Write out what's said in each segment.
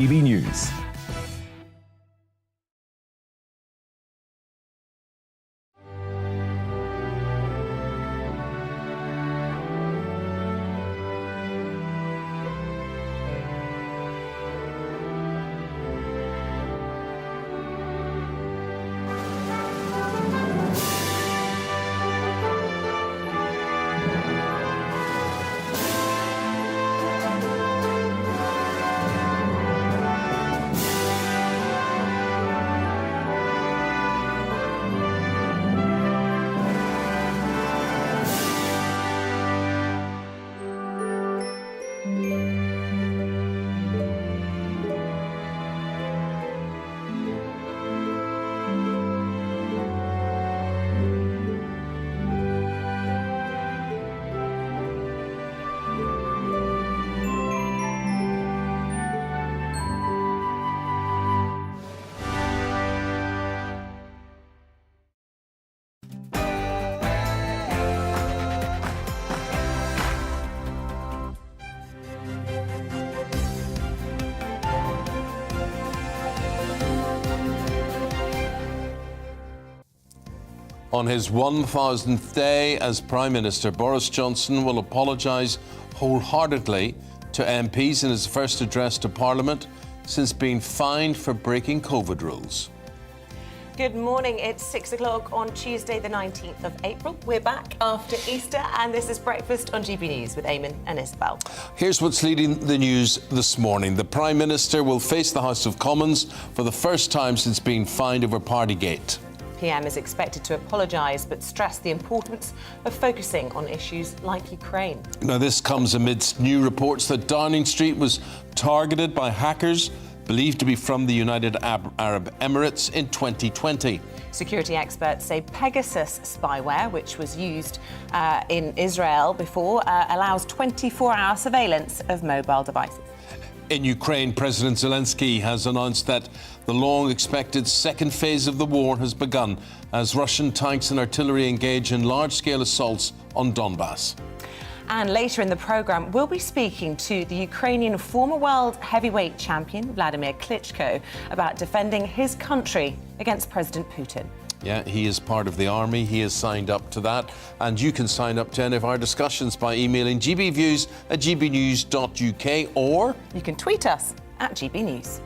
GBNews. On his 1000th day as Prime Minister, Boris Johnson will apologise wholeheartedly to MPs in his first address to Parliament since being fined for breaking COVID rules. Good morning, it's 6 o'clock on Tuesday the 19th of April. We're back after Easter and this is Breakfast on GB News with Eamonn and Isabel. Here's what's leading the news this morning. The Prime Minister will face the House of Commons for the first time since being fined over Partygate. PM is expected to apologise but stress the importance of focusing on issues like Ukraine. Now, this comes amidst new reports that Downing Street was targeted by hackers believed to be from the United Arab Emirates in 2020. Security experts say Pegasus spyware, which was used in Israel before, allows 24-hour surveillance of mobile devices. In Ukraine, President Zelensky has announced that the long-expected second phase of the war has begun as Russian tanks and artillery engage in large-scale assaults on Donbass. And later in the programme, we'll be speaking to the Ukrainian former world heavyweight champion, Vladimir Klitschko, about defending his country against President Putin. Yeah, he is part of the army. He has signed up to that. And you can sign up to any of our discussions by emailing gbviews@gbnews.uk or you can tweet us at GBNews.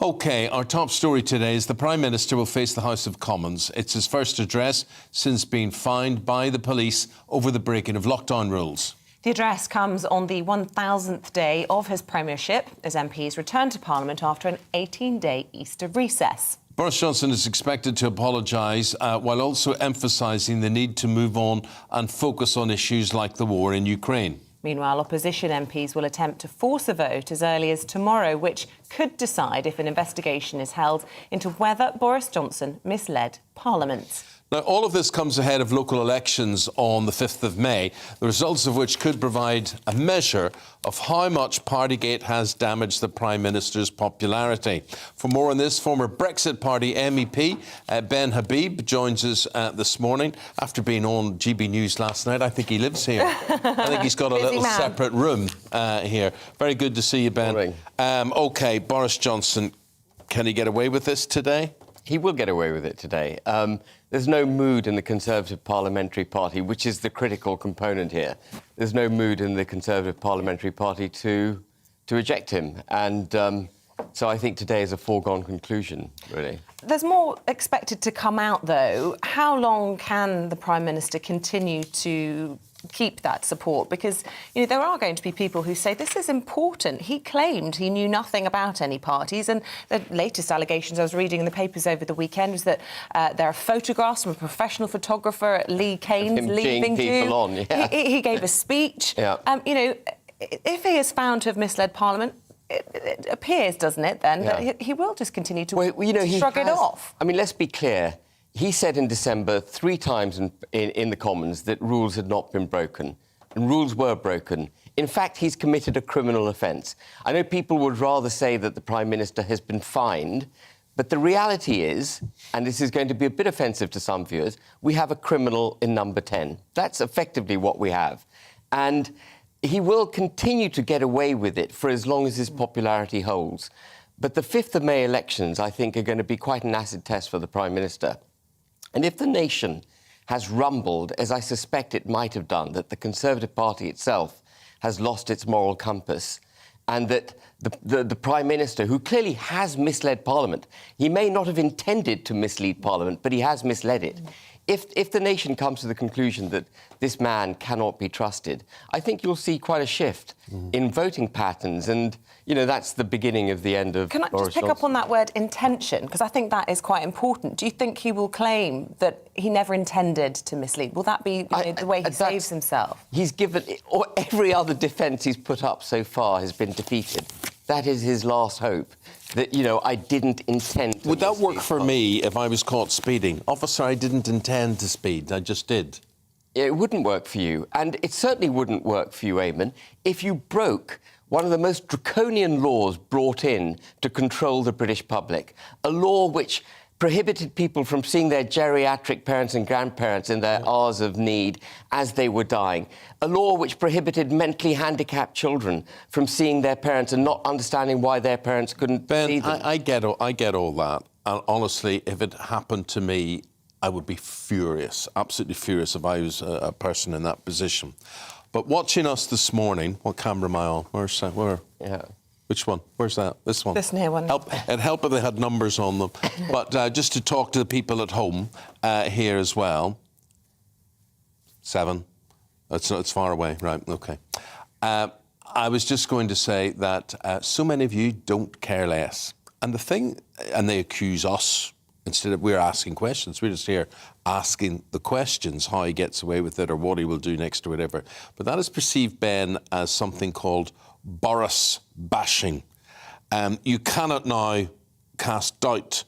OK, our top story today is the Prime Minister will face the House of Commons. It's his first address since being fined by the police over the breaking of lockdown rules. The address comes on the 1000th day of his premiership as MPs return to Parliament after an 18-day Easter recess. Boris Johnson is expected to apologise while also emphasising the need to move on and focus on issues like the war in Ukraine. Meanwhile, opposition MPs will attempt to force a vote as early as tomorrow, which could decide if an investigation is held into whether Boris Johnson misled Parliament. Now, all of this comes ahead of local elections on the 5th of May, the results of which could provide a measure of how much Partygate has damaged the Prime Minister's popularity. For more on this, former Brexit Party MEP Ben Habib joins us this morning after being on GB News last night. I think he lives here. I think he's got a little separate room here. Very good to see you, Ben. OK, Boris Johnson, can he get away with this today? He will get away with it today. There's no mood in the Conservative Parliamentary Party, which is the critical component here. There's no mood in the Conservative Parliamentary Party to eject him. And so I think today is a foregone conclusion, really. There's more expected to come out, though. How long can the Prime Minister continue to keep that support? Because, you know, there are going to be people who say this is important. He claimed he knew nothing about any parties, and the latest allegations I was reading in the papers over the weekend was that there are photographs from a professional photographer, Lee Keynes, leaving people on. Yeah. He gave a speech. Yeah. You know, if he is found to have misled Parliament, it appears, doesn't it, then, that he will just continue to shrug it off. I mean, let's be clear. He said in December 3 times in the Commons that rules had not been broken, and rules were broken. In fact, he's committed a criminal offence. I know people would rather say that the Prime Minister has been fined, But the reality is, and this is going to be a bit offensive to some viewers, we have a criminal in number 10. That's effectively what we have. And he will continue to get away with it for as long as his popularity holds. But the 5th of May elections, I think, are going to be quite an acid test for the Prime Minister. And if the nation has rumbled, as I suspect it might have done, that the Conservative Party itself has lost its moral compass, and that the Prime Minister, who clearly has misled Parliament, he may not have intended to mislead Parliament, but he has misled it. If the nation comes to the conclusion that this man cannot be trusted, I think you'll see quite a shift in voting patterns, and, you know, that's the beginning of the end of Can I Boris just pick Johnson. up on that word intention? Because I think that is quite important. Do you think he will claim that he never intended to mislead? Will that be the way he saves himself? He's given... Or every other defence he's put up so far has been defeated. That is his last hope, that, you know, I didn't intend to... Would that work for me if I was caught speeding? Officer, I didn't intend to speed, I just did. It wouldn't work for you, and it certainly wouldn't work for you, Eamonn, if you broke one of the most draconian laws brought in to control the British public, a law which prohibited people from seeing their geriatric parents and grandparents in their hours of need as they were dying, a law which prohibited mentally handicapped children from seeing their parents and not understanding why their parents couldn't see them. I get all that. And honestly, if it happened to me, I would be furious, absolutely furious if I was a person in that position. But watching us this morning, what camera am I on? Where's that? Where? Yeah. Which one? Where's that? This one? This near one. It'd help if they had numbers on them. But just to talk to the people at home here as well. 7. It's far away. Right, OK. I was just going to say that so many of you don't care less. And the thing, and they accuse us, instead of we're asking questions, we're just here asking the questions, how he gets away with it or what he will do next or whatever. But that is perceived, Ben, as something called Boris bashing. You cannot now cast doubt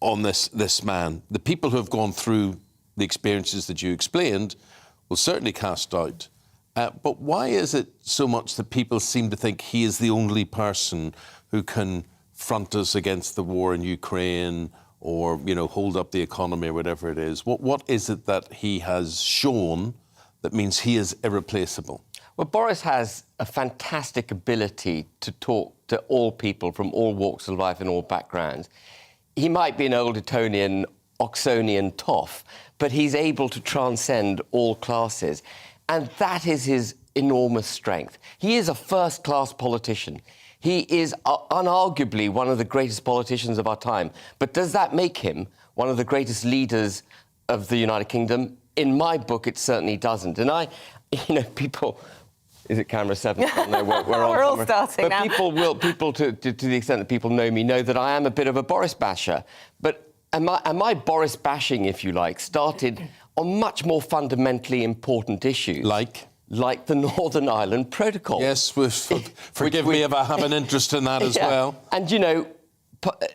on this man. The people who have gone through the experiences that you explained will certainly cast doubt. But why is it so much that people seem to think he is the only person who can front us against the war in Ukraine or, you know, hold up the economy or whatever it is? What is it that he has shown that means he is irreplaceable? Well, Boris has a fantastic ability to talk to all people from all walks of life and all backgrounds. He might be an old Etonian, Oxonian toff, but he's able to transcend all classes. And that is his enormous strength. He is a first-class politician. He is unarguably one of the greatest politicians of our time. But does that make him one of the greatest leaders of the United Kingdom? In my book, it certainly doesn't. And you know, people... Is it camera 7? No, we're on We're all camera. starting now. People to the extent that people know me, know that I am a bit of a Boris basher. But my Boris bashing, if you like, started on much more fundamentally important issues. Like the Northern Ireland Protocol. Yes, forgive me if I have an interest in that as well. And, you know,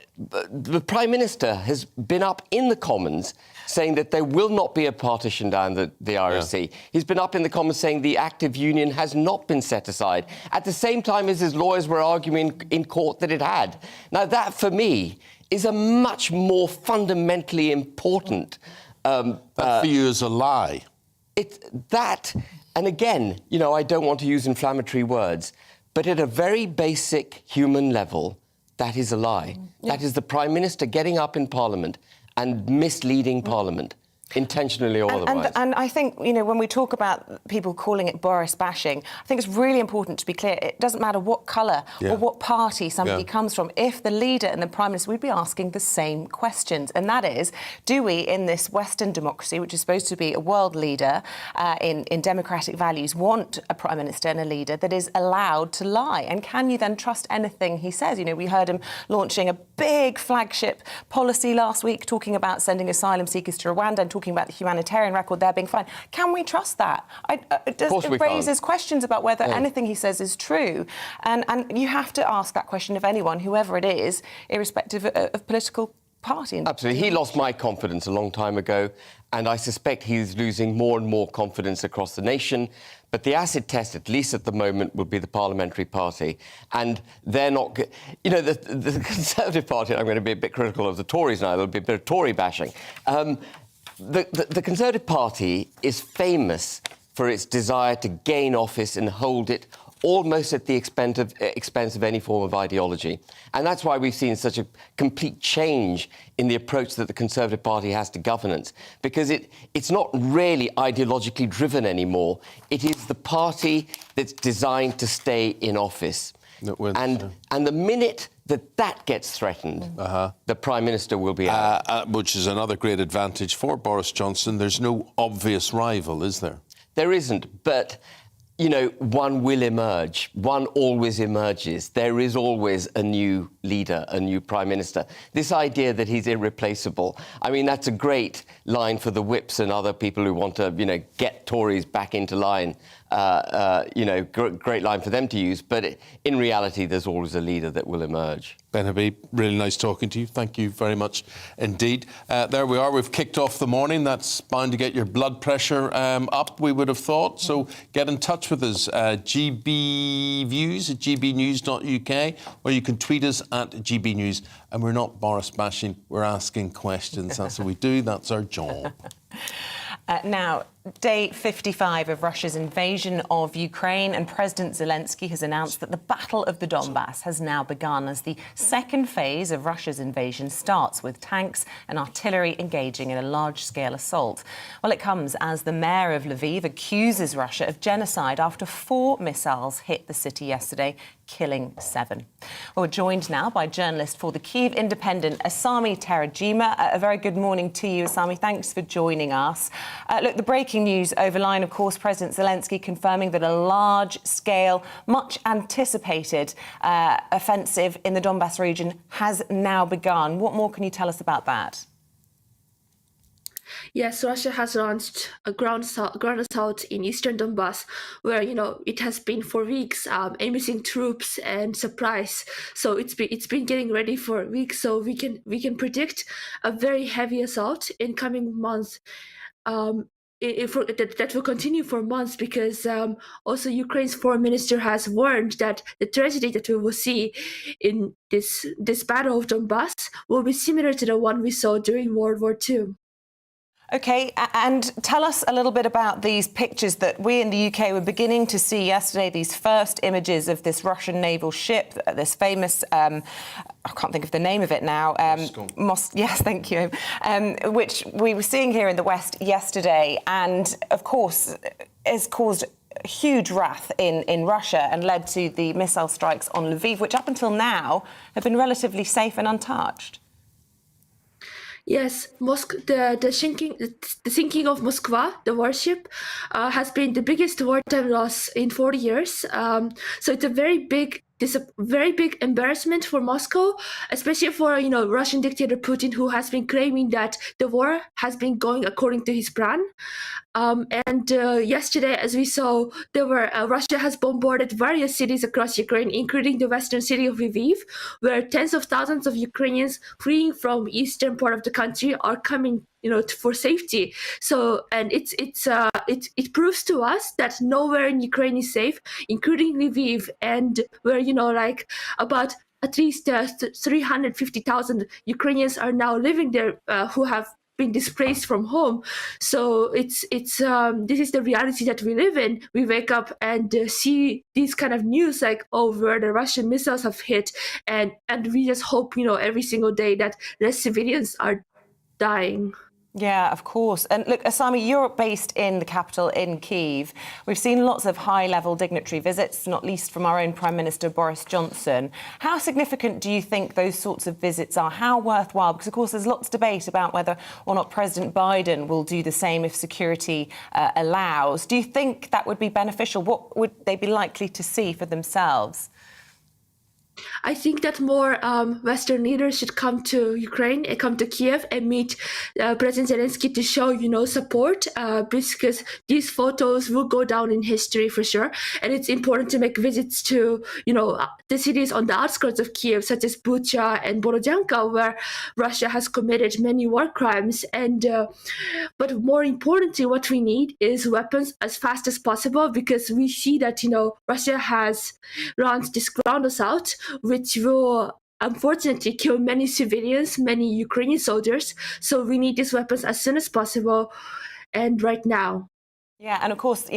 the Prime Minister has been up in the Commons saying that there will not be a partition down the Irish Sea. He's been up in the Commons saying the Act of Union has not been set aside, at the same time as his lawyers were arguing in court that it had. Now, that, for me, is a much more fundamentally important... that for you is a lie. And again, you know, I don't want to use inflammatory words, but at a very basic human level, that is a lie. Yeah. That is the Prime Minister getting up in Parliament and misleading Parliament, intentionally or otherwise. And I think, you know, when we talk about people calling it Boris bashing, I think it's really important to be clear. It doesn't matter what colour or what party somebody comes from. If the leader and the Prime Minister, we'd be asking the same questions. And that is, do we, in this Western democracy, which is supposed to be a world leader in democratic values, want a Prime Minister and a leader that is allowed to lie? And can you then trust anything he says? You know, we heard him launching a big flagship policy last week, talking about sending asylum seekers to Rwanda and talking about the humanitarian record there being fine. Can we trust that? It raises questions about whether anything he says is true. And you have to ask that question of anyone, whoever it is, irrespective of political party. Absolutely. He lost my confidence a long time ago, and I suspect he's losing more and more confidence across the nation. But the acid test, at least at the moment, will be the Parliamentary Party. And they're not... You know, the Conservative Party, I'm going to be a bit critical of the Tories now, there'll be a bit of Tory bashing. The Conservative Party is famous for its desire to gain office and hold it almost at the expense of any form of ideology. And that's why we've seen such a complete change in the approach that the Conservative Party has to governance, because it's not really ideologically driven anymore. It is the party that's designed to stay in office. And the minute that gets threatened, the Prime Minister will be out. Which is another great advantage for Boris Johnson. There's no obvious rival, is there? There isn't, but... You know, one will emerge. One always emerges. There is always a new leader, a new Prime Minister. This idea that he's irreplaceable, I mean, that's a great line for the whips and other people who want to, you know, get Tories back into line. You know, great line for them to use. But in reality, there's always a leader that will emerge. Ben Habib, really nice talking to you. Thank you very much indeed. There we are. We've kicked off the morning. That's bound to get your blood pressure up, we would have thought. So get in touch with us, GBViews at gbnews.uk, or you can tweet us at GBnews. And we're not Boris bashing, we're asking questions. That's what we do. That's our job. Now, day 55 of Russia's invasion of Ukraine, and President Zelensky has announced that the Battle of the Donbass has now begun as the second phase of Russia's invasion starts with tanks and artillery engaging in a large-scale assault. Well, it comes as the mayor of Lviv accuses Russia of genocide after 4 missiles hit the city yesterday, killing 7. Well, we're joined now by journalist for the Kyiv Independent, Asami Terajima. A very good morning to you, Asami. Thanks for joining us. Look, the breaking news overline, of course, President Zelensky confirming that a large-scale, much-anticipated offensive in the Donbass region has now begun. What more can you tell us about that? Yes, Russia has launched a ground assault in eastern Donbass, where, you know, it has been for weeks amazing troops and supplies. So it's been getting ready for weeks. So we can predict a very heavy assault in coming months. That will continue for months, because also Ukraine's foreign minister has warned that the tragedy that we will see in this battle of Donbass will be similar to the one we saw during World War II. OK, and tell us a little bit about these pictures that we in the UK were beginning to see yesterday, these first images of this Russian naval ship, this famous, I can't think of the name of it now. Yes, thank you. Which we were seeing here in the West yesterday, and, of course, has caused huge wrath in Russia and led to the missile strikes on Lviv, which up until now have been relatively safe and untouched. Yes, the sinking of Moskva, the warship, has been the biggest wartime loss in 40 years. So it's a very big embarrassment for Moscow, especially for, you know, Russian dictator Putin, who has been claiming that the war has been going according to his plan. Yesterday, as we saw, Russia has bombarded various cities across Ukraine, including the western city of Lviv, where tens of thousands of Ukrainians fleeing from eastern part of the country are coming, you know, for safety. So, and it proves to us that nowhere in Ukraine is safe, including Lviv, and where, you know, like about at least 350,000 Ukrainians are now living there, who have been displaced from home. So this is the reality that we live in. We wake up and see these kind of news like, oh, where the Russian missiles have hit, and we just hope, you know, every single day that less civilians are dying. Yeah, of course. And look, Asami, you're based in the capital, in Kyiv. We've seen lots of high-level dignitary visits, not least from our own Prime Minister Boris Johnson. How significant do you think those sorts of visits are? How worthwhile? Because, of course, there's lots of debate about whether or not President Biden will do the same if security allows. Do you think that would be beneficial? What would they be likely to see for themselves? I think that more Western leaders should come to Ukraine and come to Kiev and meet President Zelensky to show, support, because these photos will go down in history for sure. And it's important to make visits to, the cities on the outskirts of Kiev, such as Bucha and Borodyanka, where Russia has committed many war crimes. And but more importantly, what we need is weapons as fast as possible, because we see that, Russia has launched this ground assault, which will unfortunately kill many civilians, many Ukrainian soldiers. So we need these weapons as soon as possible and right now. Yeah, and of course,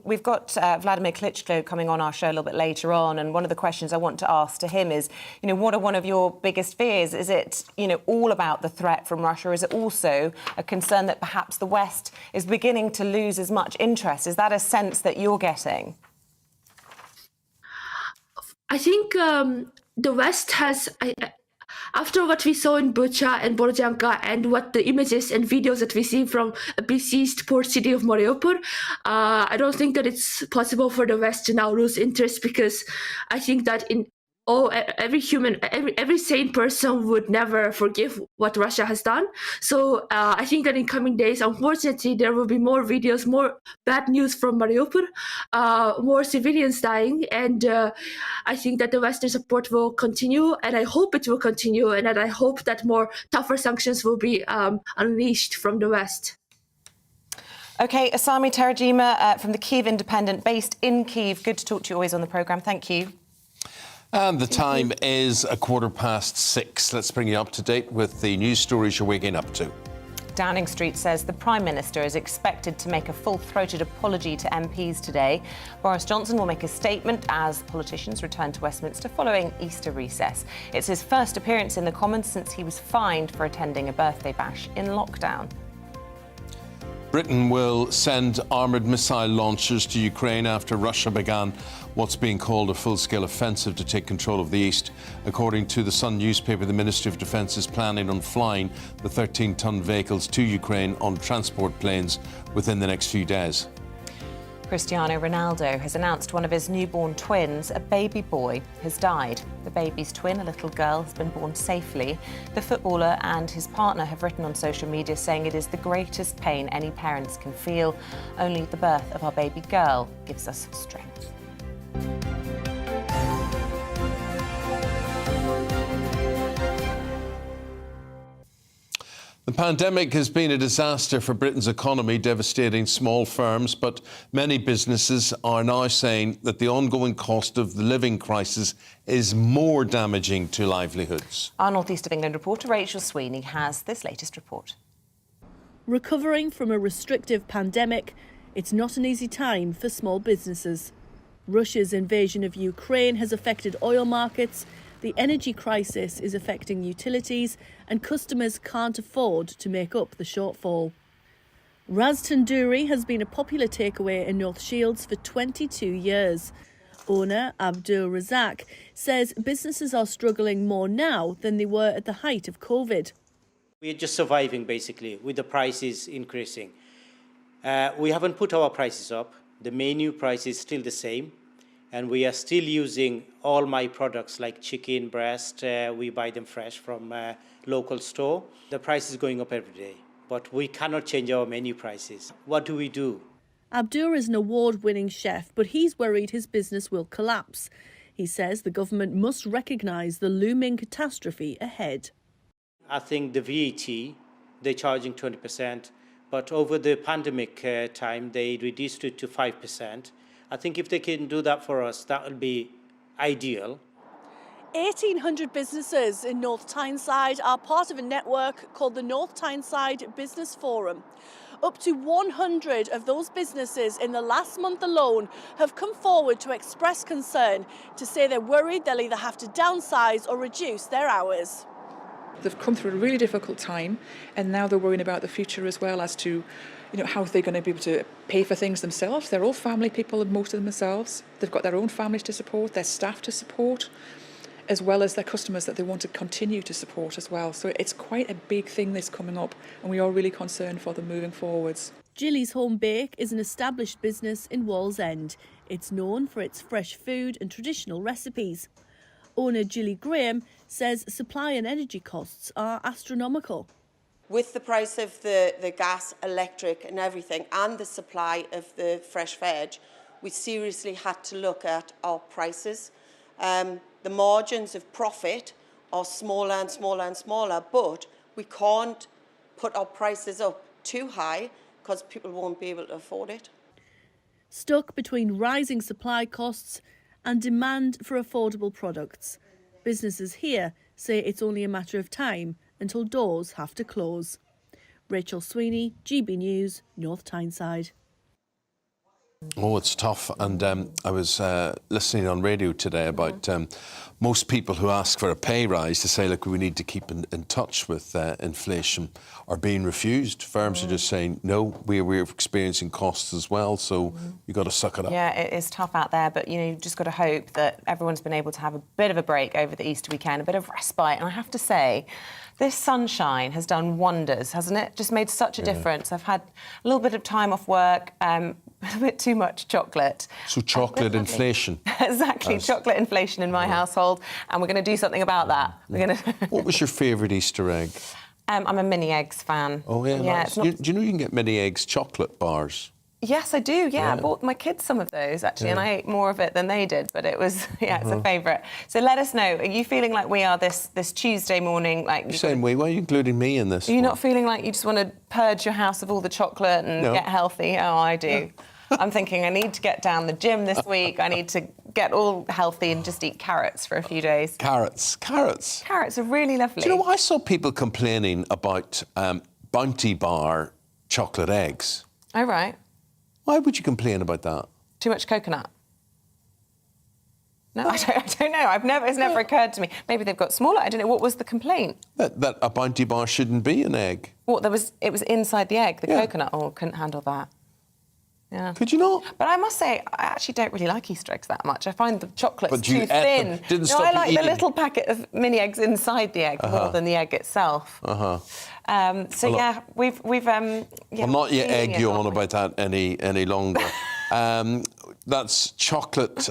we've got Vladimir Klitschko coming on our show a little bit later on, and one of the questions I want to ask to him is, what are one of your biggest fears? Is it, all about the threat from Russia, or is it also a concern that perhaps the West is beginning to lose as much interest? Is that a sense that you're getting? I think the West has, after what we saw in Bucha and Borodyanka and what the images and videos that we see from a besieged port city of Mariupol, I don't think that it's possible for the West to now lose interest, because I think that every sane person would never forgive what Russia has done. So I think that in coming days, unfortunately, there will be more videos, more bad news from Mariupol, more civilians dying, and I think that the Western support will continue, and I hope it will continue, and that I hope that more tougher sanctions will be unleashed from the West. OK, Asami Terajima from the Kyiv Independent, based in Kyiv. Good to talk to you always on the programme. Thank you. And the time is 6:15. Let's bring you up to date with the news stories you're waking up to. Downing Street says the Prime Minister is expected to make a full-throated apology to MPs today. Boris Johnson will make a statement as politicians return to Westminster following Easter recess. It's his first appearance in the Commons since he was fined for attending a birthday bash in lockdown. Britain will send armoured missile launchers to Ukraine after Russia began what's being called a full-scale offensive to take control of the east. According to the Sun newspaper, the Ministry of Defence is planning on flying the 13-ton vehicles to Ukraine on transport planes within the next few days. Cristiano Ronaldo has announced one of his newborn twins, a baby boy, has died. The baby's twin, a little girl, has been born safely. The footballer and his partner have written on social media saying it is the greatest pain any parents can feel. Only the birth of our baby girl gives us strength. The pandemic has been a disaster for Britain's economy, devastating small firms, but many businesses are now saying that the ongoing cost of the living crisis is more damaging to livelihoods. Our North East of England reporter Rachel Sweeney has this latest report. Recovering from a restrictive pandemic, it's not an easy time for small businesses. Russia's invasion of Ukraine has affected oil markets, the energy crisis is affecting utilities, and customers can't afford to make up the shortfall. Raz Tandoori has been a popular takeaway in North Shields for 22 years. Owner Abdul Razak says businesses are struggling more now than they were at the height of COVID. We're just surviving, basically, with the prices increasing. We haven't put our prices up. The menu price is still the same. And we are still using all my products like chicken, breast. We buy them fresh from a local store. The price is going up every day, but we cannot change our menu prices. What do we do? Abdur is an award-winning chef, but he's worried his business will collapse. He says the government must recognise the looming catastrophe ahead. I think the VAT, they're charging 20%, but over the pandemic time, they reduced it to 5%. I think if they can do that for us, that would be ideal. 1,800 businesses in North Tyneside are part of a network called the North Tyneside Business Forum. Up to 100 of those businesses in the last month alone have come forward to express concern, to say they're worried they'll either have to downsize or reduce their hours. They've come through a really difficult time, and now they're worrying about the future as well, as to how they're going to be able to pay for things themselves. They're all family people, and most of them themselves. They've got their own families to support, their staff to support, as well as their customers that they want to continue to support as well. So it's quite a big thing that's coming up, and we are really concerned for them moving forwards. Gilly's Home Bake is an established business in Wallsend. It's known for its fresh food and traditional recipes. owner Gilly Graham says supply and energy costs are astronomical. With the price of the gas, electric and everything, and the supply of the fresh veg, we seriously had to look at our prices. The margins of profit are smaller and smaller and smaller, but we can't put our prices up too high because people won't be able to afford it. Stuck between rising supply costs and demand for affordable products, businesses here say it's only a matter of time until doors have to close. Rachel Sweeney, GB News, North Tyneside. Oh, it's tough. And I was listening on radio today about most people who ask for a pay rise to say, look, we need to keep in touch with inflation, are being refused. Firms are just saying, no, we're experiencing costs as well, so you've got to suck it up. Yeah, it is tough out there, but, you've just got to hope that everyone's been able to have a bit of a break over the Easter weekend, a bit of respite. And I have to say, this sunshine has done wonders, hasn't it? Just made such a difference. I've had a little bit of time off work, a bit too much chocolate. So chocolate inflation. Exactly, chocolate inflation in my household, and we're going to do something about that. We're going to. What was your favourite Easter egg? I'm a mini eggs fan. Oh, yeah? Nice. Do you know you can get mini eggs chocolate bars? Yes, I do, yeah. I bought my kids some of those, actually, and I ate more of it than they did, but it was, it's a favourite. So let us know, are you feeling like we are this Tuesday morning? Like You're saying, why are you including me in this? Are you not feeling like you just want to purge your house of all the chocolate and get healthy? Oh, I do. I'm thinking I need to get down the gym this week. I need to get all healthy and just eat carrots for a few days. Carrots. Carrots are really lovely. Do you know what? I saw people complaining about Bounty Bar chocolate eggs. Oh, right. Why would you complain about that? Too much coconut? No, I don't know. It's never occurred to me. Maybe they've got smaller. I don't know. What was the complaint? That a Bounty Bar shouldn't be an egg. What? It was inside the egg, the coconut. Oh, couldn't handle that. Yeah. Could you not? But I must say, I actually don't really like Easter eggs that much. I find the chocolate's too thin. I like the little packet of mini eggs inside the egg more than the egg itself. We've I'll not yet egg you on about that any longer. That's chocolate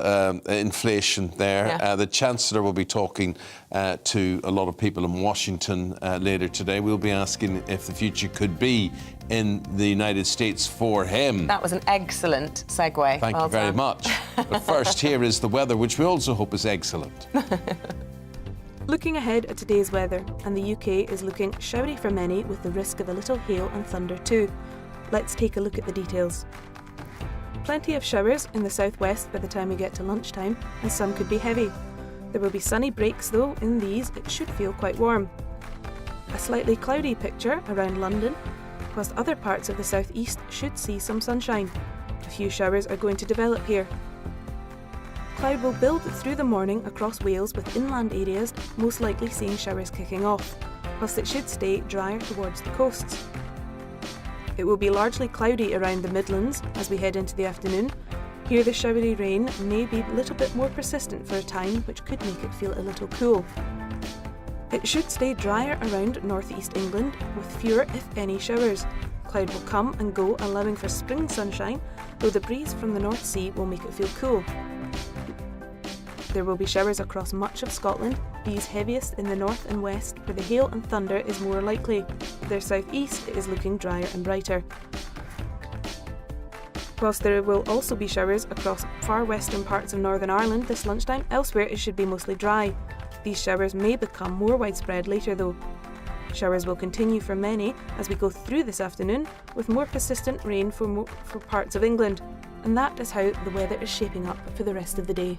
inflation there. Yeah. The Chancellor will be talking to a lot of people in Washington later today. We'll be asking if the future could be in the United States for him. That was an excellent segue. Thank you very much. But first, here is the weather, which we also hope is excellent. Looking ahead at today's weather, and the UK is looking showery for many with the risk of a little hail and thunder too. Let's take a look at the details. Plenty of showers in the southwest by the time we get to lunchtime, and some could be heavy. There will be sunny breaks though. In these it should feel quite warm. A slightly cloudy picture around London, whilst other parts of the southeast should see some sunshine. A few showers are going to develop here. Cloud will build through the morning across Wales, with inland areas most likely seeing showers kicking off, whilst it should stay drier towards the coasts. It will be largely cloudy around the Midlands as we head into the afternoon. Here the showery rain may be a little bit more persistent for a time, which could make it feel a little cool. It should stay drier around northeast England, with fewer, if any, showers. Cloud will come and go, allowing for spring sunshine, though the breeze from the North Sea will make it feel cool. There will be showers across much of Scotland, these heaviest in the north and west, where the hail and thunder is more likely. Their southeast is looking drier and brighter. Whilst there will also be showers across far western parts of Northern Ireland this lunchtime, elsewhere it should be mostly dry. These showers may become more widespread later though. Showers will continue for many as we go through this afternoon, with more persistent rain for parts of England. And that is how the weather is shaping up for the rest of the day.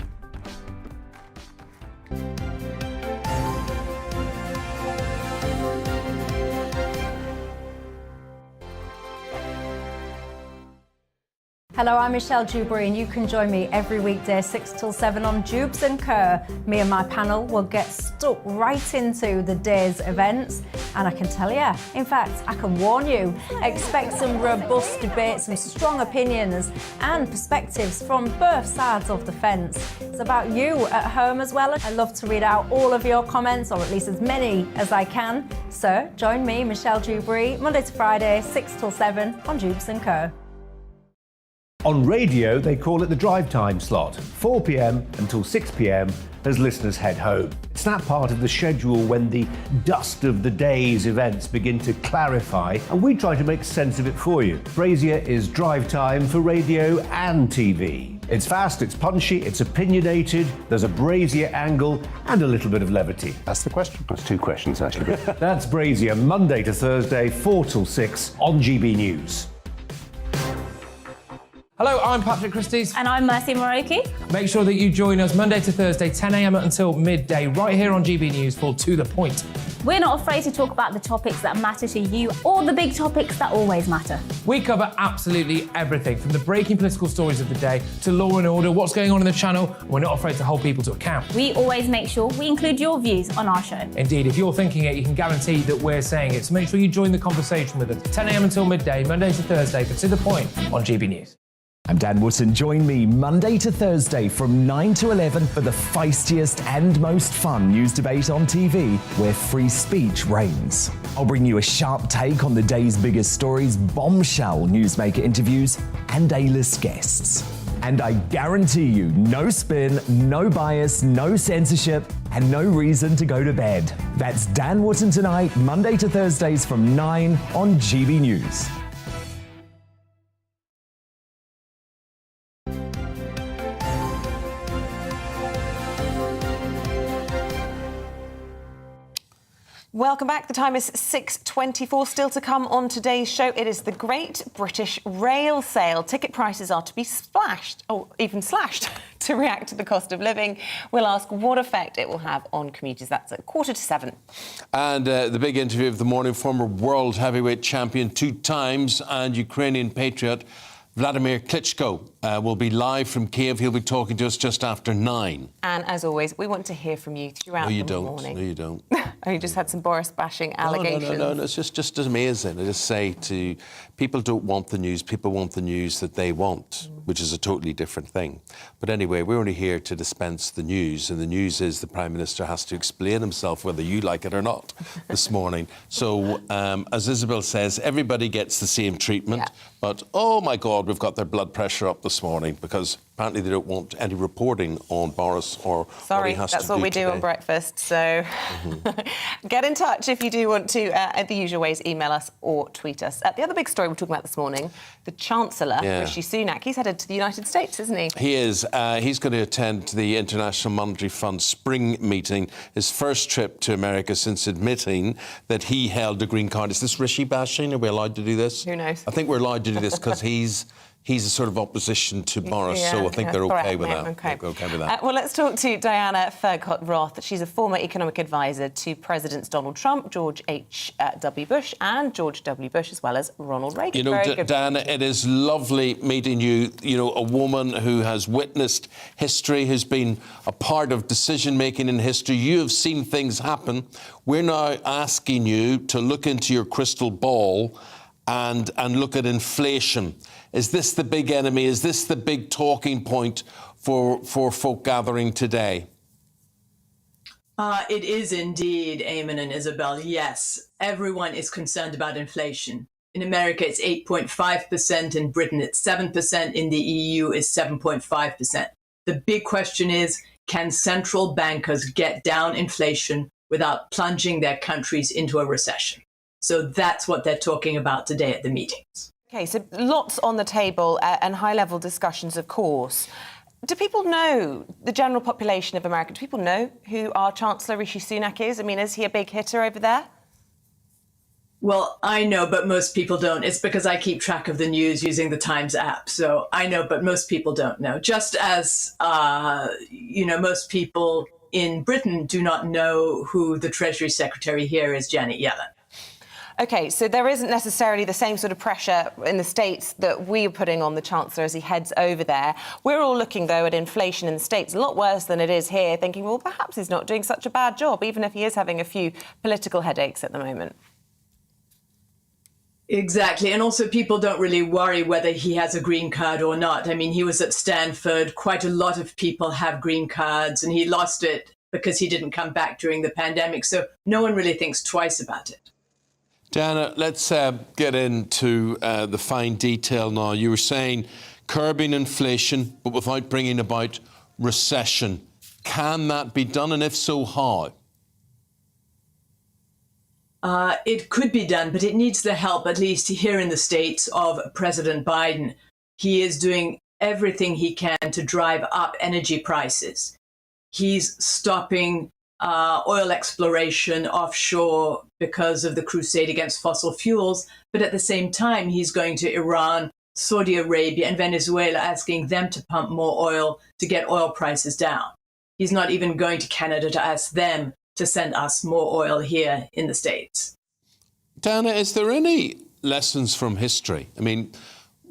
Hello, I'm Michelle Jubilee, and you can join me every weekday 6 till 7 on Jubes & Co. Me and my panel will get stuck right into the day's events, and I can tell you, in fact, I can warn you, expect some robust debates, some strong opinions and perspectives from both sides of the fence. It's about you at home as well. I love to read out all of your comments, or at least as many as I can. So join me, Michelle Jubilee, Monday to Friday, 6 till 7 on Jubes & Co. On radio, they call it the drive time slot, 4 p.m. until 6 p.m, as listeners head home. It's that part of the schedule when the dust of the day's events begin to clarify, and we try to make sense of it for you. Brazier is drive time for radio and TV. It's fast, it's punchy, it's opinionated, there's a Brazier angle and a little bit of levity. That's the question. That's two questions, actually. That's Brazier, Monday to Thursday, 4 till 6 on GB News. Hello, I'm Patrick Christie's. And I'm Mercy Moroki. Make sure that you join us Monday to Thursday, 10 a.m. until midday, right here on GB News for To The Point. We're not afraid to talk about the topics that matter to you or the big topics that always matter. We cover absolutely everything, from the breaking political stories of the day to law and order, what's going on in the channel. We're not afraid to hold people to account. We always make sure we include your views on our show. Indeed, if you're thinking it, you can guarantee that we're saying it. So make sure you join the conversation with us, 10 a.m. until midday, Monday to Thursday, for To The Point on GB News. I'm Dan Wootton. Join me Monday to Thursday from 9 to 11 for the feistiest and most fun news debate on TV, where free speech reigns. I'll bring you a sharp take on the day's biggest stories, bombshell newsmaker interviews, and A-list guests. And I guarantee you, no spin, no bias, no censorship, and no reason to go to bed. That's Dan Wootton tonight, Monday to Thursdays from 9 on GB News. Welcome back. The time is 6:24. Still to come on today's show, it is the Great British Rail Sale. Ticket prices are to be splashed, or even slashed, to react to the cost of living. We'll ask what effect it will have on commuters. That's at 6:45. And the big interview of the morning, former world heavyweight champion 2 times and Ukrainian patriot Vladimir Klitschko will be live from Kiev. He'll be talking to us just after 9. And as always, we want to hear from you throughout the morning. No, you don't. Oh, you just had some Boris bashing allegations. No. It's just amazing. I just say to people, don't want the news. People want the news that they want, which is a totally different thing. But anyway, we're only here to dispense the news, and the news is the Prime Minister has to explain himself whether you like it or not this morning. So, as Isabel says, everybody gets the same treatment. Yeah. But, oh my God, we've got their blood pressure up this morning because apparently they don't want any reporting on Boris or what he has to do. Sorry, that's what we do on breakfast. So get in touch if you do want to, at the usual ways, email us or tweet us. The other big story we're talking about this morning, the Chancellor, Rishi Sunak, he's headed to the United States, isn't he? He is. He's going to attend the International Monetary Fund spring meeting, his first trip to America since admitting that he held a green card. Is this Rishi bashing? Are we allowed to do this? Who knows? I think we're allowed to do this because he's a sort of opposition to Boris, so I think they're OK with that. Okay. OK with that. Well, let's talk to Diana Fergot-Roth. She's a former economic advisor to Presidents Donald Trump, George H.W. Bush and George W. Bush, as well as Ronald Reagan. You know, Diana, it is lovely meeting you. You know, a woman who has witnessed history, who's been a part of decision-making in history. You have seen things happen. We're now asking you to look into your crystal ball and look at inflation. Is this the big enemy? Is this the big talking point for folk gathering today? It is indeed, Eamonn and Isabel. Yes, everyone is concerned about inflation. In America, it's 8.5%. In Britain, it's 7%. In the EU, it's 7.5%. The big question is, can central bankers get down inflation without plunging their countries into a recession? So that's what they're talking about today at the meetings. OK, so lots on the table and high-level discussions, of course. Do people know, the general population of America, do people know who our Chancellor Rishi Sunak is? I mean, is he a big hitter over there? Well, I know, but most people don't. It's because I keep track of the news using the Times app. So I know, but most people don't know. Just as, most people in Britain do not know who the Treasury Secretary here is, Janet Yellen. OK, so there isn't necessarily the same sort of pressure in the States that we're putting on the Chancellor as he heads over there. We're all looking, though, at inflation in the States a lot worse than it is here, thinking, well, perhaps he's not doing such a bad job, even if he is having a few political headaches at the moment. Exactly. And also people don't really worry whether he has a green card or not. I mean, he was at Stanford. Quite a lot of people have green cards, and he lost it because he didn't come back during the pandemic. So no one really thinks twice about it. Diana, let's get into the fine detail now. You were saying curbing inflation, but without bringing about recession. Can that be done, and if so, how? It could be done, but it needs the help, at least here in the States, of President Biden. He is doing everything he can to drive up energy prices. He's stopping oil exploration offshore because of the crusade against fossil fuels, but at the same time, he's going to Iran, Saudi Arabia, and Venezuela, asking them to pump more oil to get oil prices down. He's not even going to Canada to ask them to send us more oil here in the States. Diana, is there any lessons from history? I mean,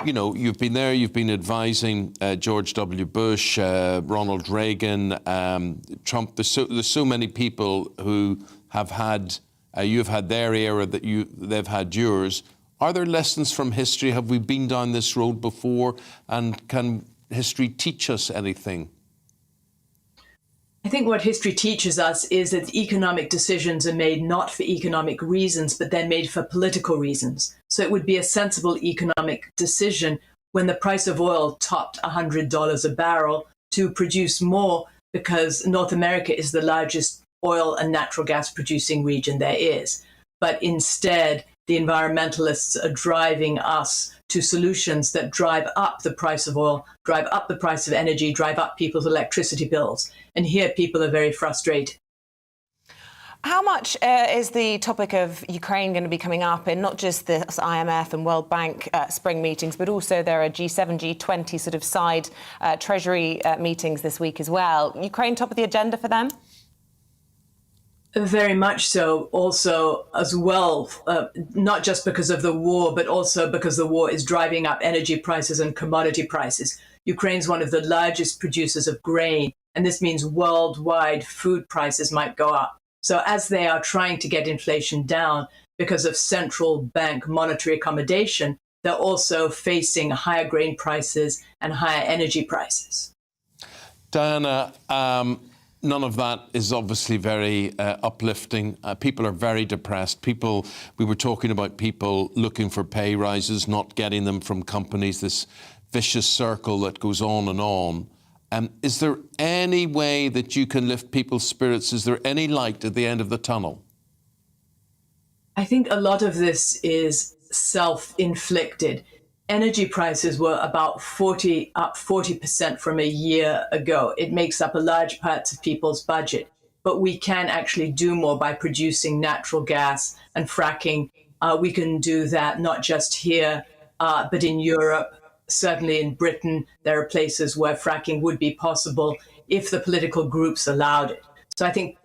you know, you've been there, you've been advising George W. Bush, Ronald Reagan, Trump. There's so many people who have had, you've had their era, they've had yours. Are there lessons from history? Have we been down this road before? And can history teach us anything? I think what history teaches us is that economic decisions are made not for economic reasons, but they're made for political reasons. So it would be a sensible economic decision when the price of oil topped $100 a barrel to produce more, because North America is the largest oil and natural gas producing region there is. But instead, the environmentalists are driving us to solutions that drive up the price of oil, drive up the price of energy, drive up people's electricity bills. And here people are very frustrated. How much is the topic of Ukraine going to be coming up in not just the IMF and World Bank spring meetings, but also there are G7, G20 sort of side treasury meetings this week as well? Ukraine top of the agenda for them? Very much so, also as well, not just because of the war, but also because the war is driving up energy prices and commodity prices. Ukraine's one of the largest producers of grain, and this means worldwide food prices might go up. So as they are trying to get inflation down because of central bank monetary accommodation, they're also facing higher grain prices and higher energy prices. Diana, none of that is obviously very uplifting. People are very depressed. We were talking about people looking for pay rises, not getting them from companies, this vicious circle that goes on and on. Is there any way that you can lift people's spirits? Is there any light at the end of the tunnel? I think a lot of this is self-inflicted. Energy prices were about up 40% from a year ago. It makes up a large part of people's budget. But we can actually do more by producing natural gas and fracking. We can do that not just here, but in Europe. Certainly in Britain, there are places where fracking would be possible if the political groups allowed it. So I think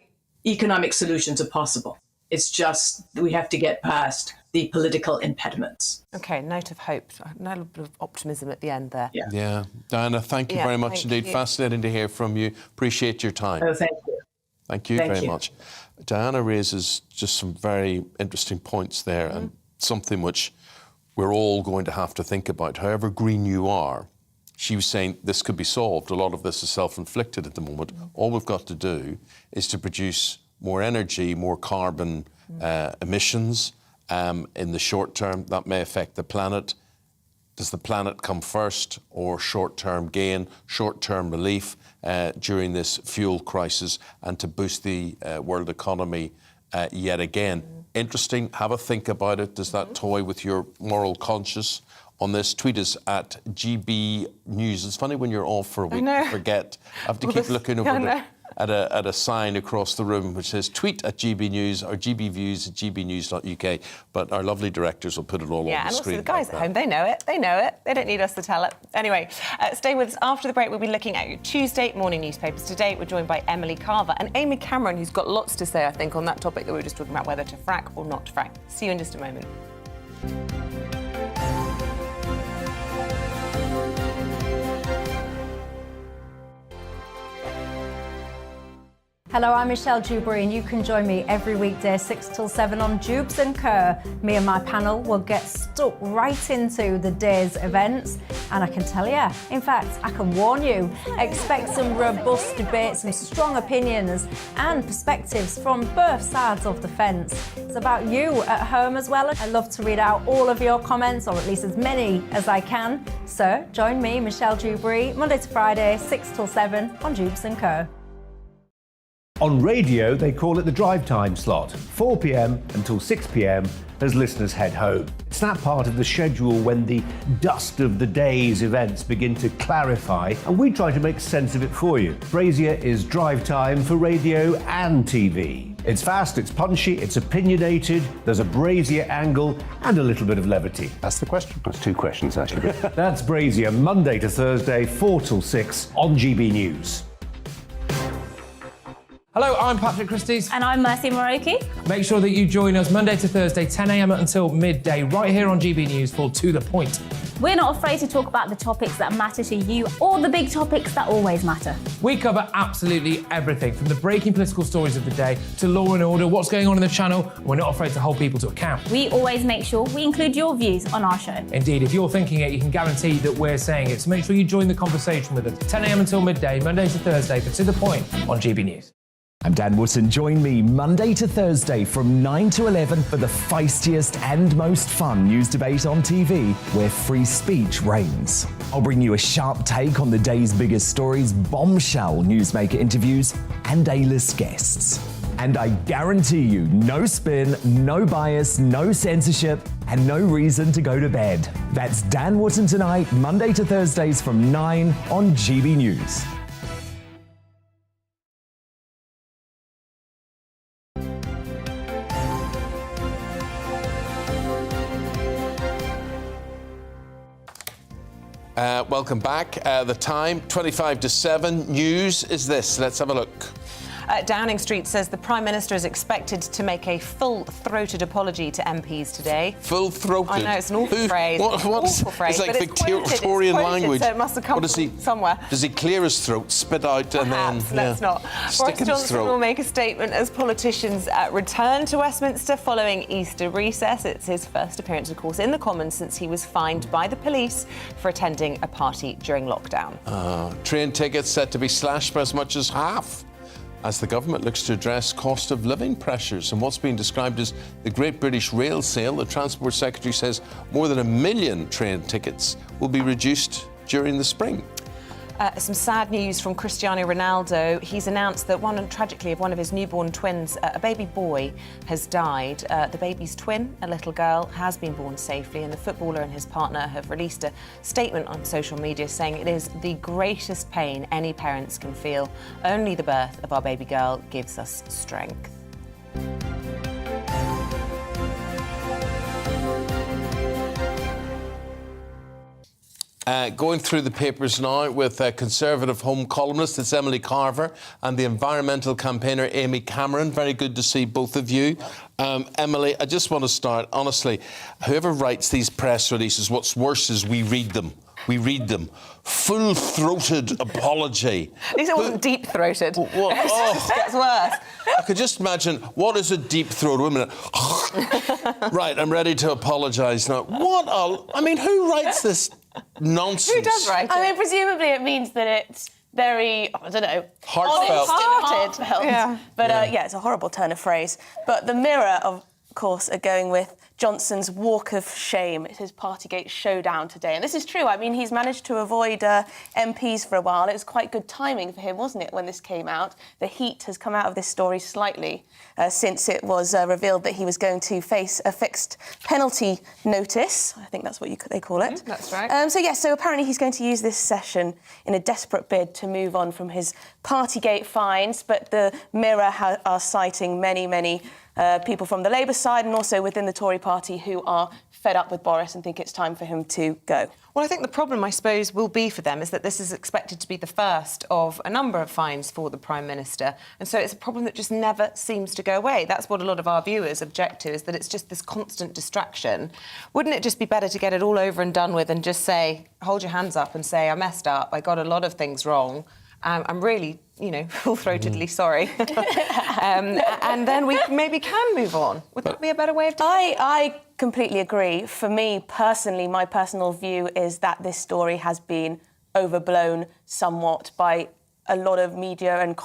economic solutions are possible. It's just we have to get past the political impediments. OK, note of hope. A little bit of optimism at the end there. Yeah. Diana, thank you very much indeed. Fascinating to hear from you. Appreciate your time. Oh, thank you. Thank you very much. Diana raises just some very interesting points there, and something which we're all going to have to think about. However green you are, she was saying this could be solved. A lot of this is self-inflicted at the moment. All we've got to do is to produce more energy, more carbon emissions in the short term. That may affect the planet. Does the planet come first, or short-term gain, short-term relief during this fuel crisis, and to boost the world economy yet again? Interesting. Have a think about it. Does that toy with your moral conscience? On this, tweet us at GBNews. It's funny when you're off for a week, you forget. I have to keep looking over at a sign across the room which says tweet at GBNews or GBViews at gbnews.uk. But our lovely directors will put it all on the screen. Yeah, and also the guys at home, they know it. They know it. They don't need us to tell it. Anyway, stay with us. After the break, we'll be looking at your Tuesday morning newspapers. Today, we're joined by Emily Carver and Amy Cameron, who's got lots to say, I think, on that topic that we were just talking about, whether to frack or not to frack. See you in just a moment. Hello, I'm Michelle Jubilee, and you can join me every weekday 6 till 7 on Jubes and Kerr. Me and my panel will get stuck right into the day's events, and I can tell you, in fact, I can warn you, expect some robust debates, some strong opinions and perspectives from both sides of the fence. It's about you at home as well. I love to read out all of your comments, or at least as many as I can. So join me, Michelle Jubilee, Monday to Friday, 6 till 7 on Jubes and Kerr. On radio, they call it the drive time slot, 4 p.m. until 6 p.m. as listeners head home. It's that part of the schedule when the dust of the day's events begin to clarify, and we try to make sense of it for you. Brazier is drive time for radio and TV. It's fast, it's punchy, it's opinionated, there's a Brazier angle and a little bit of levity. That's the question. That's two questions, actually. That's Brazier, Monday to Thursday, 4 till 6 on GB News. Hello, I'm Patrick Christie's. And I'm Mercy Moroki. Make sure that you join us Monday to Thursday, 10 a.m. until midday, right here on GB News for To The Point. We're not afraid to talk about the topics that matter to you or the big topics that always matter. We cover absolutely everything, from the breaking political stories of the day to law and order, what's going on in the channel. We're not afraid to hold people to account. We always make sure we include your views on our show. Indeed, if you're thinking it, you can guarantee that we're saying it. So make sure you join the conversation with us, 10 a.m. until midday, Monday to Thursday, for To The Point on GB News. I'm Dan Wootton. Join me Monday to Thursday from 9 to 11 for the feistiest and most fun news debate on TV, where free speech reigns. I'll bring you a sharp take on the day's biggest stories, bombshell newsmaker interviews, and A-list guests. And I guarantee you, no spin, no bias, no censorship, and no reason to go to bed. That's Dan Wootton Tonight, Monday to Thursdays from 9 on GB News. Welcome back. The time, 25 to 7. News is this. Let's have a look. Downing Street says the Prime Minister is expected to make a full-throated apology to MPs today. Full-throated? I know, it's an awful phrase. Awful phrase. It's like but Victorian language. So it must have come from somewhere. Does he clear his throat, spit out, Perhaps, and then... let's not. Boris Johnson will make a statement as politicians return to Westminster following Easter recess. It's his first appearance, of course, in the Commons since he was fined by the police for attending a party during lockdown. Train tickets set to be slashed by as much as half, as the government looks to address cost of living pressures and what's being described as the Great British Rail Sale. The Transport Secretary says more than 1 million train tickets will be reduced during the spring. Some sad news from Cristiano Ronaldo. He's announced that tragically, of one of his newborn twins, a baby boy, has died. The baby's twin, a little girl, has been born safely, and the footballer and his partner have released a statement on social media saying it is the greatest pain any parents can feel. Only the birth of our baby girl gives us strength. Going through the papers now with Conservative Home columnist, it's Emily Carver, and the environmental campaigner Amy Cameron. Very good to see both of you. Emily, I just want to start, honestly, whoever writes these press releases, what's worse is we read them. We read them. Full-throated apology. At least it wasn't deep-throated. It gets worse. I could just imagine, what is a deep-throat? Wait a minute. Right, I'm ready to apologise now. Who writes this nonsense? Who does write it? I mean, presumably it means that it's very, I don't know, heartfelt. Heartfelt. Yeah. But it's a horrible turn of phrase. But the Mirror, of course, are going with Johnson's walk of shame. It's his Partygate showdown today. And this is true. I mean, he's managed to avoid MPs for a while. It was quite good timing for him, wasn't it, when this came out? The heat has come out of this story slightly since it was revealed that he was going to face a fixed penalty notice. I think that's what they call it. That's right. So apparently he's going to use this session in a desperate bid to move on from his Partygate fines. But the Mirror are citing many people from the Labour side and also within the Tory party who are fed up with Boris and think it's time for him to go. Well, I think the problem, I suppose, will be for them is that this is expected to be the first of a number of fines for the Prime Minister. And so it's a problem that just never seems to go away. That's what a lot of our viewers object to, is that it's just this constant distraction. Wouldn't it just be better to get it all over and done with and just say, hold your hands up and say, I messed up, I got a lot of things wrong. I'm really, full-throatedly sorry. And then we maybe can move on. Would that be a better way of doing it? I completely agree. For me, personally, my personal view is that this story has been overblown somewhat by a lot of media and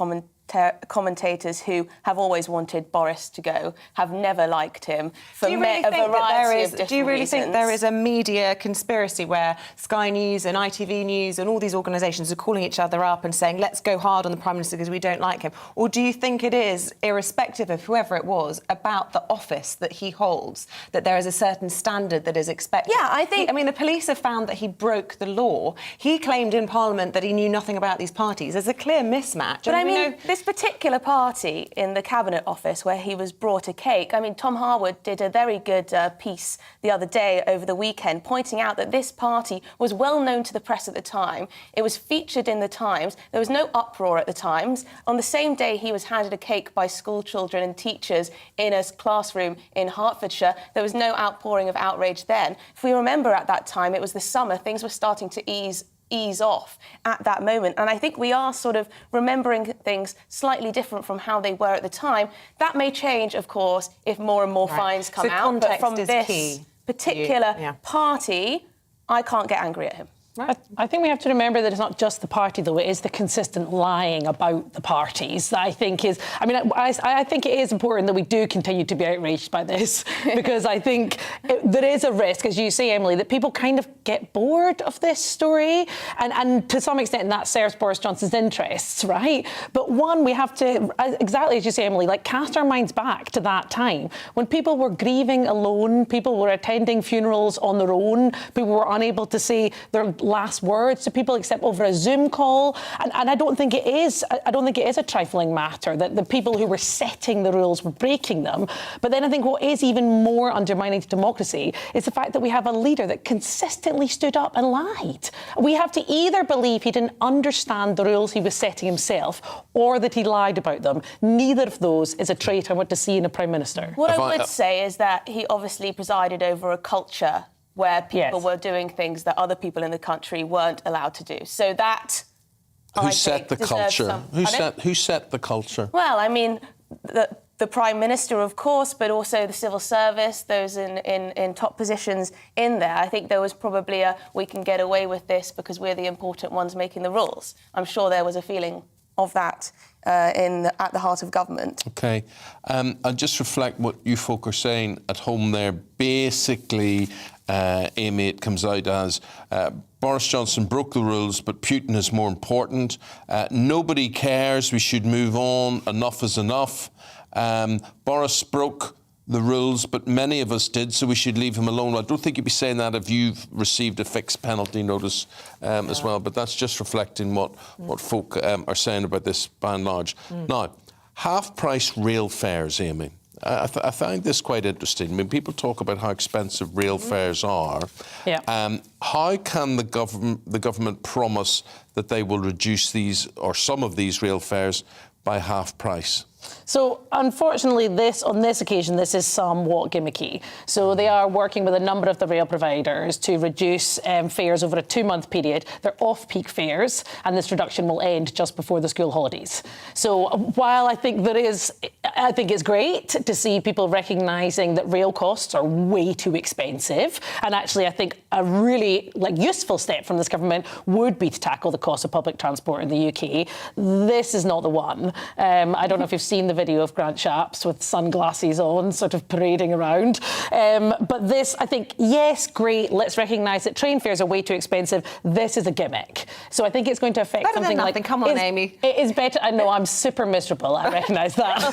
commentators who have always wanted Boris to go, have never liked him for do you really a think variety that there of is? different Do you really think reasons. there is a media conspiracy where Sky News and ITV News and all these organisations are calling each other up and saying, let's go hard on the Prime Minister because we don't like him? Or do you think it is, irrespective of whoever it was, about the office that he holds, that there is a certain standard that is expected? Yeah, I think... I mean, the police have found that he broke the law. He claimed in Parliament that he knew nothing about these parties. There's a clear mismatch. But I mean, this particular party in the Cabinet Office where he was brought a cake, I mean, Tom Harwood did a very good piece the other day over the weekend pointing out that this party was well known to the press at the time. It was featured in the Times. There was no uproar at the Times. On the same day he was handed a cake by school children and teachers in a classroom in Hertfordshire, there was no outpouring of outrage then. If we remember at that time, it was the summer, things were starting to ease off at that moment. And I think we are sort of remembering things slightly different from how they were at the time. That may change, of course, if more and more fines come out. But from this particular party, I can't get angry at him. I think we have to remember that it's not just the party, though. It is the consistent lying about the parties that I think is... I mean, I think it is important that we do continue to be outraged by this because I think there is a risk, as you say, Emily, that people kind of get bored of this story and to some extent that serves Boris Johnson's interests, right? But one, we have to, exactly as you say, Emily, like cast our minds back to that time when people were grieving alone, people were attending funerals on their own, people were unable to say their last words to people except over a Zoom call, and I don't think it is a trifling matter that the people who were setting the rules were breaking them. But then I think what is even more undermining to democracy is the fact that we have a leader that consistently stood up and lied. We have to either believe he didn't understand the rules he was setting himself or that he lied about them. Neither of those is a trait I want to see in a Prime Minister. What I would say is that he obviously presided over a culture where people were doing things that other people in the country weren't allowed to do. So that... Who set the culture? Who set the culture? Well, I mean, the Prime Minister, of course, but also the civil service, those in top positions in there. I think there was probably we can get away with this because we're the important ones making the rules. I'm sure there was a feeling of that at the heart of government. OK. I'll just reflect what you folk are saying at home there. Basically, Amy, it comes out as Boris Johnson broke the rules, but Putin is more important. Nobody cares. We should move on. Enough is enough. Boris broke the rules, but many of us did, so we should leave him alone. I don't think you'd be saying that if you've received a fixed penalty notice as well, but that's just reflecting what folk are saying about this by and large. Now, half-price rail fares, Amy. I find this quite interesting. I mean, people talk about how expensive rail fares are. How can the government promise that they will reduce these or some of these rail fares by half price? So, unfortunately, on this occasion, this is somewhat gimmicky. So they are working with a number of the rail providers to reduce fares over a 2-month period. They're off-peak fares, and this reduction will end just before the school holidays. So while I think it's great to see people recognising that rail costs are way too expensive, and actually I think a really useful step from this government would be to tackle the cost of public transport in the UK. This is not the one. I don't know if you've seen the video of Grant Shapps with sunglasses on, sort of parading around. But this, I think, yes, great, let's recognise that train fares are way too expensive. This is a gimmick. So I think it's going to affect better something than nothing. Come on, Amy. It is better. I know, I'm super miserable. I recognise that.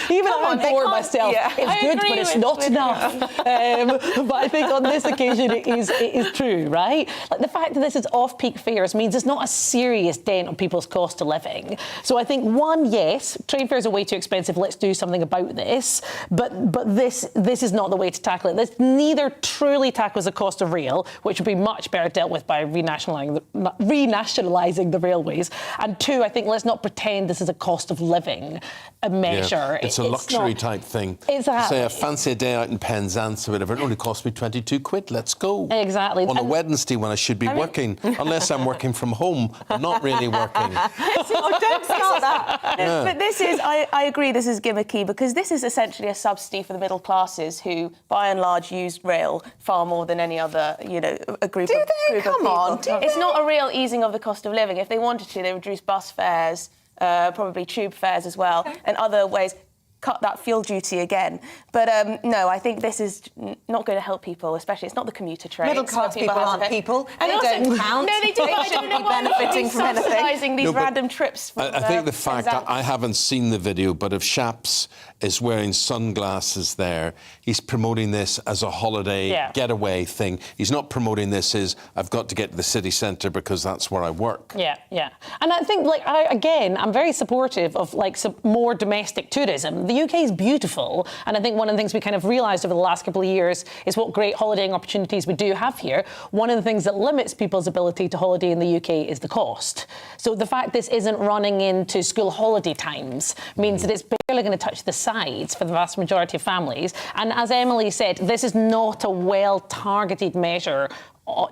Even if I'm bored myself, it's good, but it's not enough. But I think on this occasion it is true, right? Like the fact that this is off-peak fares means it's not a serious dent on people's cost of living. So I think, one, yes, train fares are way too expensive. Let's do something about this. But this is not the way to tackle it. This neither truly tackles the cost of rail, which would be much better dealt with by renationalising the railways. And two, I think let's not pretend this is a cost of living measure. It's a luxury type thing. Exactly. Say, I fancy a day out in Penzance or whatever. It only cost me 22 quid. Let's go. Exactly. On a Wednesday when I should be working, unless I'm working from home. I'm not really working. Don't start that. But this is, I agree, this is gimmicky because this is essentially a subsidy for the middle classes who, by and large, use rail far more than any other, a group of people. Come on. It's not a real easing of the cost of living. If they wanted to, they reduce bus fares probably tube fares as well, and other ways. Cut that fuel duty again. But no, I think this is not going to help people, especially it's not the commuter train. Middle-class people aren't people. And they don't count. No, they do. I don't know why benefiting from anything. Subsidising these random trips. From, I think the fact that I haven't seen the video, but if Shaps is wearing sunglasses there, he's promoting this as a holiday getaway thing. He's not promoting this as I've got to get to the city centre because that's where I work. Yeah, yeah. And I think, like, I'm very supportive of, like, some more domestic tourism. The UK is beautiful, and I think one of the things we kind of realised over the last couple of years is what great holidaying opportunities we do have here. One of the things that limits people's ability to holiday in the UK is the cost. So the fact this isn't running into school holiday times means that it's barely going to touch the sides for the vast majority of families. And as Emily said, this is not a well-targeted measure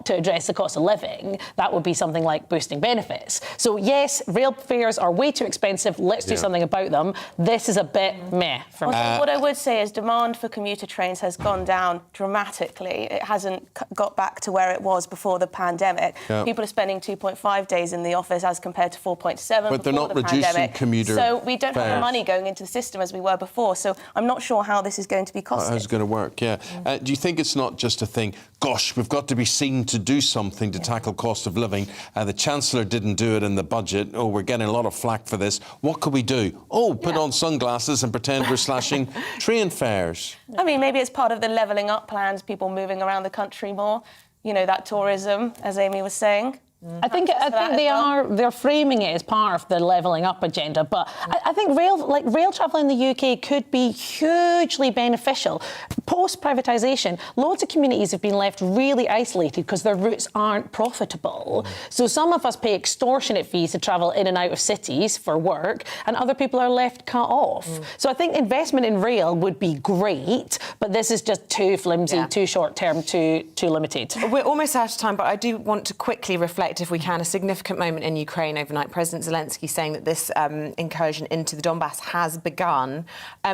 to address the cost of living. That would be something like boosting benefits. So yes, rail fares are way too expensive. Let's do something about them. This is a bit meh for me. What I would say is demand for commuter trains has gone down dramatically. It hasn't got back to where it was before the pandemic. People are spending 2.5 days in the office as compared to 4.7 But they're not reducing commuter So we don't have the fares. money going into the system as we were before. So I'm not sure how this is going to be costed. How's it going to work? Do you think it's not just a thing, gosh, we've got to be seen to do something to tackle cost of living. The Chancellor didn't do it in the budget. Oh, we're getting a lot of flack for this. What could we do? Oh, put on sunglasses and pretend we're slashing train fares. I mean, maybe it's part of the levelling up plans, people moving around the country more. You know, that tourism, as Amy was saying. I think they're framing it as part of the levelling up agenda, but I think rail travel in the UK could be hugely beneficial. Post privatisation, loads of communities have been left really isolated because their routes aren't profitable. So some of us pay extortionate fees to travel in and out of cities for work, and other people are left cut off. So I think investment in rail would be great, but this is just too flimsy, too short term, too limited. We're almost out of time, but I do want to quickly reflect, if we can, a significant moment in Ukraine overnight. President Zelensky saying that this incursion into the Donbass has begun.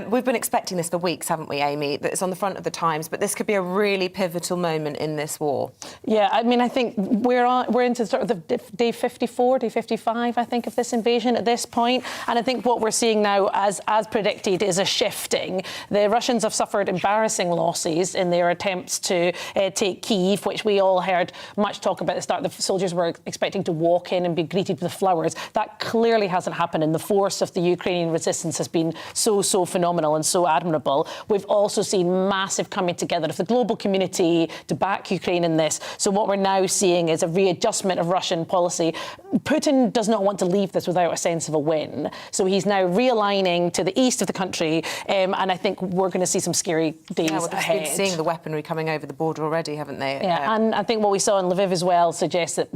We've been expecting this for weeks, haven't we, Amy? That it's on the front of the Times, but this could be a really pivotal moment in this war. Yeah, I mean, I think we're into sort of the day 54, day 55, I think, of this invasion at this point. And I think what we're seeing now, as predicted, is a shifting. The Russians have suffered embarrassing losses in their attempts to take Kyiv, which we all heard much talk about at the start. The soldiers were expecting to walk in and be greeted with flowers. That clearly hasn't happened, and the force of the Ukrainian resistance has been so phenomenal and so admirable. We've also seen massive coming together of the global community to back Ukraine in this. So what we're now seeing is a readjustment of Russian policy. Putin does not want to leave this without a sense of a win. So he's now realigning to the east of the country, and I think we're going to see some scary days ahead. Been seeing the weaponry coming over the border already, haven't they? Yeah, and I think what we saw in Lviv as well suggests that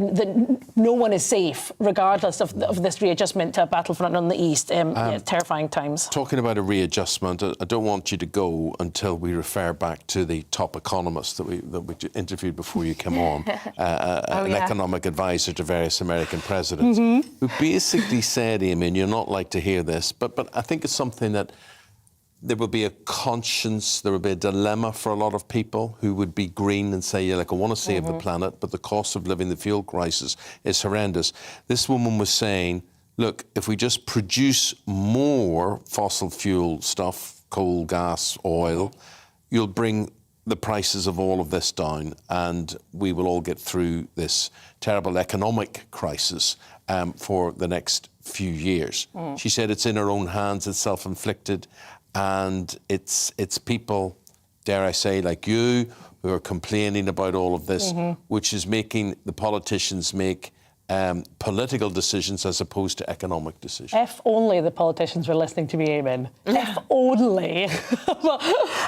no one is safe, regardless of this readjustment to a battlefront on the east. Terrifying times. Talking about a readjustment, I don't want you to go until we refer back to the top economist that we interviewed before you came on, an economic advisor to various American presidents, who basically said, Eamonn, you're not like to hear this, but I think it's something that there will be a conscience, there will be a dilemma for a lot of people who would be green and say, yeah, like, I want to save the planet, but the cost of living, the fuel crisis is horrendous. This woman was saying, look, if we just produce more fossil fuel stuff, coal, gas, oil, you'll bring the prices of all of this down, and we will all get through this terrible economic crisis for the next few years. She said it's in her own hands, it's self-inflicted, and it's people, dare I say, like you, who are complaining about all of this, which is making the politicians make political decisions as opposed to economic decisions. If only the politicians were listening to me, Eamonn. If only.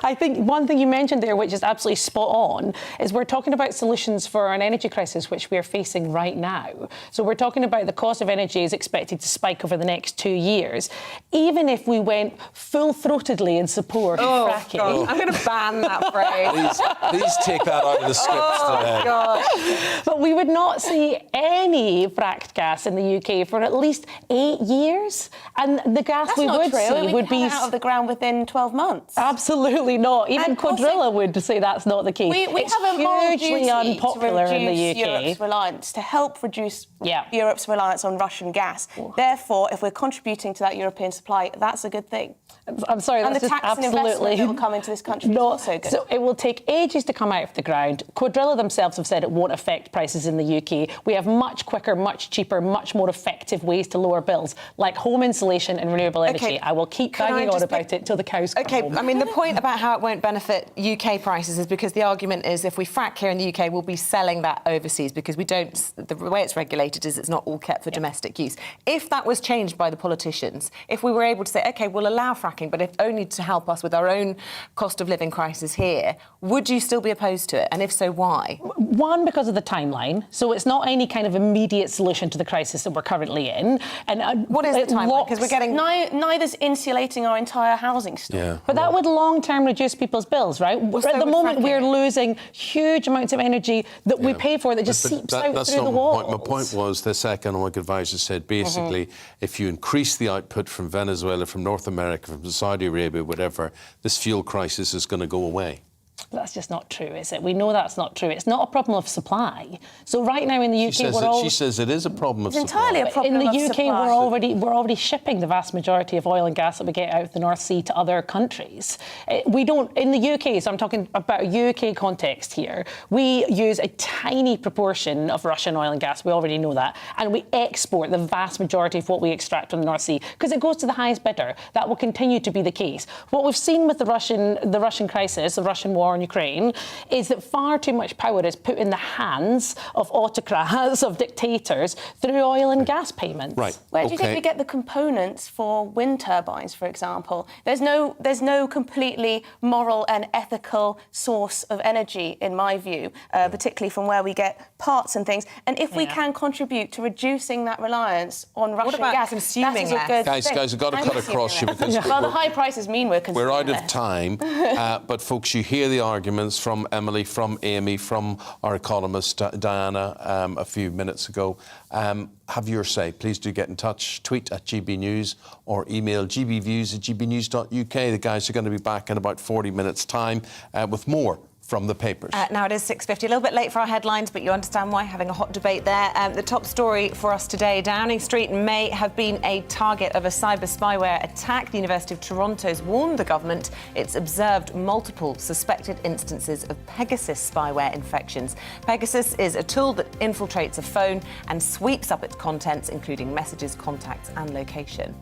I think one thing you mentioned there, which is absolutely spot on, is we're talking about solutions for an energy crisis which we are facing right now. So we're talking about the cost of energy is expected to spike over the next 2 years. Even if we went full-throatedly in support of fracking... God. I'm going to ban that phrase. Please take that out of the scripts today. God. But we would not see any see fracked gas in the UK for at least 8 years, and the gas That's we not would true. see would be out of the ground within 12 months. Absolutely not. Even Quadrilla would say that's not the case. We it's have a moral hugely duty unpopular to in the reduce UK. Europe's reliance, to help reduce Europe's reliance on Russian gas. Therefore, if we're contributing to that European supply, that's a good thing. I'm sorry, and that's the just tax and investment that will come into this country is also good. So it will take ages to come out of the ground. Quadrilla themselves have said it won't affect prices in the UK. We have much quicker, much cheaper, much more effective ways to lower bills, like home insulation and renewable energy. I will keep banging on about it till the cows come home. I mean, the point about how it won't benefit UK prices is because the argument is if we frack here in the UK, we'll be selling that overseas because we don't. The way it's regulated is it's not all kept for domestic use. If that was changed by the politicians, if we were able to say, OK, we'll allow fracking, but if only to help us with our own cost of living crisis here, would you still be opposed to it? And if so, why? One, because of the timeline. So it's not any kind of immediate solution to the crisis that we're currently in. And what is the timeline? Because we're getting neither's insulating our entire housing stock. Yeah. But that would long-term reduce people's bills, right? At the moment, we're losing huge amounts of energy that we pay for that just seeps out through the walls. My point was, this economic advisor said, basically, if you increase the output from Venezuela, from North America, from Saudi Arabia, whatever, this fuel crisis is going to go away. That's just not true, is it? We know that's not true. It's not a problem of supply. So right now in the UK, she says it is a problem of supply. It's entirely a problem in the of UK, supply. we're already shipping the vast majority of oil and gas that we get out of the North Sea to other countries. We don't in the UK. So I'm talking about a UK context here. We use a tiny proportion of Russian oil and gas. We already know that, and we export the vast majority of what we extract from the North Sea because it goes to the highest bidder. That will continue to be the case. What we've seen with the Russian crisis, the Russian war in Ukraine, is that far too much power is put in the hands of autocrats, of dictators, through oil and gas payments. Right. Where do you think we get the components for wind turbines, for example? There's no completely moral and ethical source of energy, in my view, particularly from where we get parts and things. And if we can contribute to reducing that reliance on Russian gas, consuming that is a good Guys, thing. I've got to cut across you because well, the high prices mean we're consuming out of less. time. But folks, you hear the arguments from Emily, from Amy, from our economist Diana a few minutes ago. Have your say. Please do get in touch. Tweet at GB News or email gbviews@gbnews.uk. The guys are going to be back in about 40 minutes' time with more from the papers. Now it is 6:50, a little bit late for our headlines, but you understand why, having a hot debate there. The top story for us today, Downing Street may have been a target of a cyber spyware attack. The University of Toronto's warned the government it's observed multiple suspected instances of Pegasus spyware infections. Pegasus is a tool that infiltrates a phone and sweeps up its contents, including messages, contacts and location.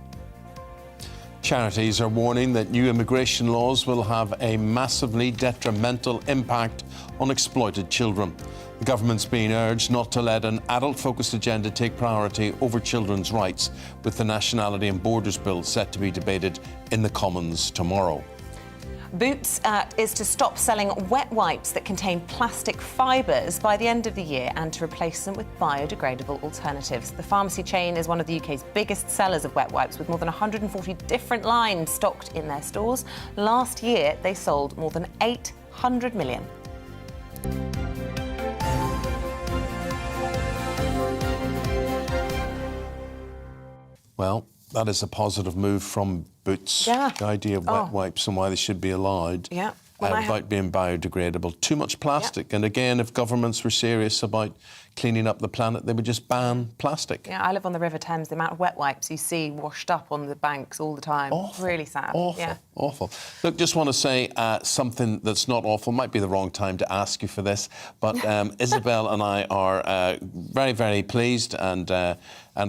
Charities are warning that new immigration laws will have a massively detrimental impact on exploited children. The government's being urged not to let an adult-focused agenda take priority over children's rights, with the Nationality and Borders Bill set to be debated in the Commons tomorrow. Boots is to stop selling wet wipes that contain plastic fibres by the end of the year and to replace them with biodegradable alternatives. The pharmacy chain is one of the UK's biggest sellers of wet wipes, with more than 140 different lines stocked in their stores. Last year, they sold more than 800 million. Well, that is a positive move from Boots. The idea of wet wipes and why they should be allowed without being biodegradable. Too much plastic. And again, if governments were serious about cleaning up the planet, they would just ban plastic. Yeah, I live on the River Thames. The amount of wet wipes you see washed up on the banks all the time. Awful. Really sad. Awful. Look, just want to say something that's not awful. Might be the wrong time to ask you for this, but Isabel and I are very, very pleased, and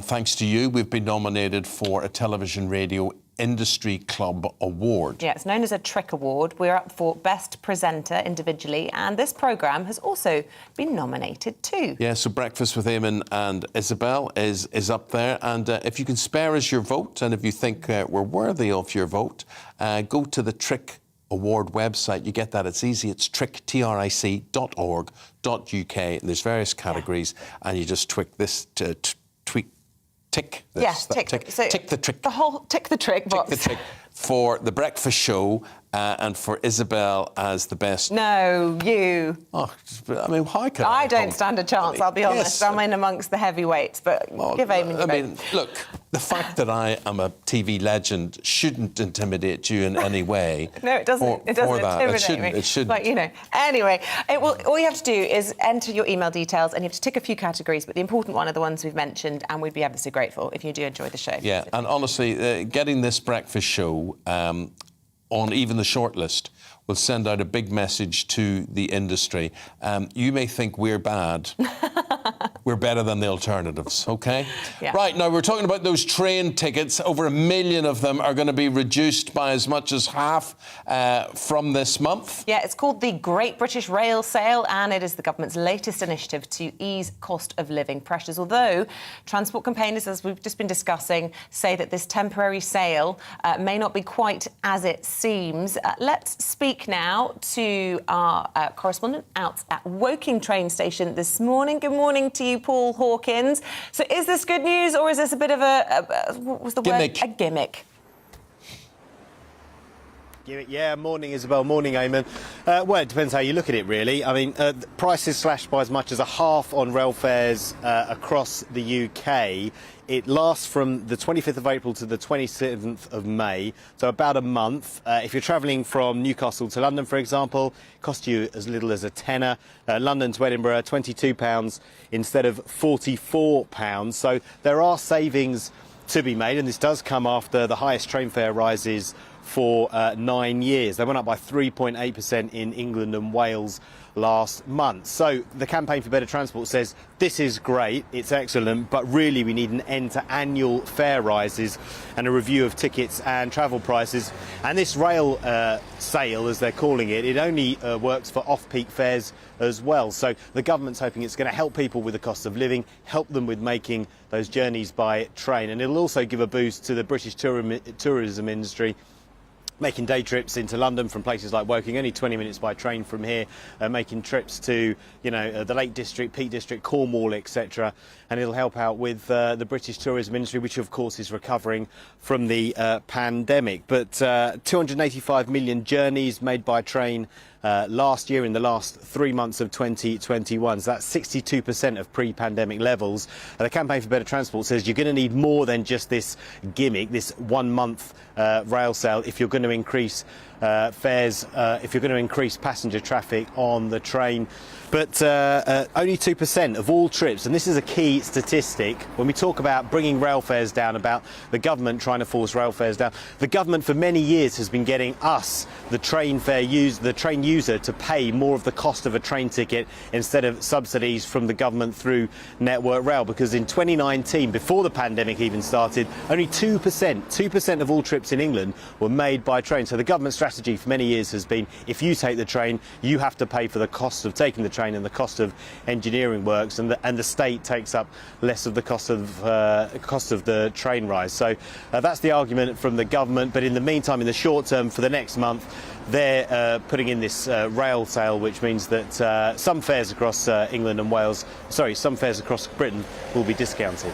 thanks to you, we've been nominated for a Television Radio Industry Club Award. Yeah, it's known as a Trick Award. We're up for Best Presenter individually, and this programme has also been nominated too. Yeah, so Breakfast with Eamonn and Isabel is up there, and if you can spare us your vote, and if you think we're worthy of your vote, go to the Trick Award website. You get that, it's easy, it's trick.org.uk, and there's various categories, and you just tick this tick this. Yes, tick the trick. Tick the trick. The whole tick the trick box. Tick the trick for the breakfast show and for Isabel as the best. No, you. Oh, I mean, how can I don't stand a chance, I'll be honest. Yes. I'm in amongst the heavyweights, but give Eamonn your vote. Look, the fact that I am a TV legend shouldn't intimidate you in any way. No, it doesn't. It doesn't intimidate me. It shouldn't. But, you know, anyway, all you have to do is enter your email details and you have to tick a few categories, but the important one are the ones we've mentioned, and we'd be ever so grateful if you do enjoy the show. Yeah, and honestly, getting this breakfast show on even the shortlist will send out a big message to the industry. You may think we're bad. We're better than the alternatives, OK? Yeah. Right, now we're talking about those train tickets. Over 1 million of them are going to be reduced by as much as half from this month. Yeah, it's called the Great British Rail Sale, and it is the government's latest initiative to ease cost of living pressures. Although transport campaigners, as we've just been discussing, say that this temporary sale may not be quite as it seems. Let's speak now to our correspondent out at Woking train station this morning. Good morning to you, Paul Hawkins. So is this good news, or is this a bit of what was the gimmick. word? A gimmick. Yeah, morning Isabel, morning Eamonn. Well, it depends how you look at it, really. I mean, prices slashed by as much as a half on rail fares across the UK. It lasts from the 25th of April to the 27th of May, so about a month. If you're travelling from Newcastle to London, for example, it costs you as little as a tenner. London to Edinburgh, £22 instead of £44. So there are savings to be made, and this does come after the highest train fare rises for 9 years. They went up by 3.8% in England and Wales last month. So the Campaign for Better Transport says this is great, it's excellent, but really we need an end to annual fare rises and a review of tickets and travel prices. And this rail sale, as they're calling it, it only works for off-peak fares as well. So the government's hoping it's going to help people with the cost of living, help them with making those journeys by train, and it'll also give a boost to the British tourism industry, making day trips into London from places like Woking, only 20 minutes by train from here, making trips to, the Lake District, Peak District, Cornwall, etc. And it'll help out with the British tourism industry, which of course is recovering from the pandemic. But 285 million journeys made by train last year in the last 3 months of 2021. So that's 62% of pre-pandemic levels. The Campaign for Better Transport says you're going to need more than just this gimmick, this 1 month rail sale, if you're going to increase fares, if you're going to increase passenger traffic on the train. But only 2% of all trips, and this is a key statistic when we talk about bringing rail fares down, about the government trying to force rail fares down. The government for many years has been getting us, the train user, to pay more of the cost of a train ticket instead of subsidies from the government through Network Rail, because in 2019, before the pandemic even started, only 2% of all trips in England were made by train. So the government strategy for many years has been, if you take the train, you have to pay for the cost of taking the train and the cost of engineering works, and the state takes up less of the cost of the train rise. So that's the argument from the government. But in the meantime, in the short term, for the next month, they're putting in this rail sale, which means that some fares across England and Wales, some fares across Britain will be discounted.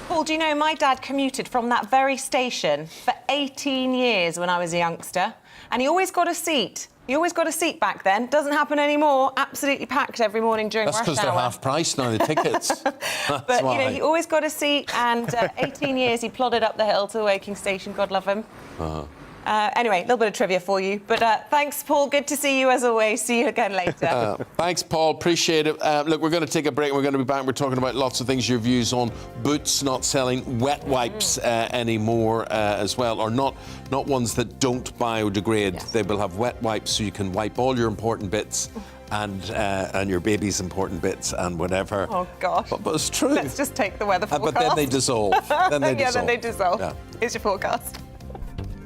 Paul, do you know my dad commuted from that very station for 18 years when I was a youngster, and he always got a seat. He always got a seat back then. Doesn't happen anymore. Absolutely packed every morning during rush hour. That's because they're half price now, the tickets. But, why. He always got a seat, and 18 years he plodded up the hill to Woking Station, God love him. Anyway, a little bit of trivia for you. But thanks, Paul. Good to see you as always. See you again later. Thanks, Paul. Appreciate it. Look, we're going to take a break. We're going to be back. We're talking about lots of things, your views on Boots not selling wet wipes anymore as well, or not ones that don't biodegrade. Yes. They will have wet wipes so you can wipe all your important bits and your baby's important bits and whatever. Oh, gosh. But it's true. Let's just take the weather forecast. But then they dissolve. Then they dissolve. Yeah. Here's your forecast.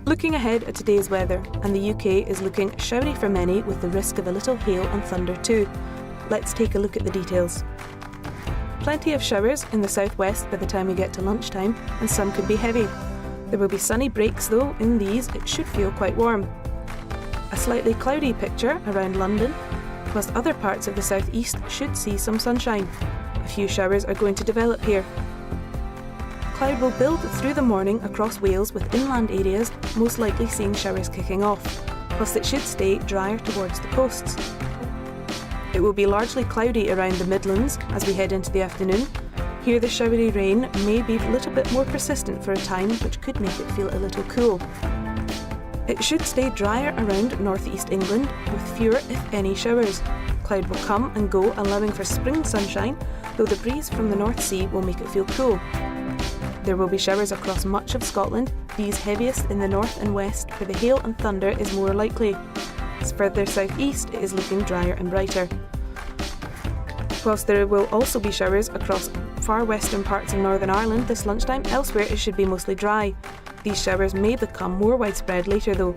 Looking ahead at today's weather, and the UK is looking showery for many with the risk of a little hail and thunder too. Let's take a look at the details. Plenty of showers in the southwest by the time we get to lunchtime, and some could be heavy. There will be sunny breaks though. In these it should feel quite warm. A slightly cloudy picture around London, whilst other parts of the southeast should see some sunshine. A few showers are going to develop here. Cloud will build through the morning across Wales, with inland areas most likely seeing showers kicking off. whilst it should stay drier towards the coasts. It will be largely cloudy around the Midlands as we head into the afternoon. Here the showery rain may be a little bit more persistent for a time, which could make it feel a little cool. It should stay drier around northeast England, with fewer, if any, showers. Cloud will come and go, allowing for spring sunshine, though the breeze from the North Sea will make it feel cool. There will be showers across much of Scotland, these heaviest in the north and west, where the hail and thunder is more likely. Further southeast, it is looking drier and brighter. Whilst there will also be showers across far western parts of Northern Ireland this lunchtime, elsewhere it should be mostly dry. These showers may become more widespread later though.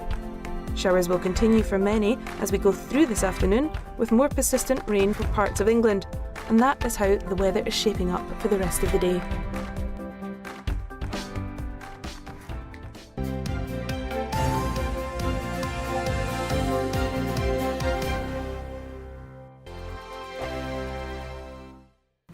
Showers will continue for many as we go through this afternoon, with more persistent rain for parts of England. And that is how the weather is shaping up for the rest of the day.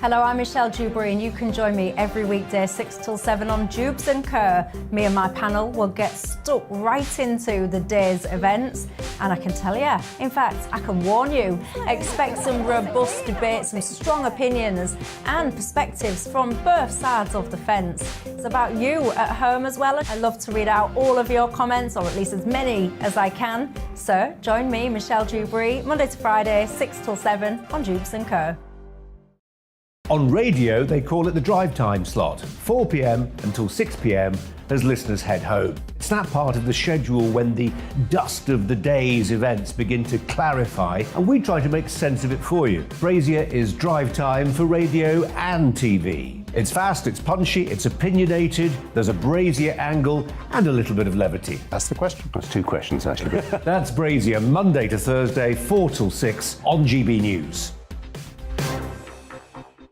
Hello, I'm Michelle Jubilee, and you can join me every weekday 6 till 7 on Jubes and Kerr. Me and my panel will get stuck right into the day's events, and I can tell you, in fact, I can warn you, expect some robust debates, some strong opinions and perspectives from both sides of the fence. It's about you at home as well. I love to read out all of your comments, or at least as many as I can. So join me, Michelle Jubilee, Monday to Friday, 6 till 7 on Jubes and Kerr. On radio, they call it the drive time slot, 4 p.m. until 6 p.m. as listeners head home. It's that part of the schedule when the dust of the day's events begin to clarify, and we try to make sense of it for you. Brazier is drive time for radio and TV. It's fast, it's punchy, it's opinionated, there's a Brazier angle and a little bit of levity. That's the question. That's two questions, actually. That's Brazier, Monday to Thursday, 4 till 6 on GB News.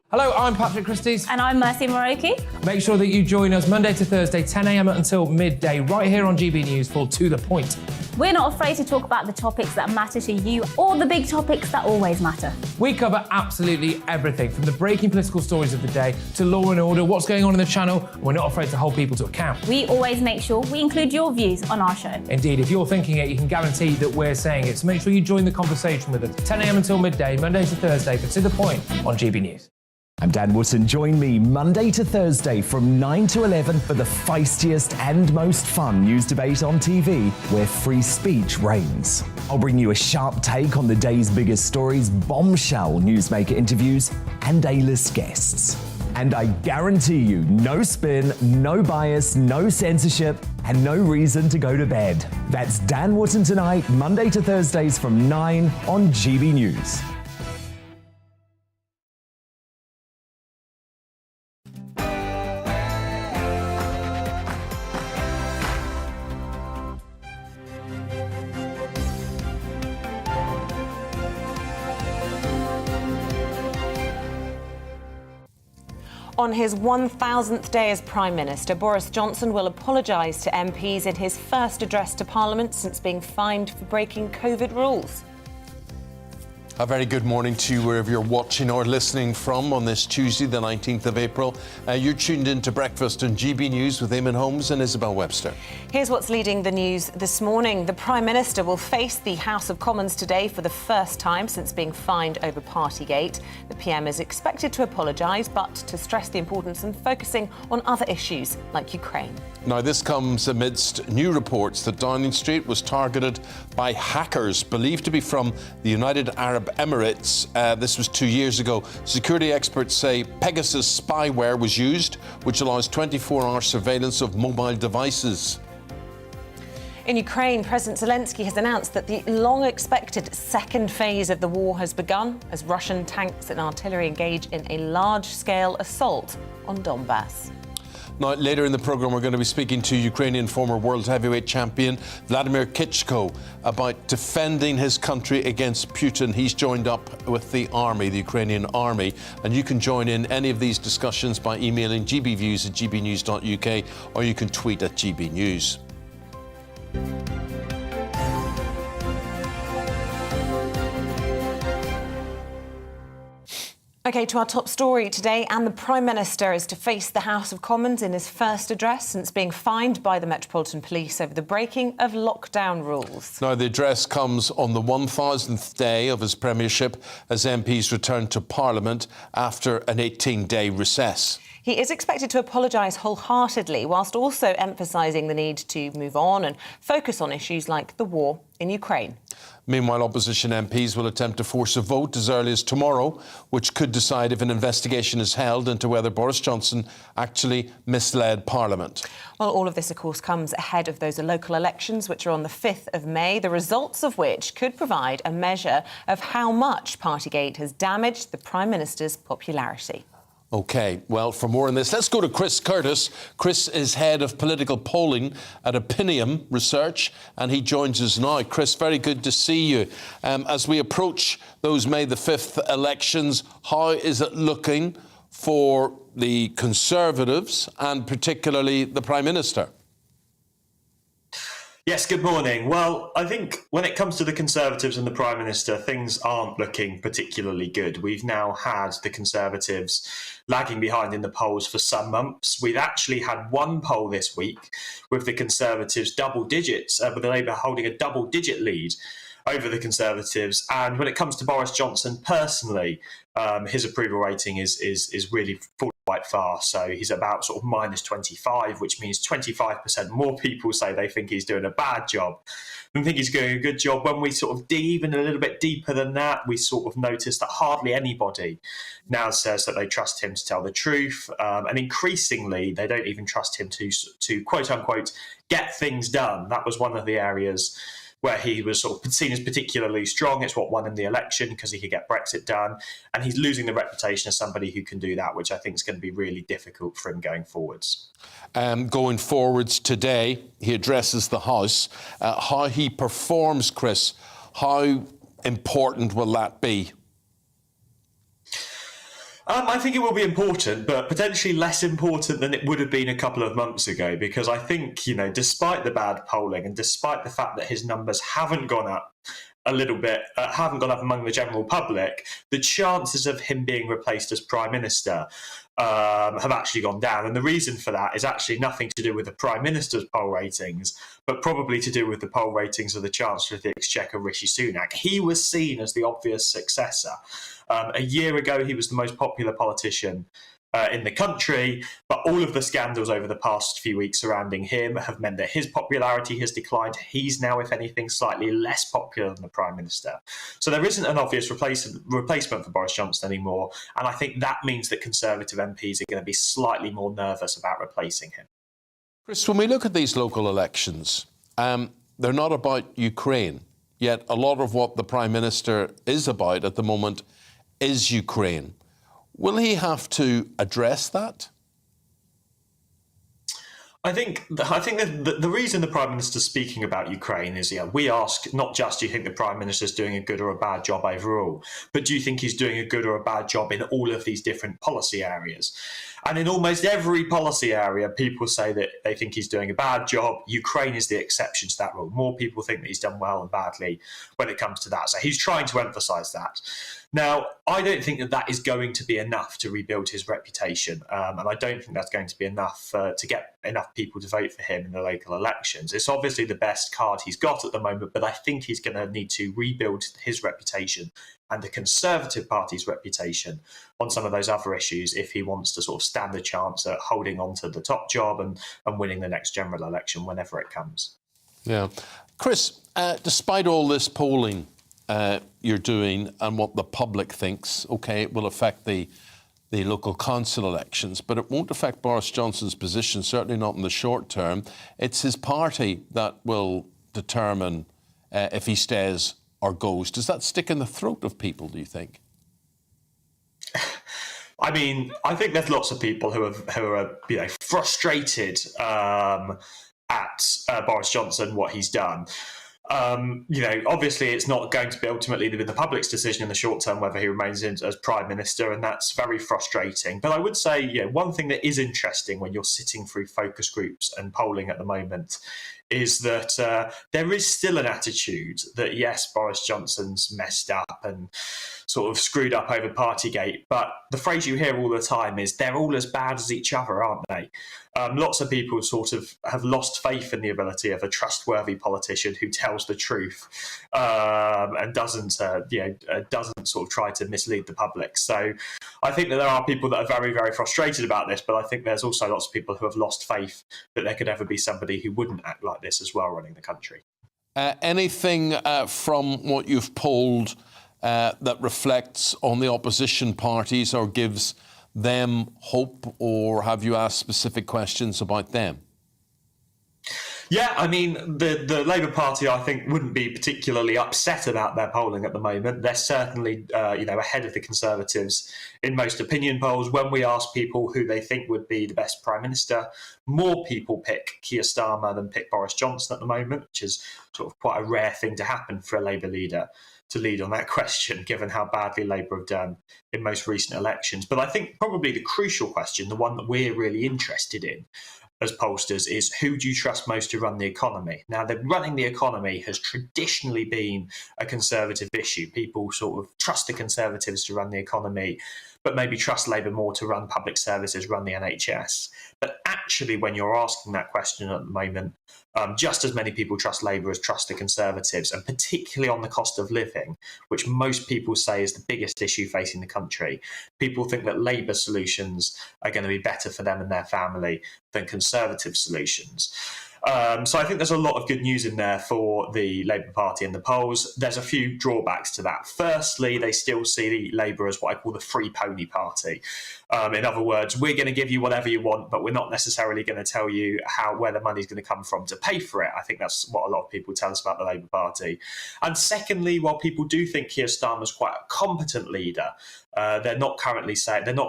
Hello, I'm Patrick Christie's. And I'm Mercy Moroki. Make sure that you join us Monday to Thursday, 10 a.m. until midday, right here on GB News for To The Point. We're not afraid to talk about the topics that matter to you or the big topics that always matter. We cover absolutely everything, from the breaking political stories of the day to law and order, what's going on in the channel. We're not afraid to hold people to account. We always make sure we include your views on our show. Indeed, if you're thinking it, you can guarantee that we're saying it. So make sure you join the conversation with us, 10 a.m. until midday, Monday to Thursday, for To The Point on GB News. I'm Dan Wootton. Join me Monday to Thursday from 9 to 11 for the feistiest and most fun news debate on TV, where free speech reigns. I'll bring you a sharp take on the day's biggest stories, bombshell newsmaker interviews, and A-list guests. And I guarantee you, no spin, no bias, no censorship, and no reason to go to bed. That's Dan Wootton tonight, Monday to Thursdays from 9 on GB News. On his 1,000th day as Prime Minister, Boris Johnson will apologise to MPs in his first address to Parliament since being fined for breaking COVID rules. A very good morning to you wherever you're watching or listening from on this Tuesday, the 19th of April. You're tuned in to Breakfast on GB News with Eamonn, Holmes and Isabel Webster. Here's what's leading the news this morning. The Prime Minister will face the House of Commons today for the first time since being fined over Partygate. The PM is expected to apologise, but to stress the importance of focusing on other issues like Ukraine. Now, this comes amidst new reports that Downing Street was targeted by hackers believed to be from the United Arab Emirates. This was 2 years ago. Security experts say Pegasus spyware was used, which allows 24-hour surveillance of mobile devices. In Ukraine, President Zelensky has announced that the long-expected second phase of the war has begun as Russian tanks and artillery engage in a large-scale assault on Donbass. Now, later in the programme, we're going to be speaking to Ukrainian former world heavyweight champion Vladimir Klitschko about defending his country against Putin. He's joined up with the army, the Ukrainian army, and you can join in any of these discussions by emailing gbviews@gbnews.uk, or you can tweet at GBNews. OK, to our top story today, and the Prime Minister is to face the House of Commons in his first address since being fined by the Metropolitan Police over the breaking of lockdown rules. Now, the address comes on the 1000th day of his premiership as MPs return to Parliament after an 18-day recess. He is expected to apologise wholeheartedly, whilst also emphasising the need to move on and focus on issues like the war in Ukraine. Meanwhile, opposition MPs will attempt to force a vote as early as tomorrow, which could decide if an investigation is held into whether Boris Johnson actually misled Parliament. Well, all of this, of course, comes ahead of those local elections, which are on the 5th of May, the results of which could provide a measure of how much Partygate has damaged the Prime Minister's popularity. OK, well, for more on this, let's go to Chris Curtis. Chris is head of political polling at Opinium Research, and he joins us now. Chris, very good to see you. As we approach those May the 5th elections, how is it looking for the Conservatives and particularly the Prime Minister? Yes, good morning. Well, I think when it comes to the Conservatives and the Prime Minister, things aren't looking particularly good. We've now had the Conservatives lagging behind in the polls for some months. We've actually had one poll this week with the Conservatives double digits, with the Labour holding a double-digit lead over the Conservatives. And when it comes to Boris Johnson personally, his approval rating is really falling quite far. So he's about sort of minus 25, which means 25% more people say they think he's doing a bad job than think he's doing a good job. When we sort of dig even a little bit deeper than that, we sort of notice that hardly anybody now says that they trust him to tell the truth. And increasingly, they don't even trust him to quote unquote, get things done. That was one of the areas where he was sort of seen as particularly strong. It's what won him the election because he could get Brexit done. And he's losing the reputation as somebody who can do that, which I think is going to be really difficult for him going forwards. Going forwards today, he addresses the House. How he performs, Chris, how important will that be? I think it will be important, but potentially less important than it would have been a couple of months ago, because I think, you know, despite the bad polling and despite the fact that his numbers haven't gone up a little bit, haven't gone up among the general public, the chances of him being replaced as Prime Minister have actually gone down. And the reason for that is actually nothing to do with the Prime Minister's poll ratings, but probably to do with the poll ratings of the Chancellor of the Exchequer, Rishi Sunak. He was seen as the obvious successor. A year ago, he was the most popular politician in the country, but all of the scandals over the past few weeks surrounding him have meant that his popularity has declined. He's now, if anything, slightly less popular than the Prime Minister. So there isn't an obvious replacement for Boris Johnson anymore, and I think that means that Conservative MPs are going to be slightly more nervous about replacing him. Chris, when we look at these local elections, they're not about Ukraine, yet a lot of what the Prime Minister is about at the moment is Ukraine. Will he have to address that? I think the reason the Prime Minister's speaking about Ukraine is, we ask not just do you think the Prime Minister's doing a good or a bad job overall, but do you think he's doing a good or a bad job in all of these different policy areas? And in almost every policy area, people say that they think he's doing a bad job. Ukraine is the exception to that rule. More people think that he's done well and badly when it comes to that. So he's trying to emphasise that. Now, I don't think that that is going to be enough to rebuild his reputation. And I don't think that's going to be enough to get enough people to vote for him in the local elections. It's obviously the best card he's got at the moment, but I think he's going to need to rebuild his reputation and the Conservative Party's reputation on some of those other issues if he wants to sort of stand a chance at holding on to the top job and winning the next general election whenever it comes. Yeah. Chris, despite all this polling you're doing and what the public thinks, OK, it will affect the local council elections, but it won't affect Boris Johnson's position, certainly not in the short term. It's his party that will determine if he stays or goes. Does that stick in the throat of people, do you think? I mean, I think there's lots of people who are frustrated at Boris Johnson, what he's done. Obviously it's not going to be ultimately the public's decision in the short term whether he remains as Prime Minister, and that's very frustrating. But I would say, one thing that is interesting when you're sitting through focus groups and polling at the moment is that there is still an attitude that, yes, Boris Johnson's messed up and sort of screwed up over Partygate, but the phrase you hear all the time is they're all as bad as each other, aren't they? Lots of people sort of have lost faith in the ability of a trustworthy politician who tells the truth and doesn't sort of try to mislead the public. So I think that there are people that are very, very frustrated about this, but I think there's also lots of people who have lost faith that there could ever be somebody who wouldn't act like this as well running the country. Anything from what you've polled that reflects on the opposition parties or gives them hope, or have you asked specific questions about them? Yeah, I mean, the Labour Party, I think, wouldn't be particularly upset about their polling at the moment. They're certainly, ahead of the Conservatives in most opinion polls. When we ask people who they think would be the best Prime Minister, more people pick Keir Starmer than pick Boris Johnson at the moment, which is sort of quite a rare thing to happen for a Labour leader to lead on that question, given how badly Labour have done in most recent elections. But I think probably the crucial question, the one that we're really interested in as pollsters, is who do you trust most to run the economy? Now, running the economy has traditionally been a Conservative issue. People sort of trust the Conservatives to run the economy, but maybe trust Labour more to run public services, run the NHS. But actually, when you're asking that question at the moment, just as many people trust Labour as trust the Conservatives, and particularly on the cost of living, which most people say is the biggest issue facing the country. People think that Labour solutions are going to be better for them and their family than Conservative solutions. So I think there's a lot of good news in there for the Labour Party in the polls. There's a few drawbacks to that. Firstly, they still see Labour as what I call the free pony party. In other words, we're going to give you whatever you want, but we're not necessarily going to tell you where the money's going to come from to pay for it. I think that's what a lot of people tell us about the Labour Party. And secondly, while people do think Keir Starmer's quite a competent leader, they're not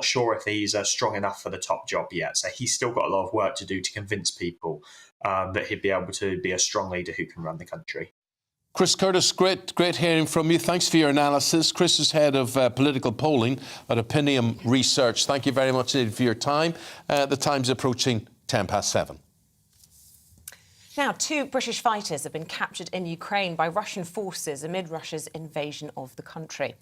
sure if he's strong enough for the top job yet. So he's still got a lot of work to do to convince people that he'd be able to be a strong leader who can run the country. Chris Curtis, great hearing from you. Thanks for your analysis. Chris is head of political polling at Opinium Research. Thank you very much indeed for your time. The time's approaching 7:10. Now, 2 British fighters have been captured in Ukraine by Russian forces amid Russia's invasion of the country.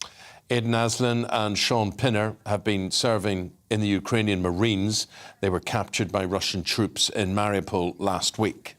Aidan Aslin and Sean Pinner have been serving in the Ukrainian Marines. They were captured by Russian troops in Mariupol last week.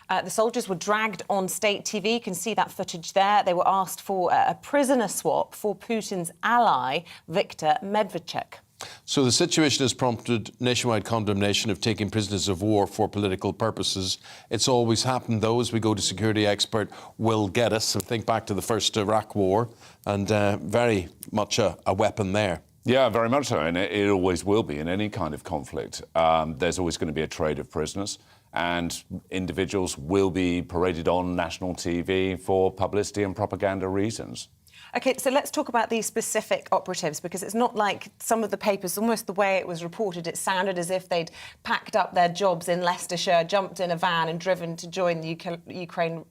The soldiers were dragged on state TV. You can see that footage there. They were asked for a prisoner swap for Putin's ally, Viktor Medvedchuk. So the situation has prompted nationwide condemnation of taking prisoners of war for political purposes. It's always happened, though, as we go to security expert Will Geddes and think back to the first Iraq war, and very much a weapon there. Yeah, very much so, and it always will be in any kind of conflict. There's always going to be a trade of prisoners, and individuals will be paraded on national TV for publicity and propaganda reasons. OK, so let's talk about these specific operatives, because it's not like some of the papers, almost the way it was reported, it sounded as if they'd packed up their jobs in Leicestershire, jumped in a van and driven to join the Ukraine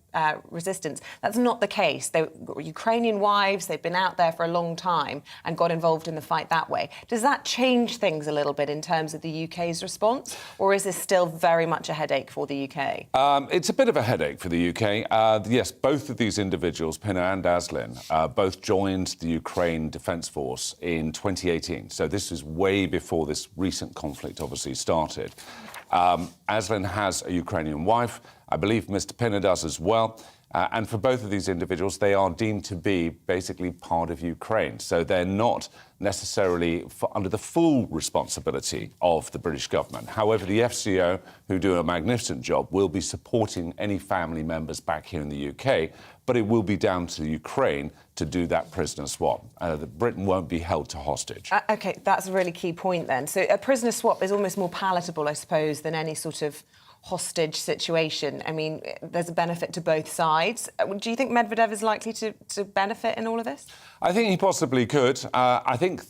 resistance. That's not the case. They were Ukrainian wives, they've been out there for a long time and got involved in the fight that way. Does that change things a little bit in terms of the UK's response, or is this still very much a headache for the UK? It's a bit of a headache for the UK. Yes, both of these individuals, Pinner and Aslin, both joined the Ukraine Defence Force in 2018. So this is way before this recent conflict obviously started. Aslin has a Ukrainian wife. I believe Mr. Pinner does as well. And for both of these individuals, they are deemed to be basically part of Ukraine. So they're not necessarily under the full responsibility of the British government. However, the FCO, who do a magnificent job, will be supporting any family members back here in the UK, but it will be down to Ukraine to do that prisoner swap. Britain won't be held to hostage. OK, that's a really key point then. So a prisoner swap is almost more palatable, I suppose, than any sort of hostage situation. I mean, there's a benefit to both sides. Do you think Medvedev is likely to benefit in all of this? I think he possibly could. I think,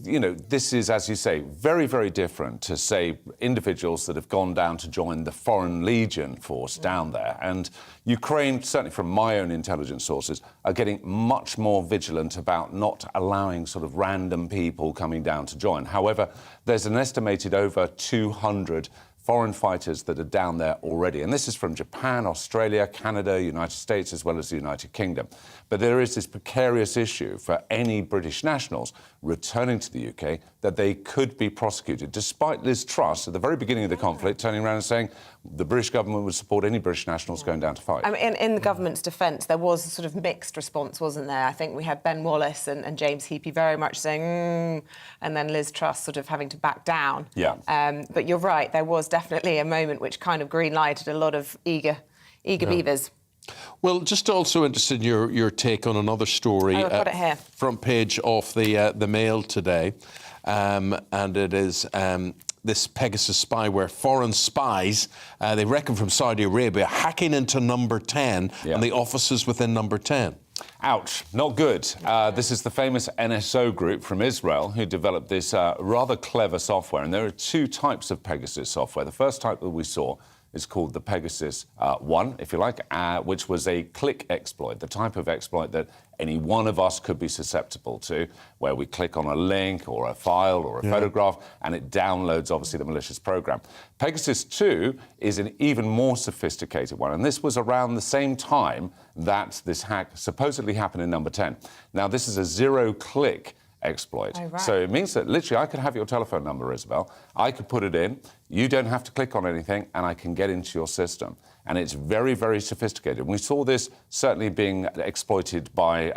this is, as you say, very, very different to, say, individuals that have gone down to join the Foreign Legion force down there. And Ukraine, certainly from my own intelligence sources, are getting much more vigilant about not allowing sort of random people coming down to join. However, there's an estimated over 200 foreign fighters that are down there already. And this is from Japan, Australia, Canada, United States, as well as the United Kingdom. But there is this precarious issue for any British nationals returning to the UK that they could be prosecuted, despite Liz Truss, at the very beginning of the conflict, turning around and saying the British government would support any British nationals going down to fight. I mean, in the government's defence, there was a sort of mixed response, wasn't there? I think we had Ben Wallace and James Heappey very much saying, and then Liz Truss sort of having to back down. Yeah. But you're right, there was definitely a moment which kind of green-lighted a lot of eager beavers. Well, just also interested in your take on another story. I've got it here. Front page of the Mail today, and it is this Pegasus spyware. Foreign spies, they reckon from Saudi Arabia, hacking into Number 10 and the offices within Number 10. Ouch, not good. This is the famous NSO group from Israel who developed this rather clever software. And there are two types of Pegasus software. The first type that we saw is called the Pegasus 1, if you like, which was a click exploit, the type of exploit that any one of us could be susceptible to, where we click on a link or a file or a photograph and it downloads, obviously, the malicious program. Pegasus 2 is an even more sophisticated one, and this was around the same time that this hack supposedly happened in Number 10. Now, this is a zero-click exploit. Oh, right. So it means that literally I could have your telephone number, Isabel. I could put it in. You don't have to click on anything, and I can get into your system. And it's very, very sophisticated. We saw this certainly being exploited by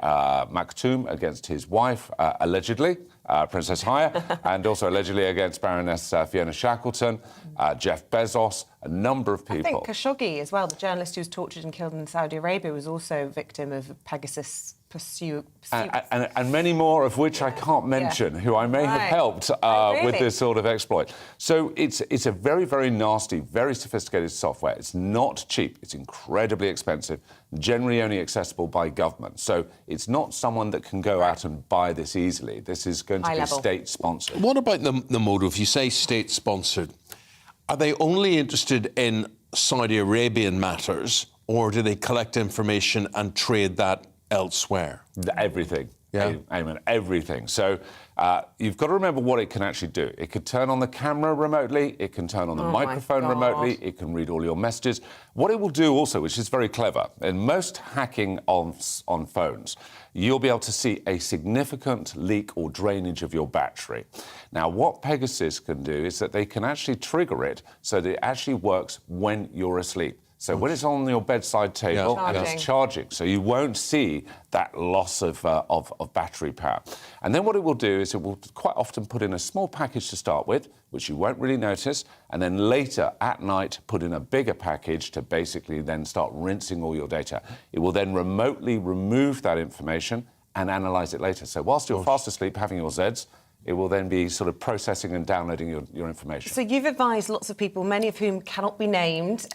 Maktoum against his wife, allegedly, Princess Haya, and also allegedly against Baroness Fiona Shackleton, Jeff Bezos, a number of people. I think Khashoggi as well, the journalist who was tortured and killed in Saudi Arabia, was also a victim of Pegasus pursuit. And many more, of which I can't mention, who I may have helped with this sort of exploit. So it's a very, very nasty, very sophisticated software. It's not cheap. It's incredibly expensive, generally only accessible by government. So it's not someone that can go out and buy this easily. This is going to be state-sponsored. What about the motive? You say state-sponsored. Are they only interested in Saudi Arabian matters, or do they collect information and trade that elsewhere? Everything. Yeah, Eamonn, everything. So you've got to remember what it can actually do. It could turn on the camera remotely, it can turn on the microphone remotely, it can read all your messages. What it will do also, which is very clever, in most hacking on phones, you'll be able to see a significant leak or drainage of your battery. Now, what Pegasus can do is that they can actually trigger it so that it actually works when you're asleep. So when it's on your bedside table, it's charging. So you won't see that loss of battery power. And then what it will do is it will quite often put in a small package to start with, which you won't really notice, and then later at night put in a bigger package to basically then start rinsing all your data. It will then remotely remove that information and analyse it later. So whilst you're fast asleep having your Zeds, it will then be sort of processing and downloading your information. So you've advised lots of people, many of whom cannot be named,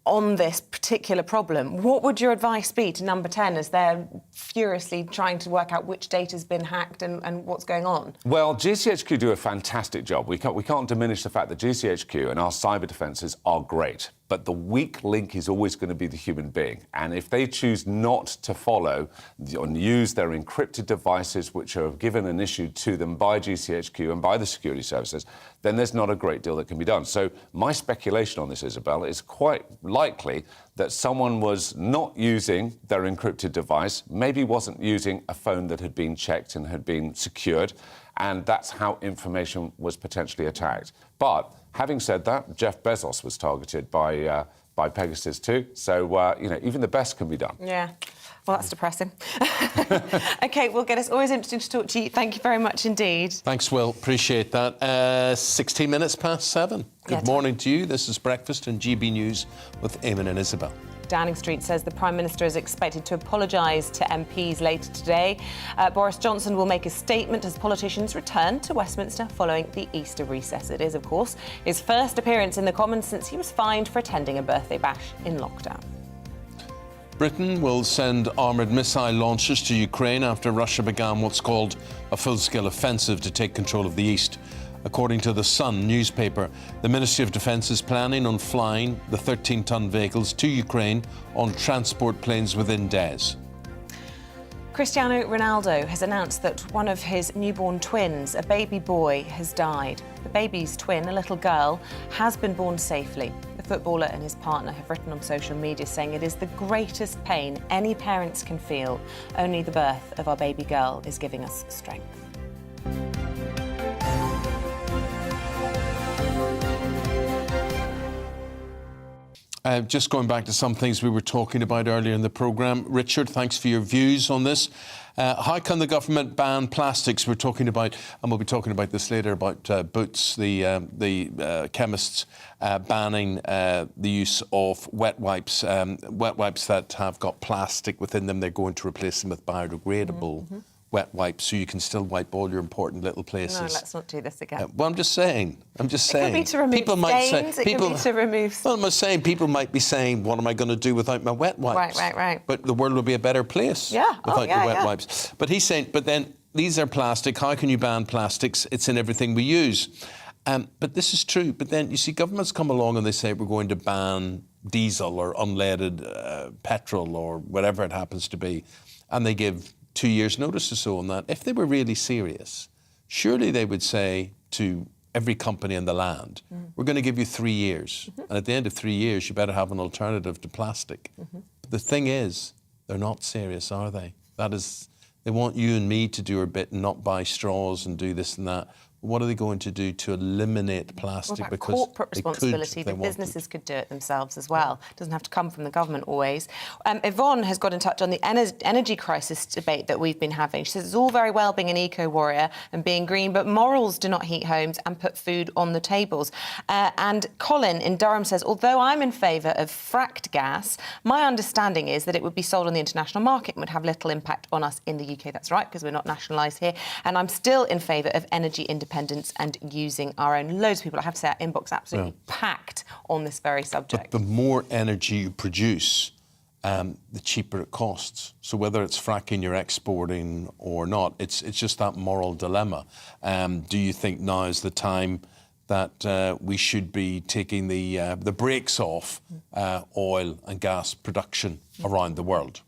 on this particular problem. What would your advice be to Number 10 as they're furiously trying to work out which data's been hacked and what's going on? Well, GCHQ do a fantastic job. We can't diminish the fact that GCHQ and our cyber defences are great. But the weak link is always going to be the human being. And if they choose not to follow and use their encrypted devices, which are given and issued to them by GCHQ and by the security services, then there's not a great deal that can be done. So my speculation on this, Isabel, is quite likely that someone was not using their encrypted device, maybe wasn't using a phone that had been checked and had been secured, and that's how information was potentially attacked. But having said that, Jeff Bezos was targeted by Pegasus too, so even the best can be done. Yeah. Well, that's depressing. OK, well, it's always interesting to talk to you. Thank you very much indeed. Thanks, Will. Appreciate that. 16 minutes past 7. Good morning to you. This is Breakfast in GB News with Eamonn and Isabel. Downing Street says the Prime Minister is expected to apologise to MPs later today. Boris Johnson will make a statement as politicians return to Westminster following the Easter recess. It is, of course, his first appearance in the Commons since he was fined for attending a birthday bash in lockdown. Britain will send armoured missile launchers to Ukraine after Russia began what's called a full-scale offensive to take control of the east. According to The Sun newspaper, the Ministry of Defence is planning on flying the 13-ton vehicles to Ukraine on transport planes within days. Cristiano Ronaldo has announced that one of his newborn twins, a baby boy, has died. The baby's twin, a little girl, has been born safely. The footballer and his partner have written on social media saying it is the greatest pain any parents can feel. Only the birth of our baby girl is giving us strength. Just going back to some things we were talking about earlier in the programme. Richard, thanks for your views on this. How can the government ban plastics? We're talking about, and we'll be talking about this later, about Boots, the chemists banning the use of wet wipes that have got plastic within them. They're going to replace them with biodegradable wet wipes, so you can still wipe all your important little places. No, let's not do this again. Well, I'm just saying. It could be to remove stains, it could be to remove... Well, I'm saying people might be saying, what am I going to do without my wet wipes? Right. But the world will be a better place without your wet wipes. But he's saying, but then these are plastic. How can you ban plastics? It's in everything we use. But this is true. But then, you see, governments come along and they say, we're going to ban diesel or unleaded petrol or whatever it happens to be. And they give 2 years' notice or so on that. If they were really serious, surely they would say to every company in the land, we're going to give you 3 years. And at the end of 3 years, you better have an alternative to plastic. But the thing is, they're not serious, are they? That is, they want you and me to do our bit and not buy straws and do this and that. What are they going to do to eliminate plastic? What about because corporate responsibility? The businesses could do it themselves as well. It doesn't have to come from the government always. Yvonne has got in touch on the energy crisis debate that we've been having. She says it's all very well being an eco-warrior and being green, but morals do not heat homes and put food on the tables. And Colin in Durham says, although I'm in favour of fracked gas, my understanding is that it would be sold on the international market and would have little impact on us in the UK. That's right, because we're not nationalised here. And I'm still in favour of energy independence and using our own. Loads of people, I have to say, our inbox absolutely packed on this very subject. But the more energy you produce, the cheaper it costs. So whether it's fracking you're exporting or not, it's just that moral dilemma. Do you think now is the time that we should be taking the brakes off oil and gas production around the world?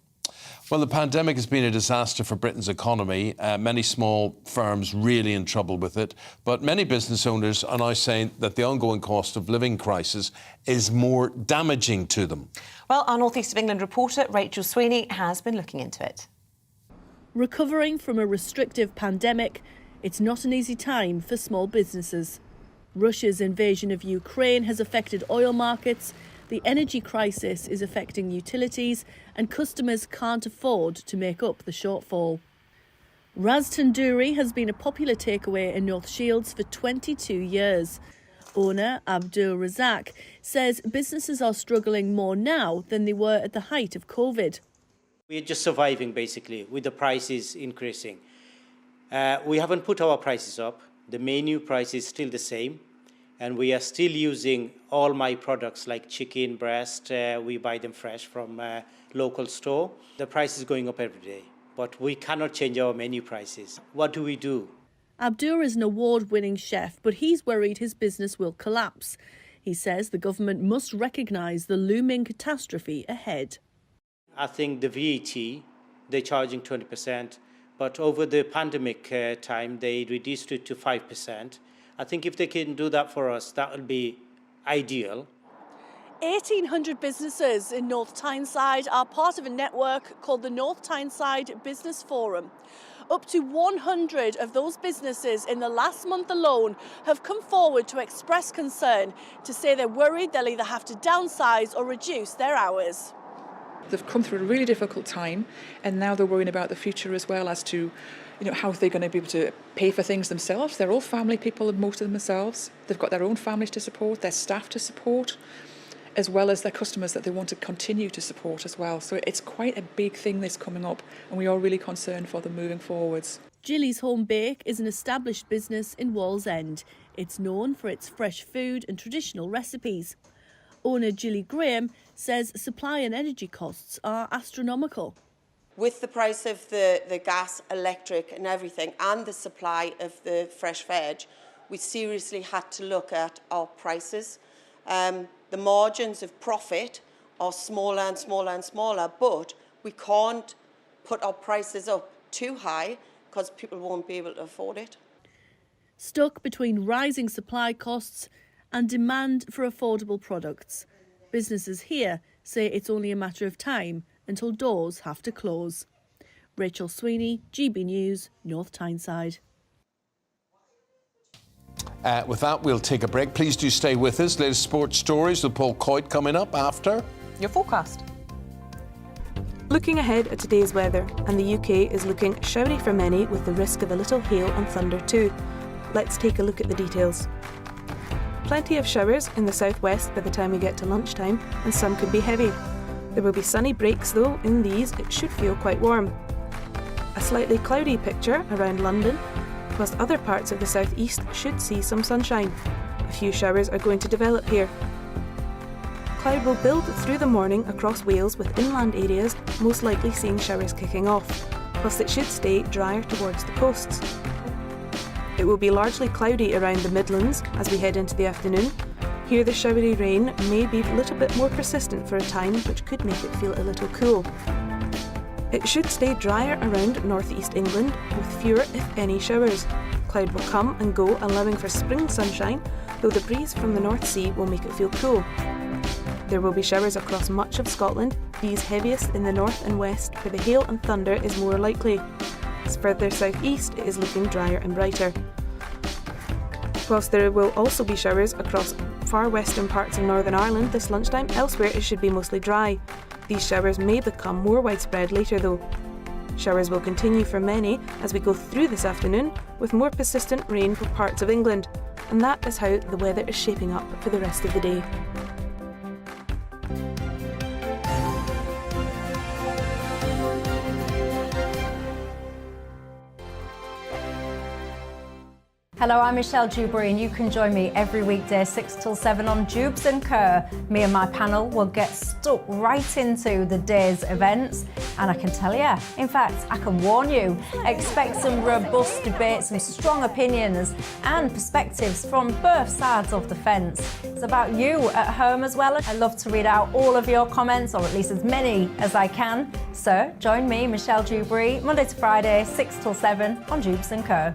Well, the pandemic has been a disaster for Britain's economy. Many small firms really in trouble with it. But many business owners are now saying that the ongoing cost of living crisis is more damaging to them. Well, our North East of England reporter, Rachel Sweeney, has been looking into it. Recovering from a restrictive pandemic, it's not an easy time for small businesses. Russia's invasion of Ukraine has affected oil markets. The energy crisis is affecting utilities and customers can't afford to make up the shortfall. Ras Tandoori has been a popular takeaway in North Shields for 22 years. Owner Abdul Razak says businesses are struggling more now than they were at the height of COVID. We're just surviving, basically, with the prices increasing. We haven't put our prices up. The menu price is still the same. And we are still using all my products like chicken, breast. We buy them fresh from a local store. The price is going up every day, but we cannot change our menu prices. What do we do? Abdur is an award-winning chef, but he's worried his business will collapse. He says the government must recognise the looming catastrophe ahead. I think the VAT, they're charging 20%, but over the pandemic time, they reduced it to 5%. I think if they can do that for us, that would be ideal. 1,800 businesses in North Tyneside are part of a network called the North Tyneside Business Forum. Up to 100 of those businesses in the last month alone have come forward to express concern, to say they're worried they'll either have to downsize or reduce their hours. They've come through a really difficult time, and now they're worrying about the future as well as to, how they're going to be able to pay for things themselves. They're all family people, and most of them themselves. They've got their own families to support, their staff to support, as well as their customers that they want to continue to support as well. So it's quite a big thing that's coming up, and we are really concerned for them moving forwards. Gilly's Home Bake is an established business in Wallsend. It's known for its fresh food and traditional recipes. Owner Gilly Graham says supply and energy costs are astronomical. With the price of the gas, electric and everything, and the supply of the fresh veg, we seriously had to look at our prices. The margins of profit are smaller and smaller and smaller, but we can't put our prices up too high because people won't be able to afford it. Stuck between rising supply costs and demand for affordable products, businesses here say it's only a matter of time until doors have to close. Rachel Sweeney, GB News, North Tyneside. With that, we'll take a break. Please do stay with us. Latest sports stories with Paul Coyte coming up after your forecast. Looking ahead at today's weather, and the UK is looking showery for many with the risk of a little hail and thunder too. Let's take a look at the details. Plenty of showers in the southwest by the time we get to lunchtime, and some could be heavy. There will be sunny breaks though. In these, it should feel quite warm. A slightly cloudy picture around London, whilst other parts of the southeast should see some sunshine. A few showers are going to develop here. Cloud will build through the morning across Wales with inland areas most likely seeing showers kicking off, whilst it should stay drier towards the coasts. It will be largely cloudy around the Midlands as we head into the afternoon. Here the showery rain may be a little bit more persistent for a time, which could make it feel a little cool. It should stay drier around northeast England with fewer, if any, showers. Cloud will come and go, allowing for spring sunshine, though the breeze from the North Sea will make it feel cool. There will be showers across much of Scotland, these heaviest in the north and west where the hail and thunder is more likely. As further southeast, it is looking drier and brighter. Whilst there will also be showers across far western parts of Northern Ireland this lunchtime, elsewhere it should be mostly dry. These showers may become more widespread later though. Showers will continue for many as we go through this afternoon, with more persistent rain for parts of England. And that is how the weather is shaping up for the rest of the day. Hello, I'm Michelle Jubilee, and you can join me every weekday 6 till 7 on Jubes and Kerr. Me and my panel will get stuck right into the day's events, and I can tell you, in fact, I can warn you, expect some robust debates, some strong opinions and perspectives from both sides of the fence. It's about you at home as well. I love to read out all of your comments, or at least as many as I can. So join me, Michelle Jubilee, Monday to Friday, 6 till 7 on Jubes and Kerr.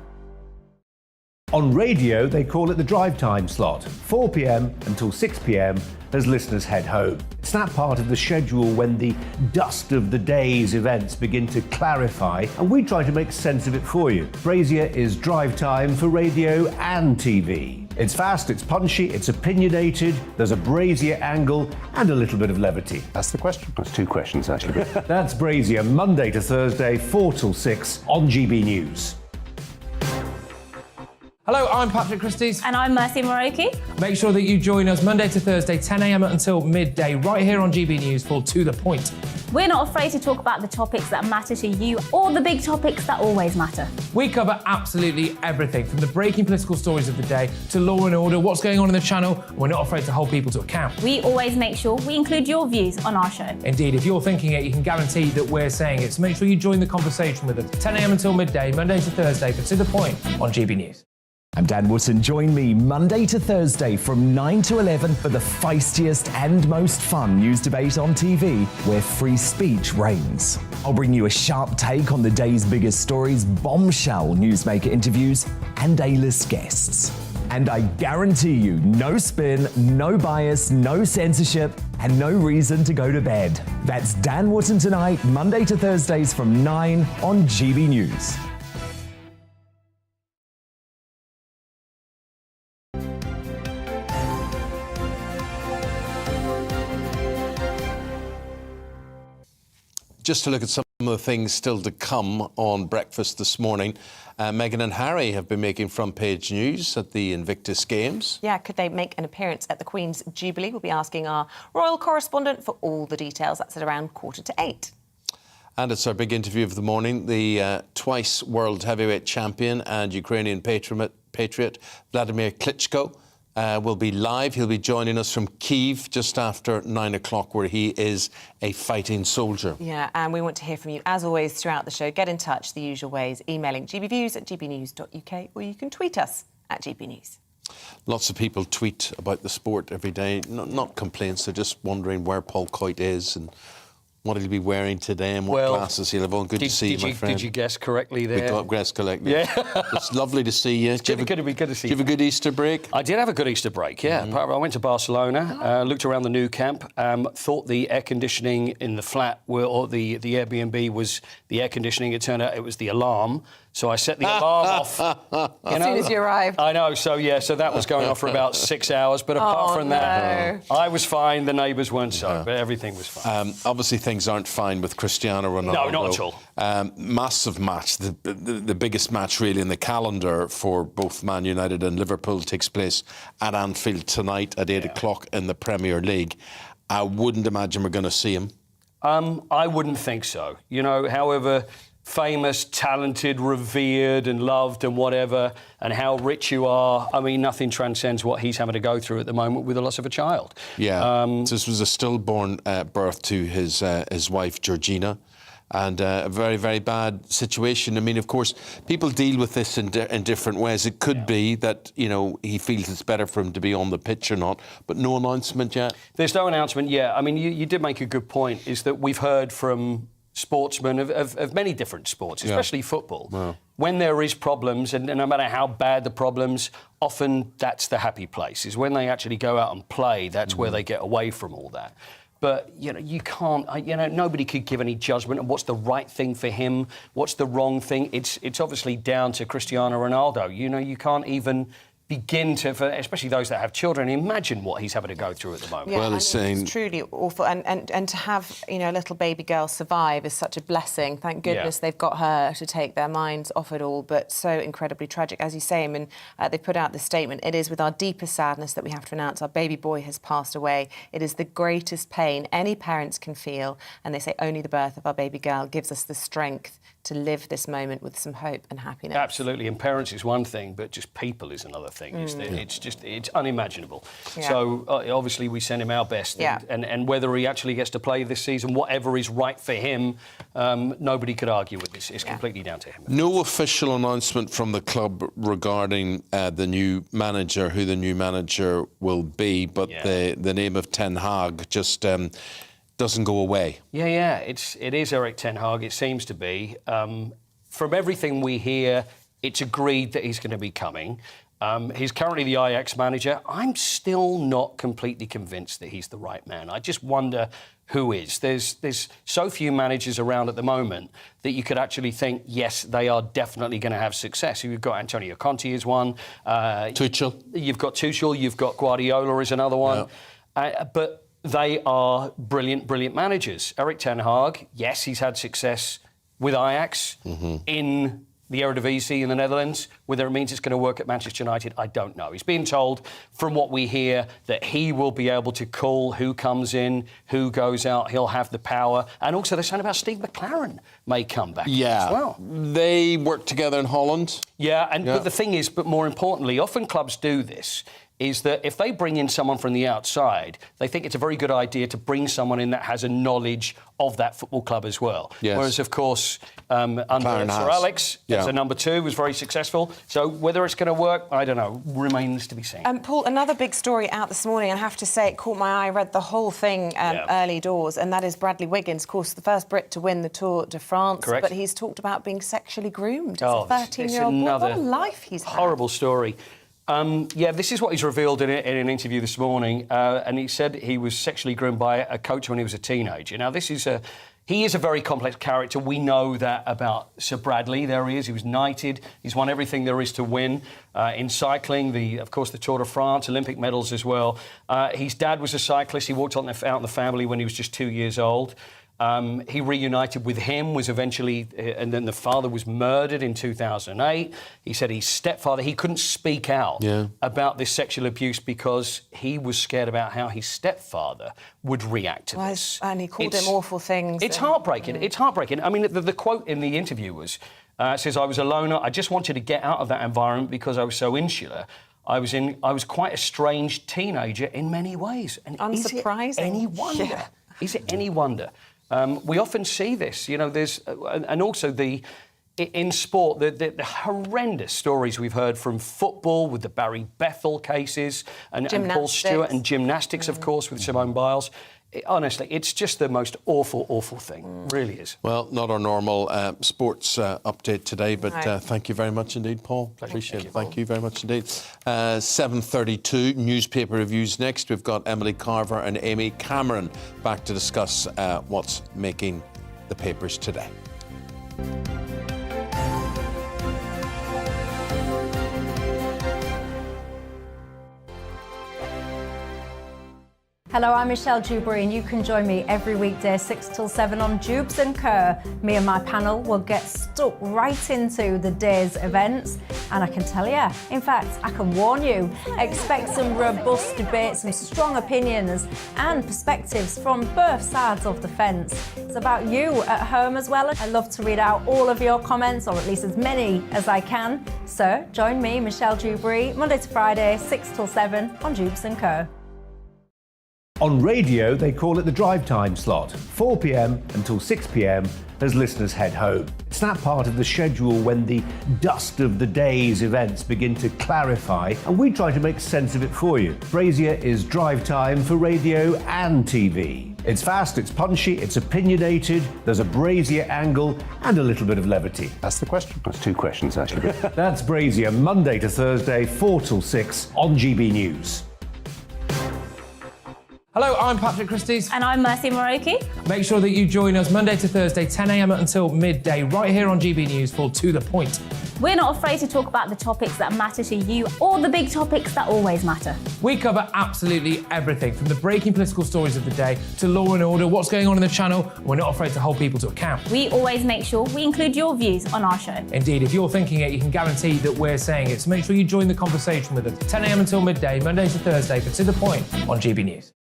On radio, they call it the drive time slot, 4 p.m. until 6 p.m. as listeners head home. It's that part of the schedule when the dust of the day's events begin to clarify, and we try to make sense of it for you. Brazier is drive time for radio and TV. It's fast, it's punchy, it's opinionated, there's a Brazier angle and a little bit of levity. That's the question. That's two questions, actually. That's Brazier, Monday to Thursday, 4 till 6 on GB News. Hello, I'm Patrick Christie's. And I'm Mercy Moroki. Make sure that you join us Monday to Thursday, 10 a.m. until midday, right here on GB News for To The Point. We're not afraid to talk about the topics that matter to you, or the big topics that always matter. We cover absolutely everything, from the breaking political stories of the day to law and order, what's going on in the channel. We're not afraid to hold people to account. We always make sure we include your views on our show. Indeed, if you're thinking it, you can guarantee that we're saying it. So make sure you join the conversation with us, 10 a.m. until midday, Monday to Thursday, for To The Point on GB News. I'm Dan Wootton. Join me Monday to Thursday from 9 to 11 for the feistiest and most fun news debate on TV, where free speech reigns. I'll bring you a sharp take on the day's biggest stories, bombshell newsmaker interviews, and A-list guests. And I guarantee you, no spin, no bias, no censorship, and no reason to go to bed. That's Dan Wootton tonight, Monday to Thursdays from 9 on GB News. Just to look at some of the things still to come on breakfast this morning, Meghan and Harry have been making front page news at the Invictus Games. Yeah, could they make an appearance at the Queen's Jubilee? We'll be asking our royal correspondent for all the details. That's at around 7:45. And it's our big interview of the morning. The twice world heavyweight champion and Ukrainian patriot Vladimir Klitschko will be live. He'll be joining us from Kyiv just after 9 o'clock, where he is a fighting soldier. Yeah, and we want to hear from you, as always, throughout the show. Get in touch the usual ways, emailing gbviews@gbnews.uk, or you can tweet us at gbnews. Lots of people tweet about the sport every day. Not complaints, they're just wondering where Paul Coyte is and what he'll be wearing today and what glasses he'll have on. Good to see you, my friend. Did you guess correctly there? We got guessed correctly. Yeah. It's lovely to see you. Good to see you. Did you have a good Easter break? I did have a good Easter break, yeah. I went to Barcelona, looked around the new camp, thought the air conditioning in the flat, or the Airbnb was the air conditioning. It turned out it was the alarm. So I set the alarm off. As soon as you arrived. I know, so that was going off for about 6 hours. But apart from that, I was fine, the neighbours weren't so, but everything was fine. Obviously, things aren't fine with Cristiano Ronaldo. No, not at all. Massive match, the biggest match really in the calendar for both Man United and Liverpool takes place at Anfield tonight at 8 o'clock in the Premier League. I wouldn't imagine we're going to see him. I wouldn't think so. However famous, talented, revered and loved and whatever, and how rich you are, I mean, nothing transcends what he's having to go through at the moment with the loss of a child. Yeah, this was a stillborn birth to his wife, Georgina, and a very, very bad situation. I mean, of course, people deal with this in different ways. It could be that, he feels it's better for him to be on the pitch or not, but no announcement yet? There's no announcement yet. I mean, you did make a good point, is that we've heard from sportsmen of many different sports, especially football. Wow. When there is problems, and no matter how bad the problems, often that's the happy place, is when they actually go out and play, that's where they get away from all that. But, you can't, nobody could give any judgment on what's the right thing for him, what's the wrong thing. It's obviously down to Cristiano Ronaldo. You can't even begin to, especially those that have children, imagine what he's having to go through at the moment. Yeah, it's truly awful. And to have, a little baby girl survive is such a blessing. Thank goodness they've got her to take their minds off it all, but so incredibly tragic. As you say, Eamonn, they put out the statement, "It is with our deepest sadness that we have to announce our baby boy has passed away. It is the greatest pain any parents can feel." And they say only the birth of our baby girl gives us the strength to live this moment with some hope and happiness. Absolutely, and parents is one thing, but just people is another thing. It's unimaginable. Yeah. So obviously we send him our best, and whether he actually gets to play this season, whatever is right for him, nobody could argue with this. It's completely down to him. No official announcement from the club regarding the new manager, who the new manager will be, but the name of Ten Hag just doesn't go away. Yeah, it is Erik Ten Hag, it seems to be. From everything we hear, it's agreed that he's going to be coming. He's currently the Ajax manager. I'm still not completely convinced that he's the right man. I just wonder who is. There's so few managers around at the moment that you could actually think, yes, they are definitely going to have success. You've got Antonio Conte as one. Tuchel. You've got Tuchel. You've got Guardiola as another one. Yeah. But they are brilliant managers. Erik Ten Hag, yes, he's had success with Ajax in the Eredivisie in the Netherlands. Whether it means it's going to work at Manchester United, I don't know. He's being told, from what we hear, that he will be able to call who comes in, who goes out. He'll have the power. And also they're saying about Steve McLaren may come back as well. They work together in Holland. But the thing is, but more importantly, often clubs do this, is that if they bring in someone from the outside, they think it's a very good idea to bring someone in that has a knowledge of that football club as well. Yes. Whereas, of course, under Sir Alex, as a number two, was very successful. So whether it's going to work, I don't know, remains to be seen. Paul, another big story out this morning, I have to say it caught my eye. I read the whole thing early doors, and that is Bradley Wiggins, of course, the first Brit to win the Tour de France. Correct. But he's talked about being sexually groomed as a 13-year-old boy. What a life he's had. Horrible story. This is what he's revealed in an interview this morning, and he said he was sexually groomed by a coach when he was a teenager. Now, he is a very complex character. We know that about Sir Bradley. There he is. He was knighted. He's won everything there is to win in cycling. Of course, the Tour de France, Olympic medals as well. His dad was a cyclist. He walked out in the family when he was just 2 years old. He reunited with him, was eventually, and then the father was murdered in 2008. He said his stepfather, he couldn't speak out about this sexual abuse because he was scared about how his stepfather would react to this. And he called him awful things. It's heartbreaking. It's heartbreaking. I mean, the quote in the interview was, says, "I was a loner. I just wanted to get out of that environment because I was so insular. I was quite a strange teenager in many ways." And unsurprising. Is it any wonder? Yeah. Is it any wonder? We often see this, there's, and also in sport, the horrendous stories we've heard from football with the Barry Bethel cases and Paul Stewart, and gymnastics, of course, with Simone Biles. Honestly, it's just the most awful, awful thing. Really is. Well, not our normal sports update today, but thank you very much indeed, Paul. Appreciate it. Thank you very much indeed. 7:32, newspaper reviews next. We've got Emily Carver and Amy Cameron back to discuss what's making the papers today. Hello, I'm Michelle Jubilee, and you can join me every weekday 6 till 7 on Jubes and Kerr. Me and my panel will get stuck right into the day's events, and I can tell you, in fact, I can warn you, expect some robust debates, some strong opinions and perspectives from both sides of the fence. It's about you at home as well. I love to read out all of your comments, or at least as many as I can. So join me, Michelle Jubilee, Monday to Friday, 6 till 7 on Jubes and Kerr. On radio, they call it the drive time slot, 4 p.m. until 6 p.m. as listeners head home. It's that part of the schedule when the dust of the day's events begin to clarify, and we try to make sense of it for you. Brazier is drive time for radio and TV. It's fast, it's punchy, it's opinionated, there's a Brazier angle and a little bit of levity. That's the question. That's two questions, actually. That's Brazier, Monday to Thursday, 4 till 6 on GB News. Hello, I'm Patrick Christie's. And I'm Mercy Moroki. Make sure that you join us Monday to Thursday, 10 a.m. until midday, right here on GB News for To The Point. We're not afraid to talk about the topics that matter to you or the big topics that always matter. We cover absolutely everything, from the breaking political stories of the day to law and order, what's going on in the channel. We're not afraid to hold people to account. We always make sure we include your views on our show. Indeed, if you're thinking it, you can guarantee that we're saying it. So make sure you join the conversation with us, 10 a.m. until midday, Monday to Thursday, for To The Point on GB News.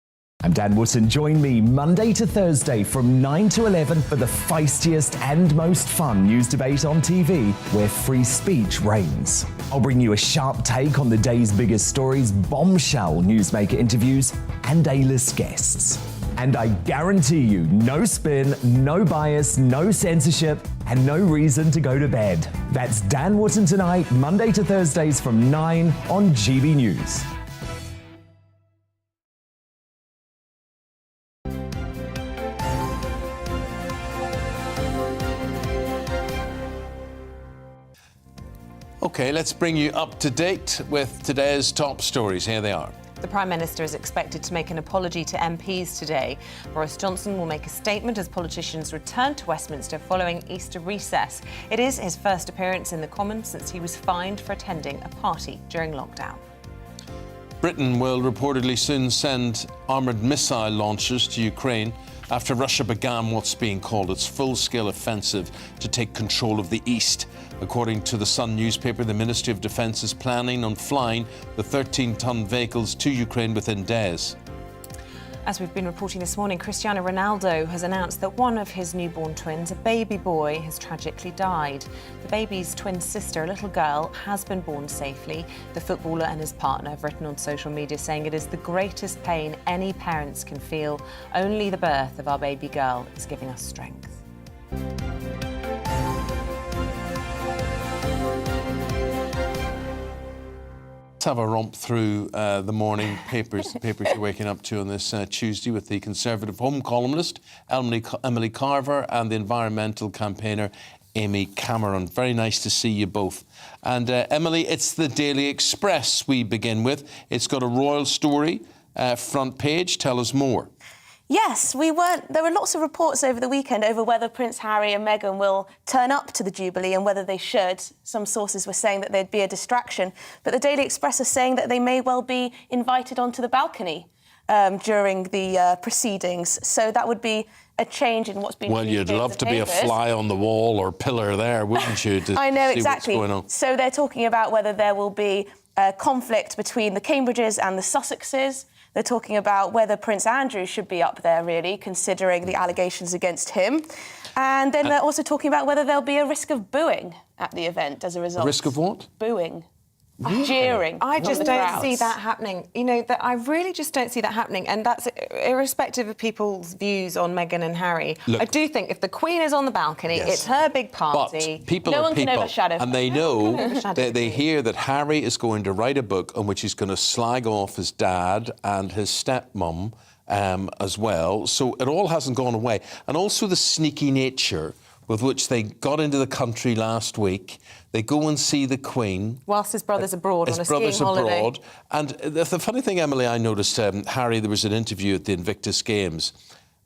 I'm Dan Wootton. Join me Monday to Thursday from 9 to 11 for the feistiest and most fun news debate on TV, where free speech reigns. I'll bring you a sharp take on the day's biggest stories, bombshell newsmaker interviews, and A-list guests. And I guarantee you, no spin, no bias, no censorship, and no reason to go to bed. That's Dan Wootton tonight, Monday to Thursdays from 9 on GB News. OK, let's bring you up to date with today's top stories. Here they are. The Prime Minister is expected to make an apology to MPs today. Boris Johnson will make a statement as politicians return to Westminster following Easter recess. It is his first appearance in the Commons since he was fined for attending a party during lockdown. Britain will reportedly soon send armoured missile launchers to Ukraine after Russia began what's being called its full-scale offensive to take control of the east. According to the Sun newspaper, the Ministry of Defence is planning on flying the 13-ton vehicles to Ukraine within days. As we've been reporting this morning, Cristiano Ronaldo has announced that one of his newborn twins, a baby boy, has tragically died. The baby's twin sister, a little girl, has been born safely. The footballer and his partner have written on social media saying it is the greatest pain any parents can feel. Only the birth of our baby girl is giving us strength. Let's have a romp through the morning papers, the papers you're waking up to on this Tuesday, with the Conservative Home columnist Emily Carver and the environmental campaigner Amy Cameron. Very nice to see you both. And Emily, it's the Daily Express we begin with. It's got a royal story, front page. Tell us more. Yes, there were lots of reports over the weekend over whether Prince Harry and Meghan will turn up to the Jubilee and whether they should. Some sources were saying that they'd be a distraction. But the Daily Express is saying that they may well be invited onto the balcony during the proceedings. So that would be a change in what's been... Well, you'd love to be a fly on the wall or pillar there, wouldn't you? I know, see exactly. What's going on. So they're talking about whether there will be a conflict between the Cambridges and the Sussexes. They're talking about whether Prince Andrew should be up there, really, considering the allegations against him. And then they're also talking about whether there'll be a risk of booing at the event as a result. A risk of what? Booing. jeering. I just from the don't crowds. see that happening. You know, that I really just don't see that happening, and that's irrespective of people's views on Meghan and Harry. Look, I do think if the Queen is on the balcony, Yes. it's her big party. But people no are one people, can overshadow her. and they No know one can overshadow they her. hear that Harry is going to write a book on which he's going to slag off his dad and his stepmom as well. So it all hasn't gone away, and also the sneaky nature with which they got into the country last week. They go and see the Queen. Whilst his brother's abroad on a His skiing brother's holiday. abroad. And the funny thing, Emily, I noticed, Harry, there was an interview at the Invictus Games,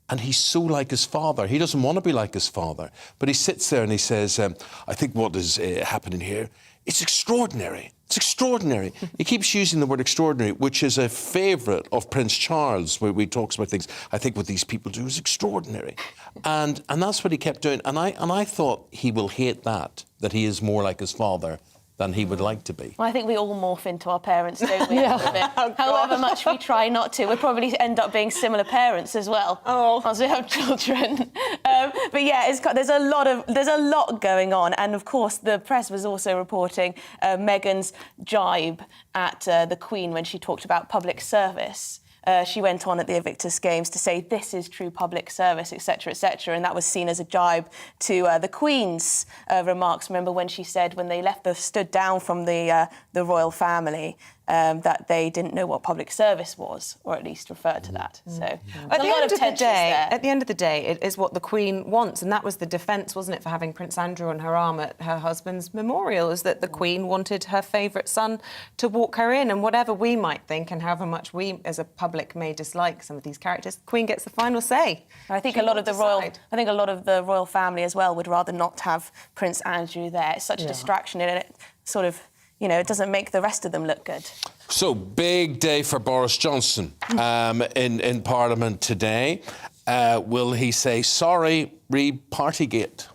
and he's so like his father. He doesn't want to be like his father. But he sits there and he says, I think what is happening here, it's extraordinary. It's extraordinary. He keeps using the word extraordinary, which is a favourite of Prince Charles, where he talks about things. I think what these people do is extraordinary. And that's what he kept doing. And I thought he will hate that he is more like his father than he would like to be. Well, I think we all morph into our parents, don't we? Yeah. A bit? However much we try not to, we'll probably end up being similar parents as well once we have children. But yeah, there's a lot going on, and of course the press was also reporting Meghan's jibe at the Queen when she talked about public service. She went on at the Invictus Games to say this is true public service, etc., and that was seen as a jibe to the Queen's remarks. Remember when she said when they stood down from the royal family that they didn't know what public service was, or at least referred to that. So At the end of the day, it is what the Queen wants, and that was the defence, wasn't it, for having Prince Andrew on her arm at her husband's memorial, is that the Queen wanted her favourite son to walk her in, and whatever we might think, and however much we as a public may dislike some of these characters, the Queen gets the final say. I think a lot of the royal family as well would rather not have Prince Andrew there. It's such a distraction, and it sort of, it doesn't make the rest of them look good. So, big day for Boris Johnson in Parliament today. Will he say sorry, read Partygate?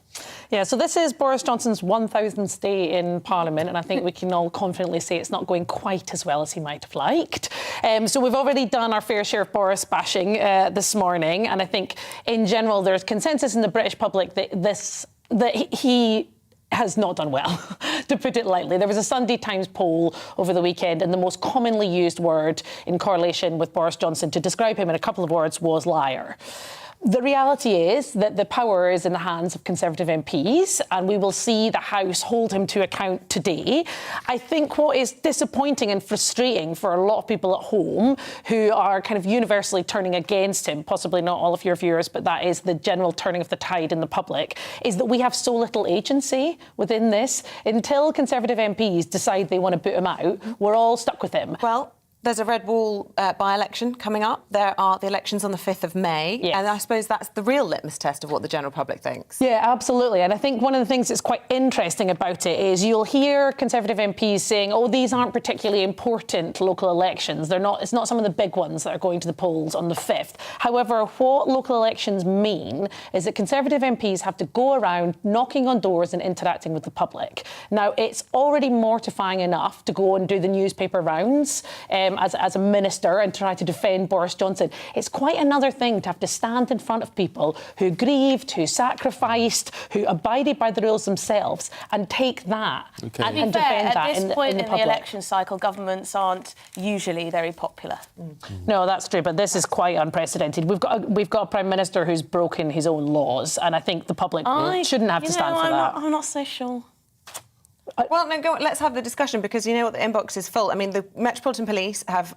Yeah, so this is Boris Johnson's 1,000th day in Parliament, and I think we can all confidently say it's not going quite as well as he might have liked. So we've already done our fair share of Boris bashing this morning, and I think in general there's consensus in the British public that he has not done well, to put it lightly. There was a Sunday Times poll over the weekend, and the most commonly used word in correlation with Boris Johnson to describe him in a couple of words was liar. The reality is that the power is in the hands of Conservative MPs, and we will see the House hold him to account today. I think what is disappointing and frustrating for a lot of people at home who are kind of universally turning against him, possibly not all of your viewers, but that is the general turning of the tide in the public, is that we have so little agency within this. Until Conservative MPs decide they want to boot him out, we're all stuck with him. Well, there's a Red Wall by-election coming up. There are the elections on the 5th of May. Yes. And I suppose that's the real litmus test of what the general public thinks. Yeah, absolutely. And I think one of the things that's quite interesting about it is you'll hear Conservative MPs saying, these aren't particularly important local elections. It's not some of the big ones that are going to the polls on the 5th. However, what local elections mean is that Conservative MPs have to go around knocking on doors and interacting with the public. Now, it's already mortifying enough to go and do the newspaper rounds as a minister and try to defend Boris Johnson. It's quite another thing to have to stand in front of people who grieved, who sacrificed, who abided by the rules themselves, and take that and defend that at this point in the public. election cycle, governments aren't usually very popular. No, that's true, but this is quite unprecedented. We've got a Prime Minister who's broken his own laws, and I think the public shouldn't have to stand for that. I'm not so sure. Well, no, go on, let's have the discussion, because you know what, the inbox is full. I mean, the Metropolitan Police have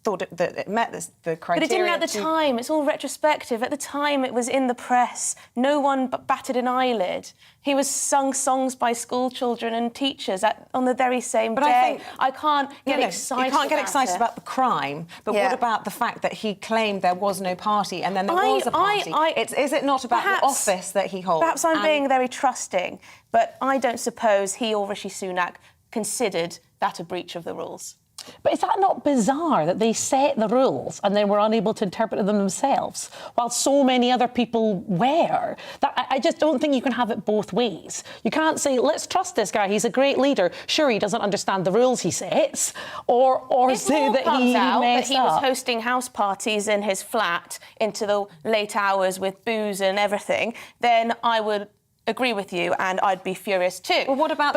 thought that it met the criteria. But it didn't at the time. It's all retrospective. At the time, it was in the press. No one batted an eyelid. He was sung songs by school children and teachers on the very same day. I can't get excited. You can't get excited about the crime, but what about the fact that he claimed there was no party and then there was a party? Is it not about the office that he holds? Perhaps I'm being very trusting, but I don't suppose he or Rishi Sunak considered that a breach of the rules. But is that not bizarre that they set the rules and then were unable to interpret them themselves, while so many other people were? I just don't think you can have it both ways. You can't say, let's trust this guy, he's a great leader. Sure, he doesn't understand the rules he sets, or say that he messed up. Was hosting house parties in his flat into the late hours with booze and everything, then I would agree with you, and I'd be furious too. Well, what about...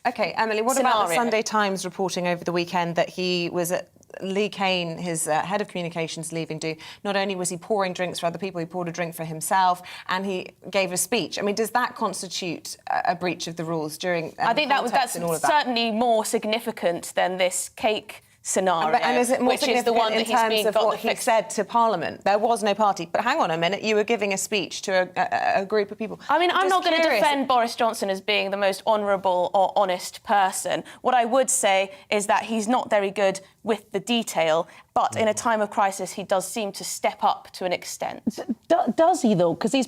OK, Emily, what about the scenario? Sunday Times reporting over the weekend that he was at... Lee Kane, his head of communications, leaving do. Not only was he pouring drinks for other people, he poured a drink for himself, and he gave a speech. I mean, does that constitute a breach of the rules during? I think that's certainly more significant than this cake scenario. And is it more which is the one that in terms of what he fixed? said to Parliament? There was no party. But hang on a minute, you were giving a speech to a group of people. I mean, I'm Just not going to curious. defend Boris Johnson as being the most honourable or honest person. What I would say is that he's not very good with the detail, but in a time of crisis, he does seem to step up to an extent. Does he, though? Because he's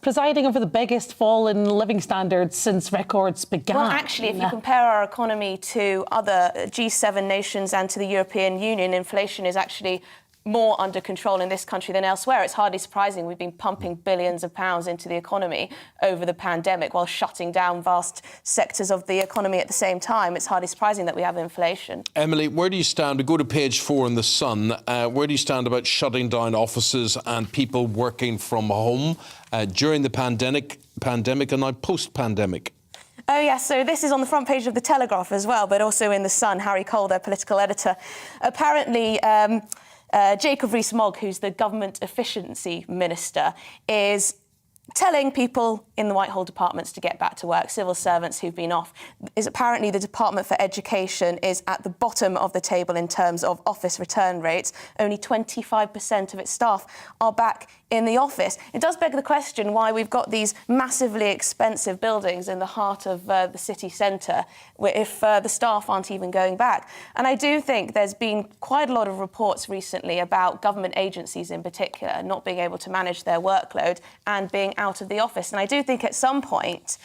presiding over the biggest fall in living standards since records began. Well, actually, if you compare our economy to other G7 nations and to the European Union, inflation is actually more under control in this country than elsewhere. It's hardly surprising we've been pumping billions of pounds into the economy over the pandemic while shutting down vast sectors of the economy at the same time. It's hardly surprising that we have inflation. Emily, where do you stand? We go to page 4 in The Sun. Where do you stand about shutting down offices and people working from home during the pandemic and now post-pandemic? Oh, yes, so this is on the front page of The Telegraph as well, but also in The Sun. Harry Cole, their political editor. Apparently... Jacob Rees-Mogg, who's the government efficiency minister, is telling people in the Whitehall departments to get back to work, civil servants who've been off. Is apparently the Department for Education is at the bottom of the table in terms of office return rates. Only 25% of its staff are back in the office. It does beg the question why we've got these massively expensive buildings in the heart of the city centre if the staff aren't even going back. And I do think there's been quite a lot of reports recently about government agencies in particular not being able to manage their workload and being out of the office. And I do think at some point,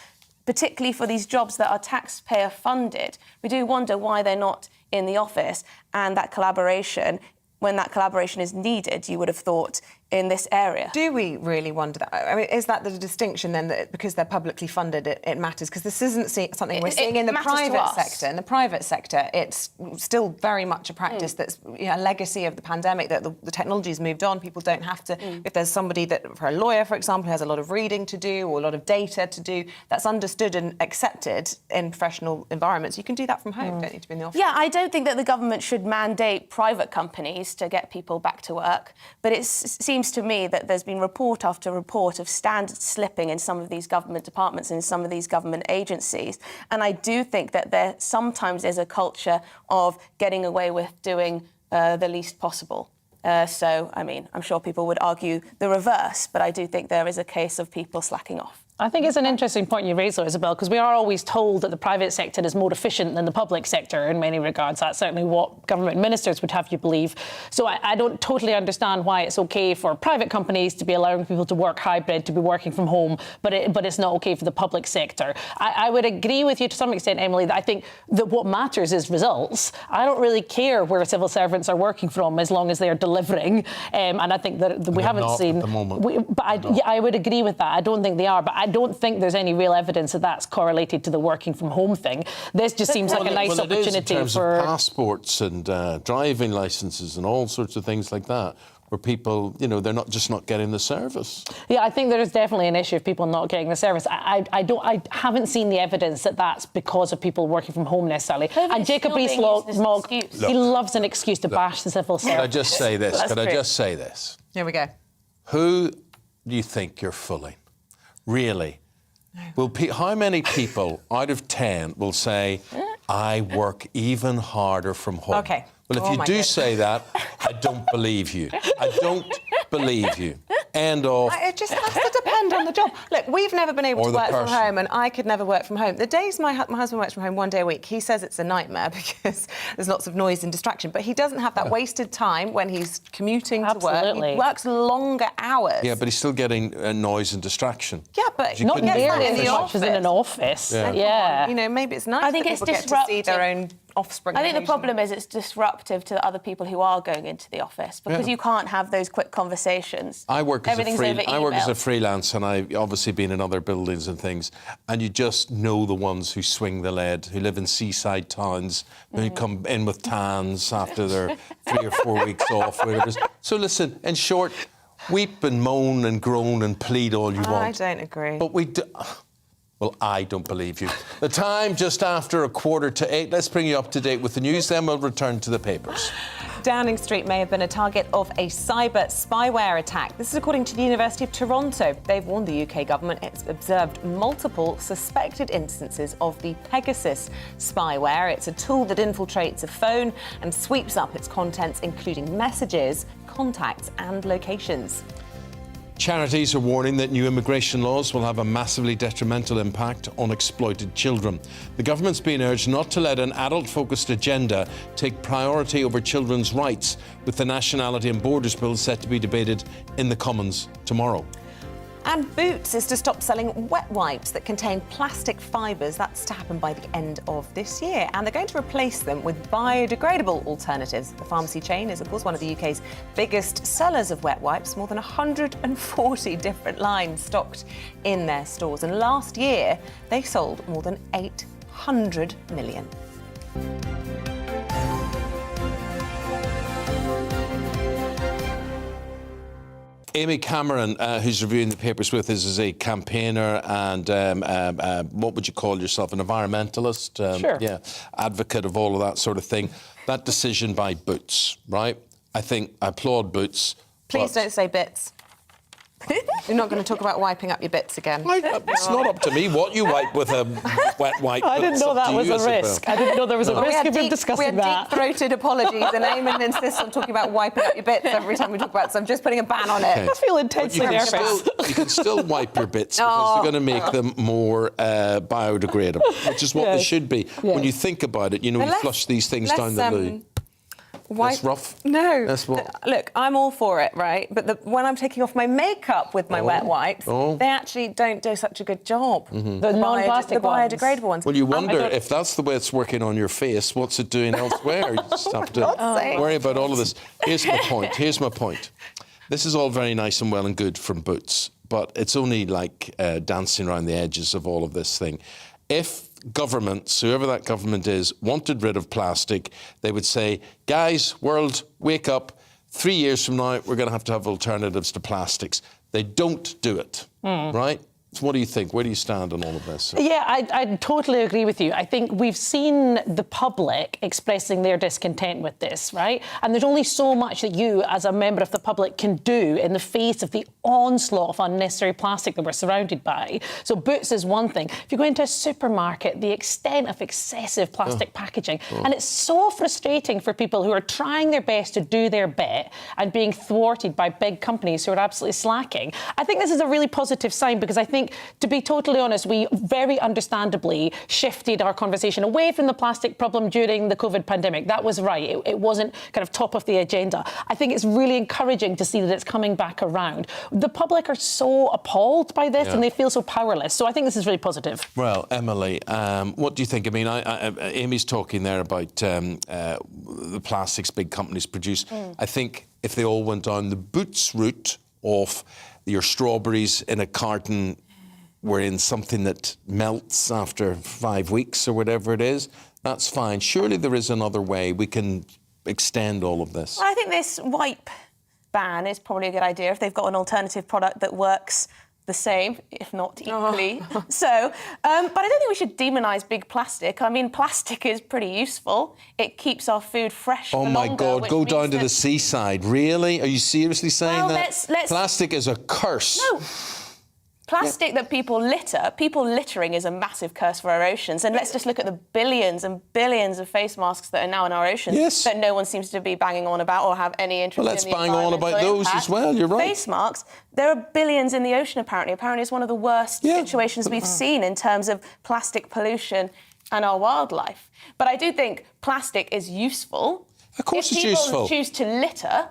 particularly for these jobs that are taxpayer funded, we do wonder why they're not in the office, and that collaboration, when that collaboration is needed, you would have thought in this area. Do we really wonder that? I mean, is that the distinction then, that because they're publicly funded, it matters? Because this isn't something we're seeing in the private sector. In the private sector, it's still very much a practice that's a legacy of the pandemic, that the technology's moved on. People don't have to... If there's somebody that, for a lawyer, for example, who has a lot of reading to do or a lot of data to do, that's understood and accepted in professional environments, you can do that from home. You don't need to be in the office. Yeah, I don't think that the government should mandate private companies to get people back to work, but it seems to me that there's been report after report of standards slipping in some of these government departments and in some of these government agencies. And I do think that there sometimes is a culture of getting away with doing the least possible. So, I mean, I'm sure people would argue the reverse, but I do think there is a case of people slacking off. I think it's an interesting point you raise, though, Isabel, because we are always told that the private sector is more efficient than the public sector in many regards. That's certainly what government ministers would have you believe. So I don't totally understand why it's OK for private companies to be allowing people to work hybrid, to be working from home, but it's not OK for the public sector. I would agree with you to some extent, Emily, that I think that what matters is results. I don't really care where civil servants are working from as long as they are delivering. And I think that we haven't seen... At the moment. I would agree with that. I don't think they are, but I don't think there's any real evidence that that's correlated to the working from home thing. This just seems like a nice opportunity in terms for of passports and driving licences and all sorts of things like that, where people, they're not getting the service. Yeah, I think there is definitely an issue of people not getting the service. I haven't seen the evidence that that's because of people working from home necessarily. And Jacob Rees-Mogg, he loves an excuse to bash the civil service. Could I just say this? Could I just say this? Here we go. Who do you think you're fooling? Really? How many people out of 10 will say, I work even harder from home? OK. Well, if you do say that, I don't believe you. I don't believe you. End of. It just has to depend on the job. Look, we've never been able to work from home, and I could never work from home. The days my husband works from home 1 day a week, he says it's a nightmare because there's lots of noise and distraction, but he doesn't have that wasted time when he's commuting to work. He works longer hours. Yeah, but he's still getting noise and distraction. Yeah, but not nearly as much as in an office. Yeah. Maybe it's nice I think that it's people get to see their own offspring. I think the problem is it's disruptive to the other people who are going into the office because you can't have those quick conversations. I work as Everything's a freelance, and I've obviously been in other buildings and things, and you just know the ones who swing the lead, who live in seaside towns, who come in with tans after their 3 or 4 weeks off. So listen, in short, weep and moan and groan and plead all you want. I don't agree. But we do... Well, I don't believe you. The time just after 7:45. Let's bring you up to date with the news, then we'll return to the papers. Downing Street may have been a target of a cyber spyware attack. This is according to the University of Toronto. They've warned the UK government it's observed multiple suspected instances of the Pegasus spyware. It's a tool that infiltrates a phone and sweeps up its contents, including messages, contacts and locations. Charities are warning that new immigration laws will have a massively detrimental impact on exploited children. The government's being urged not to let an adult-focused agenda take priority over children's rights, with the Nationality and Borders Bill set to be debated in the Commons tomorrow. And Boots is to stop selling wet wipes that contain plastic fibres. That's to happen by the end of this year. And they're going to replace them with biodegradable alternatives. The pharmacy chain is, of course, one of the UK's biggest sellers of wet wipes. More than 140 different lines stocked in their stores. And last year, they sold more than 800 million. Amy Cameron, who's reviewing the papers with us, is a campaigner and what would you call yourself, an environmentalist? Sure. Yeah, advocate of all of that sort of thing. That decision by Boots, right? I applaud Boots. Please don't say bits. You're not going to talk about wiping up your bits again. It's not up to me what you wipe with a wet wipe. I didn't know that was a risk. I didn't know there was a risk of him discussing that. We had deep-throated apologies, and Eamonn insists on talking about wiping up your bits every time we talk about it, so I'm just putting a ban on it. Okay. I feel intensely nervous. You can still wipe your bits because they're going to make them more biodegradable, which is what they should be. When you think about it, you know, you flush these things down the loo. That's rough? No. That's what? Look, I'm all for it, right? But when I'm taking off my makeup with my wet wipes, they actually don't do such a good job. Mm-hmm. The non-plastic ones. The biodegradable ones. Well, you wonder if that's the way it's working on your face, what's it doing elsewhere? You just have to worry about all of this. Here's my point. This is all very nice and well and good from Boots, but it's only like dancing around the edges of all of this thing. If governments, whoever that government is, wanted rid of plastic, they would say, guys, world, wake up. 3 years from now, we're going to have alternatives to plastics. They don't do it, right? So what do you think? Where do you stand on all of this? Yeah, I totally agree with you. I think we've seen the public expressing their discontent with this, right? And there's only so much that you, as a member of the public, can do in the face of the onslaught of unnecessary plastic that we're surrounded by. So Boots is one thing. If you go into a supermarket, the extent of excessive plastic packaging, and it's so frustrating for people who are trying their best to do their bit and being thwarted by big companies who are absolutely slacking. I think this is a really positive sign because I think, to be totally honest, we very understandably shifted our conversation away from the plastic problem during the COVID pandemic. That was right. It wasn't kind of top of the agenda. I think it's really encouraging to see that it's coming back around. The public are so appalled by this and they feel so powerless. So I think this is really positive. Well, Emily, what do you think? I mean, Amy's talking there about the plastics big companies produce. I think if they all went down the Boots route of your strawberries in a carton were in something that melts after 5 weeks or whatever it is, that's fine. Surely there is another way we can extend all of this. Well, I think this wipe ban is probably a good idea if they've got an alternative product that works the same, if not equally. So, but I don't think we should demonise big plastic. I mean, plastic is pretty useful. It keeps our food fresh for longer. Oh, my God, go down to the seaside. Really? Are you seriously saying that? Let's... Plastic is a curse. No. Plastic that people littering is a massive curse for our oceans. And let's just look at the billions and billions of face masks that are now in our oceans that no one seems to be banging on about or have any interest in. Well, let's bang on about those as well, you're right. Face masks, there are billions in the ocean, apparently. Apparently it's one of the worst situations we've seen in terms of plastic pollution and our wildlife. But I do think plastic is useful. Of course it's If useful. people choose to litter,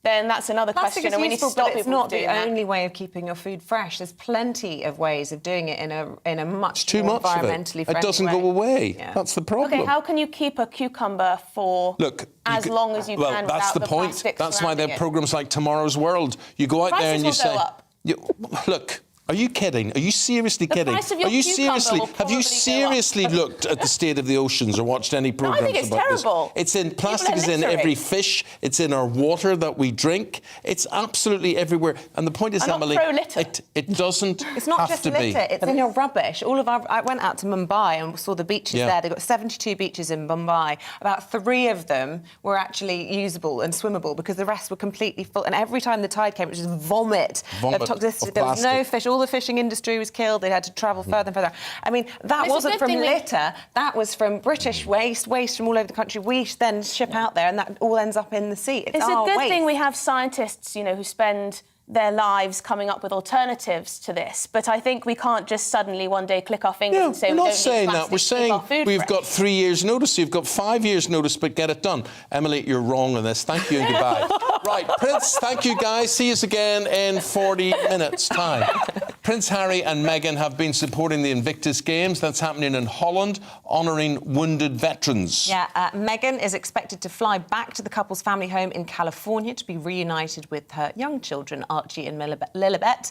then that's another question, and we need to stop people it's not doing the that. only way of keeping your food fresh. There's plenty of ways of doing it in a much more environmentally friendly way. It doesn't go away. That's the problem. Okay, how can you keep a cucumbber for as long as you can Well, that's without the point. plastic That's why they have surrounding it? programmes like Tomorrow's World. You go out there and you Prices will say... go up. Look, Are you kidding? Are you seriously kidding? price of your Are you cucumber seriously? will Have probably you go seriously up. looked at the state of the oceans or watched any No, I programs think it's about terrible. this? It's in plastic. People are Is in littering. every fish. It's in our water that we drink. It's absolutely everywhere. And the point is, I'm not Emily, pro-litter. it doesn't It's not have just to be. litter, it's in your rubbish. I went out to Mumbai and saw the beaches Yeah. there. They've got 72 beaches in Mumbai. About 3 of them were actually usable and swimmable because the rest were completely full. And every time the tide came, it was just vomit Vomit of toxicity. of There was no plastic. fish. All the fishing industry was killed. They had to travel further and further. I mean, that It's a wasn't good from thing litter. That was from British waste from all over the country. We then ship out there and that all ends up in the sea. It's a good thing we have scientists, who spend their lives coming up with alternatives to this. But I think we can't just suddenly one day click our fingers and say we're we not don't saying need that. We're plastic to keep saying our food we've fresh. got 3 years' notice. You've got 5 years' notice, but get it done. Emily, you're wrong on this. Thank you and goodbye. Right, Prince, thank you, guys. See us again in 40 minutes' time. Prince Harry and Meghan have been supporting the Invictus Games. That's happening in Holland, honouring wounded veterans. Yeah, Meghan is expected to fly back to the couple's family home in California to be reunited with her young children, Archie and Lilibet,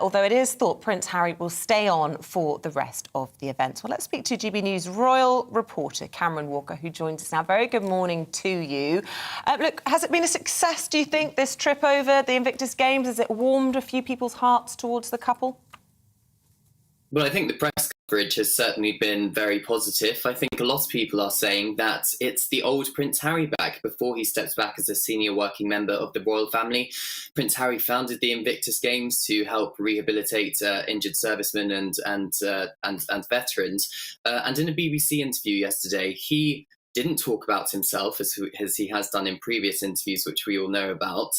although it is thought Prince Harry will stay on for the rest of the events. Well, let's speak to GB News royal reporter Cameron Walker, who joins us now. Very good morning to you. Look, has it been a success, do you think, this trip over the Invictus Games? Has it warmed a few people's hearts towards the couple? Well, I think the press coverage has certainly been very positive. I think a lot of people are saying that it's the old Prince Harry back before he steps back as a senior working member of the royal family. Prince Harry founded the Invictus Games to help rehabilitate injured servicemen and veterans. And in a BBC interview yesterday, he didn't talk about himself as he has done in previous interviews, which we all know about.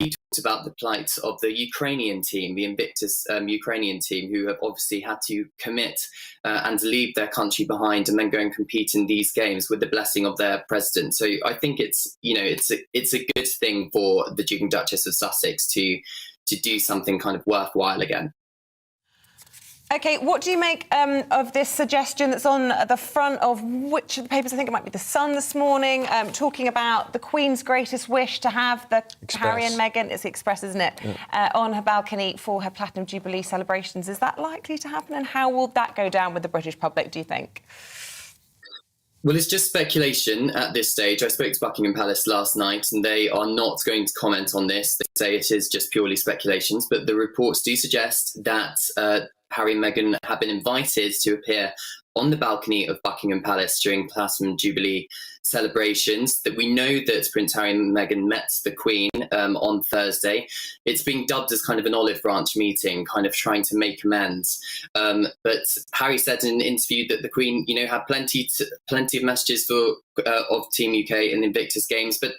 He talked about the plight of the Ukrainian team, the Invictus Ukrainian team, who have obviously had to commit and leave their country behind and then go and compete in these games with the blessing of their president. So I think it's a good thing for the Duke and Duchess of Sussex to do something kind of worthwhile again. OK, what do you make of this suggestion that's on the front of which of the papers? I think it might be The Sun this morning, talking about the Queen's greatest wish to have the Harry and Meghan, it's the Express, isn't it, on her balcony for her Platinum Jubilee celebrations. Is that likely to happen? And how will that go down with the British public, do you think? Well, it's just speculation at this stage. I spoke to Buckingham Palace last night and they are not going to comment on this. They say it is just purely speculations, but the reports do suggest that Harry and Meghan have been invited to appear on the balcony of Buckingham Palace during Platinum Jubilee celebrations. That we know that Prince Harry and Meghan met the Queen on Thursday. It's being dubbed as kind of an olive branch meeting, kind of trying to make amends. But Harry said in an interview that the Queen, had plenty of messages of Team UK in the Invictus Games, but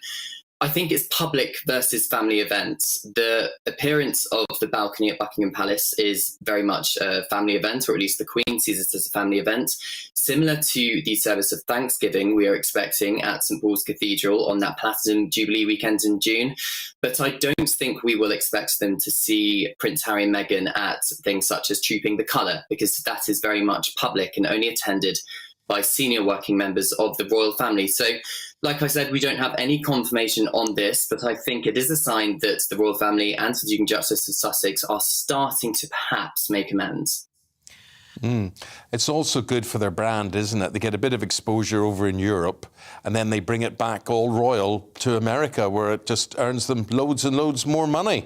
I think it's public versus family events. The appearance of the balcony at Buckingham Palace is very much a family event, or at least the Queen sees it as a family event. Similar to the service of Thanksgiving we are expecting at St Paul's Cathedral on that Platinum Jubilee weekend in June. But I don't think we will expect them to see Prince Harry and Meghan at things such as Trooping the Colour, because that is very much public and only attended by senior working members of the royal family. So, like I said, we don't have any confirmation on this, but I think it is a sign that the royal family and the Duke and Duchess of Sussex are starting to perhaps make amends. It's also good for their brand, isn't it? They get a bit of exposure over in Europe and then they bring it back all royal to America, where it just earns them loads and loads more money.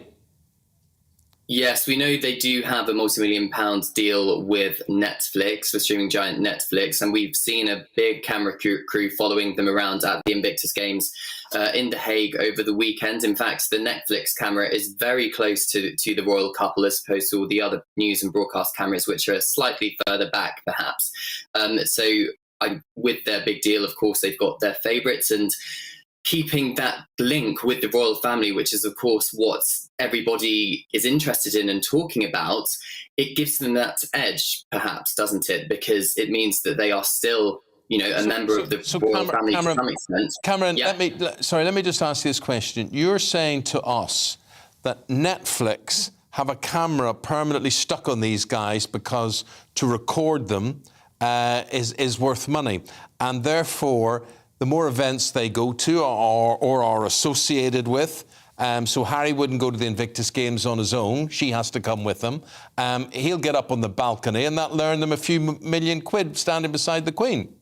Yes, we know they do have a multi-million-pound deal with Netflix, with streaming giant Netflix, and we've seen a big camera crew following them around at the Invictus Games in The Hague over the weekend. In fact, the Netflix camera is very close to the royal couple, as opposed to all the other news and broadcast cameras, which are slightly further back, perhaps. With their big deal, of course, they've got their favourites, and keeping that link with the royal family, which is, of course, what everybody is interested in and talking about, it gives them that edge, perhaps, doesn't it? Because it means that they are still, a member of the royal family to some extent. Cameron, let me just ask you this question. You're saying to us that Netflix have a camera permanently stuck on these guys because to record them is worth money, and therefore the more events they go to or are associated with, So Harry wouldn't go to the Invictus Games on his own. She has to come with him. He'll get up on the balcony and that'll earn them a few million quid standing beside the Queen.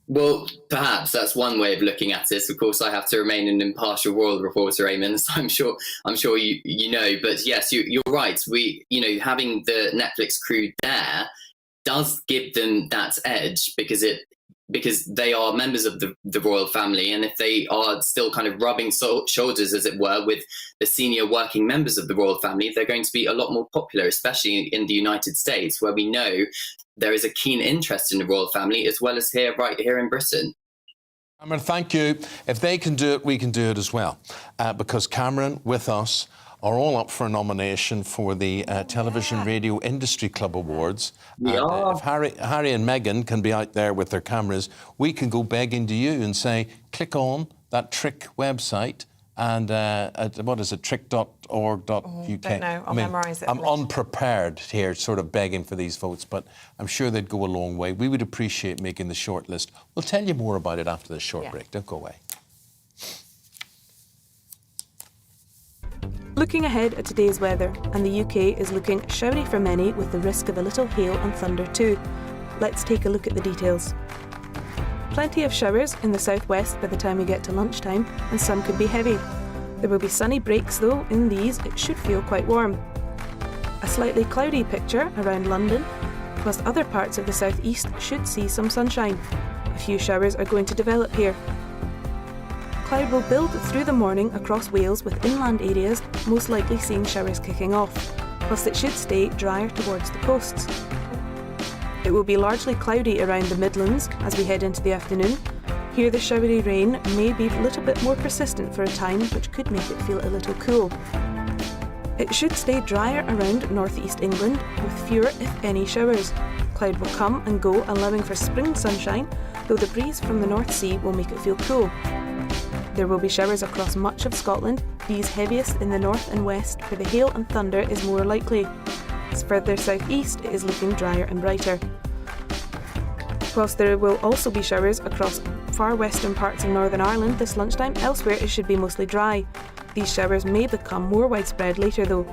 Well, perhaps that's one way of looking at it. Of course, I have to remain an impartial royal reporter, Eamonn, so I'm sure you know. But yes, you're right. Having the Netflix crew there does give them that edge because they are members of the royal family, and if they are still kind of rubbing shoulders, as it were, with the senior working members of the royal family, they're going to be a lot more popular, especially in the United States, where we know there is a keen interest in the royal family, as well as right here in Britain. Cameron, thank you. If they can do it, we can do it as well. Because Cameron, with us, are all up for a nomination for the Television Radio Industry Club Awards. If Harry and Meghan can be out there with their cameras, we can go begging to you and say, click on that Trick website and what is it, trick.org.uk. Don't know, I'll memorise it. I'm unprepared here, sort of begging for these votes, but I'm sure they'd go a long way. We would appreciate making the shortlist. We'll tell you more about it after this short break. Don't go away. Looking ahead at today's weather, and the UK is looking showery for many with the risk of a little hail and thunder too. Let's take a look at the details. Plenty of showers in the southwest by the time we get to lunchtime, and some could be heavy. There will be sunny breaks though. In these, it should feel quite warm. A slightly cloudy picture around London, whilst other parts of the southeast should see some sunshine. A few showers are going to develop here. Cloud will build through the morning across Wales, with inland areas most likely seeing showers kicking off, whilst it should stay drier towards the coasts. It will be largely cloudy around the Midlands as we head into the afternoon. Here the showery rain may be a little bit more persistent for a time, which could make it feel a little cool. It should stay drier around northeast England, with fewer, if any, showers. Cloud will come and go, allowing for spring sunshine, though the breeze from the North Sea will make it feel cool. There will be showers across much of Scotland, these heaviest in the north and west, where the hail and thunder is more likely. As further southeast, it is looking drier and brighter. Whilst there will also be showers across far western parts of Northern Ireland this lunchtime, elsewhere it should be mostly dry. These showers may become more widespread later though.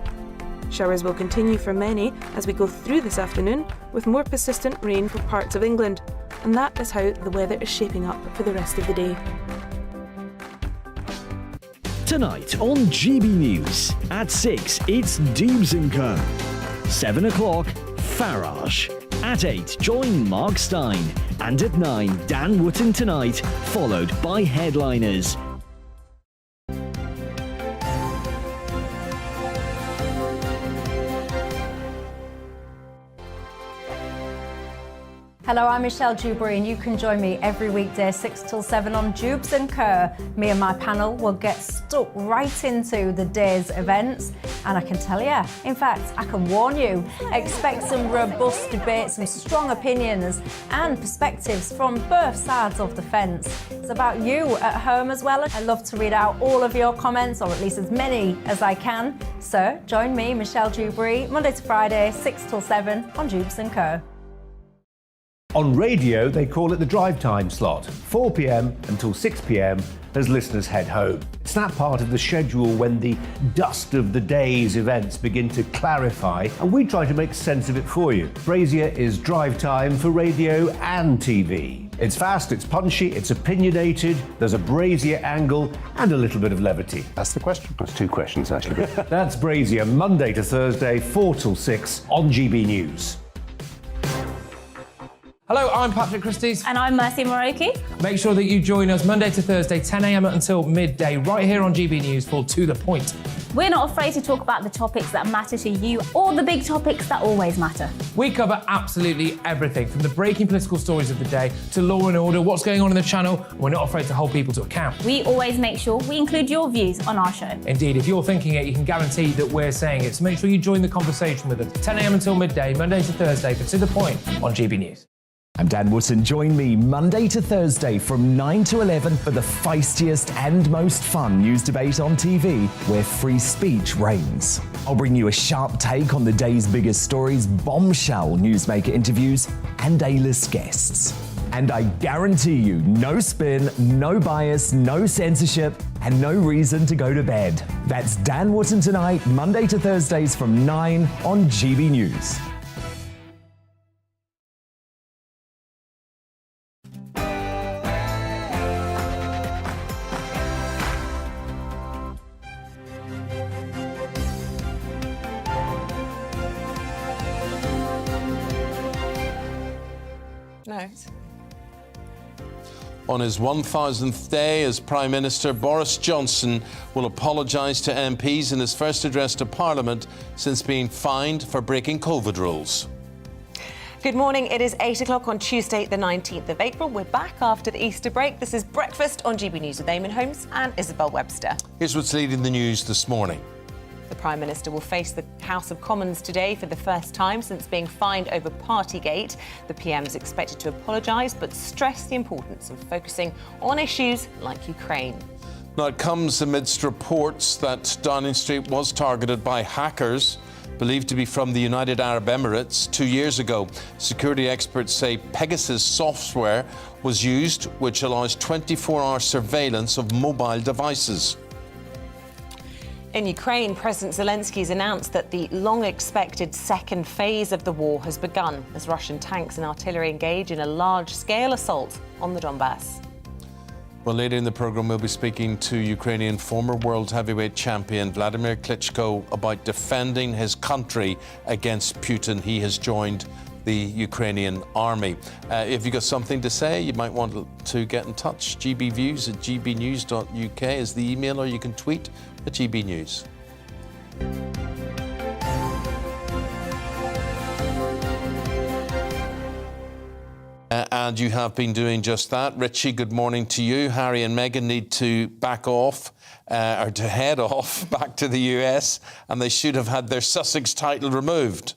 Showers will continue for many as we go through this afternoon, with more persistent rain for parts of England. And that is how the weather is shaping up for the rest of the day. Tonight on GB News, at 6 it's Dubes & Co. 7 o'clock, Farage. At 8, join Mark Stein. And at 9, Dan Wootton Tonight, followed by Headliners. Hello, I'm Michelle Jubilee, and you can join me every weekday 6 till 7 on Jubes & Co. Me and my panel will get stuck right into the day's events, and I can tell you, in fact, I can warn you, expect some robust debate, some strong opinions and perspectives from both sides of the fence. It's about you at home as well. I love to read out all of your comments, or at least as many as I can. So join me, Michelle Jubilee, Monday to Friday, 6 till 7 on Jubes & Co. On radio, they call it the drive time slot, 4 p.m. until 6 p.m. as listeners head home. It's that part of the schedule when the dust of the day's events begin to clarify, and we try to make sense of it for you. Brazier is drive time for radio and TV. It's fast, it's punchy, it's opinionated, there's a Brazier angle and a little bit of levity. That's the question. That's two questions, actually. That's Brazier, Monday to Thursday, 4 till 6 on GB News. Hello, I'm Patrick Christie's. And I'm Mercy Moroki. Make sure that you join us Monday to Thursday, 10 a.m. until midday, right here on GB News for To The Point. We're not afraid to talk about the topics that matter to you, or the big topics that always matter. We cover absolutely everything, from the breaking political stories of the day to law and order, what's going on in the channel. We're not afraid to hold people to account. We always make sure we include your views on our show. Indeed, if you're thinking it, you can guarantee that we're saying it. So make sure you join the conversation with us, 10 a.m. until midday, Monday to Thursday, for To The Point on GB News. I'm Dan Wootton. Join me Monday to Thursday from 9 to 11 for the feistiest and most fun news debate on TV, where free speech reigns. I'll bring you a sharp take on the day's biggest stories, bombshell newsmaker interviews, and A-list guests. And I guarantee you, no spin, no bias, no censorship, and no reason to go to bed. That's Dan Wootton Tonight, Monday to Thursdays from 9 on GB News. No. On his 1,000th day as Prime Minister, Boris Johnson will apologise to MPs in his first address to Parliament since being fined for breaking COVID rules. Good morning. It is 8 o'clock on Tuesday, the 19th of April. We're back after the Easter break. This is Breakfast on GB News with Eamonn, Holmes and Isabel Webster. Here's what's leading the news this morning. The Prime Minister will face the House of Commons today for the first time since being fined over Partygate. The PM is expected to apologise but stress the importance of focusing on issues like Ukraine. Now, it comes amidst reports that Downing Street was targeted by hackers believed to be from the United Arab Emirates 2 years ago. Security experts say Pegasus software was used, which allows 24-hour surveillance of mobile devices. In Ukraine, President Zelensky has announced that the long-expected second phase of the war has begun as Russian tanks and artillery engage in a large-scale assault on the Donbass. Well, later in the programme, we'll be speaking to Ukrainian former world heavyweight champion Vladimir Klitschko about defending his country against Putin. He has joined the Ukrainian army. If you've got something to say, you might want to get in touch. gbviews@gbnews.uk is the email, or you can tweet at GB News. And you have been doing just that. Richie, good morning to you. Harry and Meghan need to back off, or to head off back to the US, and they should have had their Sussex title removed.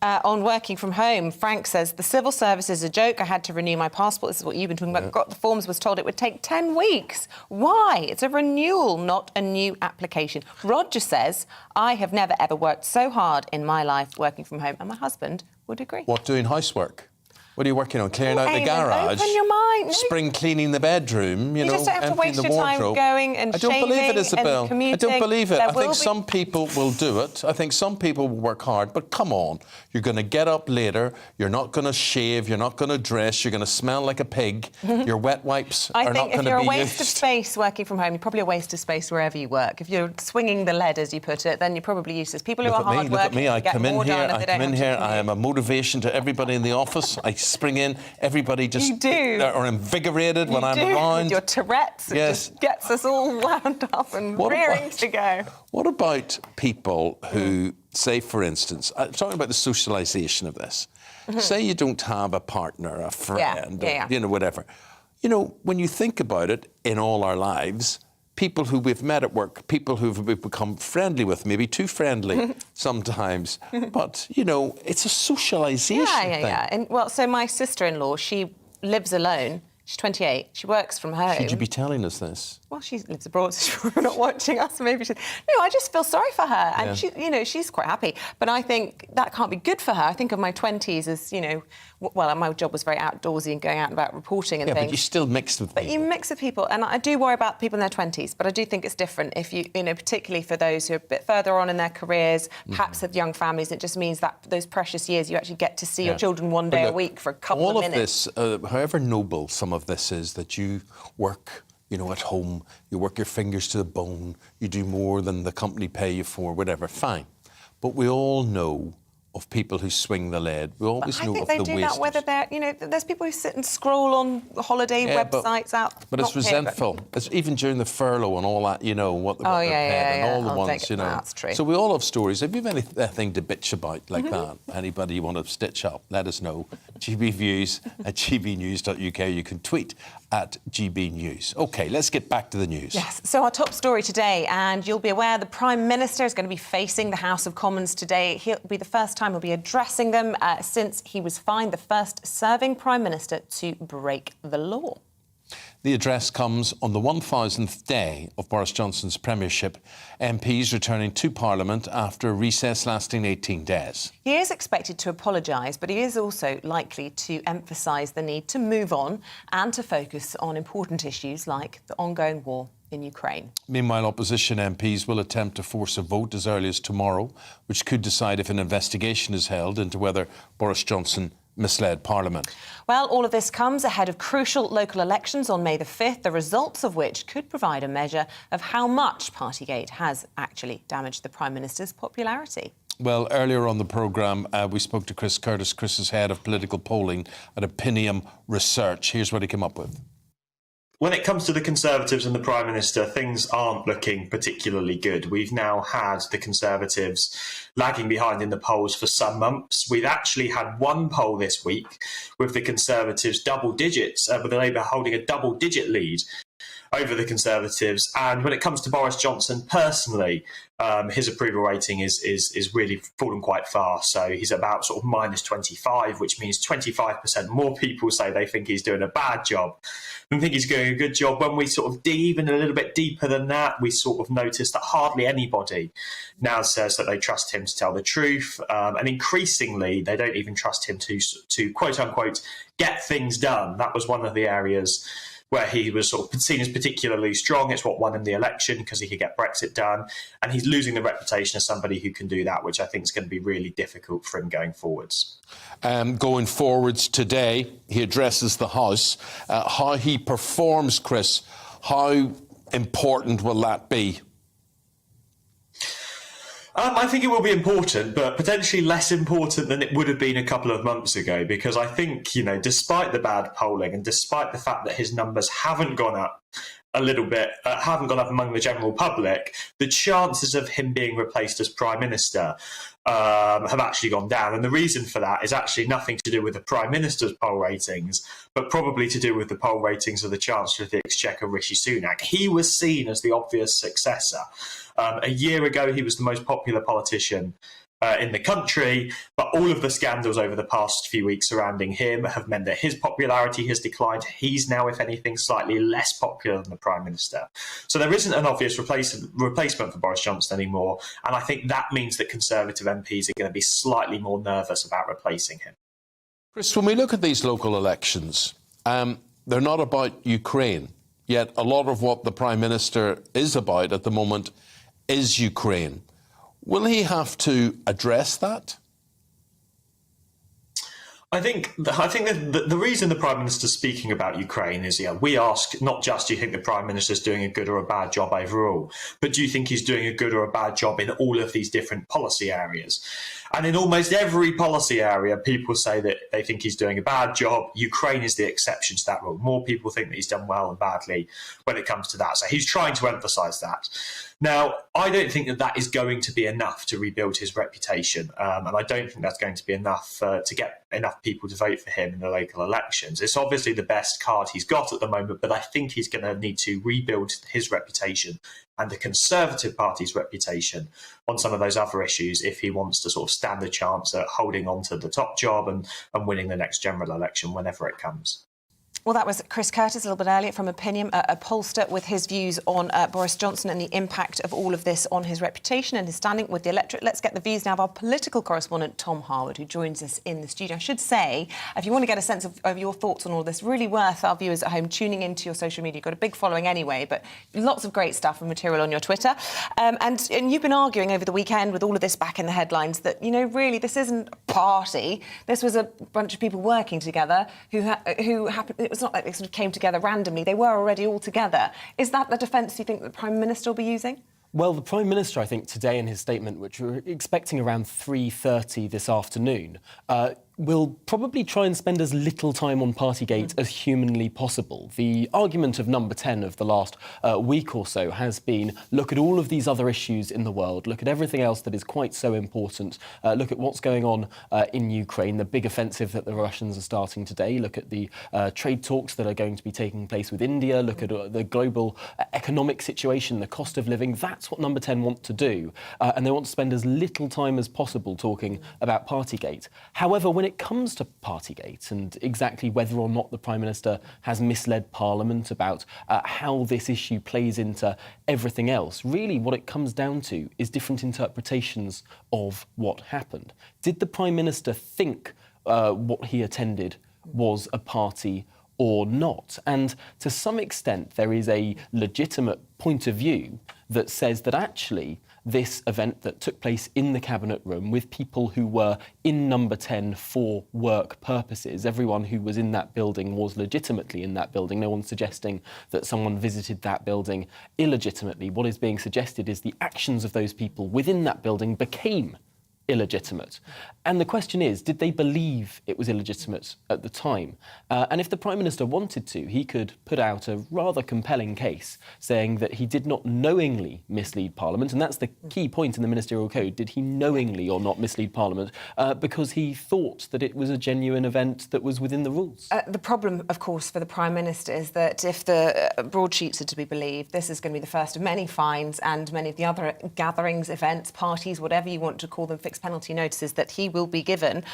On working from home, Frank says, the civil service is a joke. I had to renew my passport. This is what you've been talking about. Got the forms, was told it would take 10 weeks. Why? It's a renewal, not a new application. Roger says, I have never, ever worked so hard in my life working from home. And my husband would agree. What, doing housework? What are you working on? Clearing out the Eamonn, garage? open your mind. No. Spring cleaning the bedroom, you know, just don't have to emptying waste the your time wardrobe. going and I don't believe it, shaving Isabel. and commuting. I don't believe it. There I think will some people will do it. I think some people will work hard. But come on, you're going to get up later. You're not going to shave. You're not going to dress. You're going to smell like a pig. Your wet wipes are not going to be used. I think if you're a waste of space working from home, you're probably a waste of space wherever you work. If you're swinging the lead, as you put it, then you're probably useless. People who are hard working Look at me. I come in here. I am a motivation to everybody in the office. I spring in. Everybody just are invigorated when I'm around. Your Tourette's, it just gets us all wound up and rearing to go. What about people who say, for instance, I'm talking about the socialisation of this. Say you don't have a partner, a friend, or, you know, whatever. You know, when you think about it, in all our lives, people who we've met at work, people who we've become friendly with, maybe too friendly sometimes. But, you know, it's a socialisation thing. And, well, so my sister-in-law, she lives alone. She's 28. She works from home. Should you be telling us this? Well, she lives abroad, so she's probably not watching us. Maybe she's... No, I just feel sorry for her. And, she, you know, she's quite happy. But I think that can't be good for her. I think of my 20s as, you know... Well, my job was very outdoorsy and going out and about reporting and things. Yeah, but you still mixed with people. But you mix with people. And I do worry about people in their 20s. But I do think it's different if you know, particularly for those who are a bit further on in their careers, perhaps have young families. It just means that those precious years you actually get to see your children one day a week for a couple of minutes. All of this, however noble some of this is, that you work, you know, at home, you work your fingers to the bone, you do more than the company pay you for, whatever, fine. But we all know of people who swing the lead. We always know of the I think they do that whether they're, you know, there's people who sit and scroll on holiday websites out. But it's resentful. It's even during the furlough and all that, you know, what the and all the ones, you know. That's true. So we all have stories. If you have anything to bitch about like that, anybody you want to stitch up, let us know. gbviews@gbnews.uk. You can tweet at GB News. OK, let's get back to the news. Yes, so our top story today, and you'll be aware the Prime Minister is going to be facing the House of Commons today. He'll be the first time he'll be addressing them since he was fined, the first serving Prime Minister to break the law. The address comes on the 1000th day of Boris Johnson's premiership, MPs returning to Parliament after a recess lasting 18 days. He is expected to apologise, but he is also likely to emphasise the need to move on and to focus on important issues like the ongoing war in Ukraine. Meanwhile, opposition MPs will attempt to force a vote as early as tomorrow, which could decide if an investigation is held into whether Boris Johnson misled Parliament. Well, all of this comes ahead of crucial local elections on May the 5th, the results of which could provide a measure of how much Partygate has actually damaged the Prime Minister's popularity. Well, earlier on the programme, we spoke to Chris Curtis. Chris is head of political polling at Opinium Research. Here's what he came up with. When it comes to the Conservatives and the Prime Minister, things aren't looking particularly good. We've now had the Conservatives lagging behind in the polls for some months. We've actually had one poll this week with the Conservatives double digits, with the Labour holding a double-digit lead over the Conservatives. And when it comes to Boris Johnson personally, his approval rating is really fallen quite far. So he's about sort of minus 25, which means 25% more people say they think he's doing a bad job than think he's doing a good job. When we sort of dig even a little bit deeper than that, we sort of notice that hardly anybody now says that they trust him to tell the truth. And increasingly, they don't even trust him to quote unquote, get things done. That was one of the areas where he was sort of seen as particularly strong. It's what won him the election because he could get Brexit done. And he's losing the reputation as somebody who can do that, which I think is going to be really difficult for him going forwards. Going forwards today, he addresses the House. How he performs, Chris, how important will that be? I think it will be important, but potentially less important than it would have been a couple of months ago, because I think, you know, despite the bad polling and despite the fact that his numbers haven't gone up a little bit, haven't gone up among the general public, the chances of him being replaced as Prime Minister have actually gone down. And the reason for that is actually nothing to do with the Prime Minister's poll ratings, but probably to do with the poll ratings of the Chancellor of the Exchequer, Rishi Sunak. He was seen as the obvious successor. A year ago, he was the most popular politician in the country, but all of the scandals over the past few weeks surrounding him have meant that his popularity has declined. He's now, if anything, slightly less popular than the Prime Minister. So there isn't an obvious replacement for Boris Johnson anymore, and I think that means that Conservative MPs are going to be slightly more nervous about replacing him. Chris, when we look at these local elections, they're not about Ukraine, yet a lot of what the Prime Minister is about at the moment is Ukraine. Will he have to address that? I think that the reason the Prime Minister's speaking about Ukraine is, we ask not just do you think the Prime Minister's doing a good or a bad job overall, but do you think he's doing a good or a bad job in all of these different policy areas? And in almost every policy area, people say that they think he's doing a bad job. Ukraine is the exception to that rule. More people think that he's done well and badly when it comes to that. So he's trying to emphasise that. Now, I don't think that that is going to be enough to rebuild his reputation. And I don't think that's going to be enough to get enough people to vote for him in the local elections. It's obviously the best card he's got at the moment, but I think he's going to need to rebuild his reputation and the Conservative Party's reputation on some of those other issues if he wants to sort of stand a chance at holding on to the top job and winning the next general election whenever it comes. Well, that was Chris Curtis a little bit earlier from Opinion, a pollster with his views on Boris Johnson and the impact of all of this on his reputation and his standing with the electorate. Let's get the views now of our political correspondent, Tom Harwood, who joins us in the studio. I should say, if you want to get a sense of your thoughts on all this, really worth our viewers at home tuning into your social media. You've got a big following anyway, but lots of great stuff and material on your Twitter. And you've been arguing over the weekend with all of this back in the headlines that, really, this isn't a party. This was a bunch of people working together who happened... It's not like they sort of came together randomly. They were already all together. Is that the defence you think the Prime Minister will be using? Well, the Prime Minister, I think, today in his statement, which we're expecting around 3:30 this afternoon, will probably try and spend as little time on Partygate as humanly possible. The argument of number 10 of the last week or so has been, look at all of these other issues in the world, look at everything else that is quite so important, look at what's going on in Ukraine, the big offensive that the Russians are starting today, look at the trade talks that are going to be taking place with India, look at the global economic situation, the cost of living. That's what number 10 want to do. And they want to spend as little time as possible talking about Partygate. However, when when it comes to Partygate and exactly whether or not the Prime Minister has misled Parliament about how this issue plays into everything else, really what it comes down to is different interpretations of what happened. Did the Prime Minister think what he attended was a party or not? And to some extent, there is a legitimate point of view that says that actually this event that took place in the Cabinet Room with people who were in Number 10 for work purposes, everyone who was in that building was legitimately in that building. No one's suggesting that someone visited that building illegitimately. What is being suggested is the actions of those people within that building became illegitimate. And the question is, did they believe it was illegitimate at the time? And if the Prime Minister wanted to, he could put out a rather compelling case saying that he did not knowingly mislead Parliament, and that's the key point in the Ministerial Code. Did he knowingly or not mislead Parliament because he thought that it was a genuine event that was within the rules? The problem, of course, for the Prime Minister is that if the broadsheets are to be believed, this is going to be the first of many fines, and many of the other gatherings, events, parties, whatever you want to call them, fixed penalty notices that he will be given,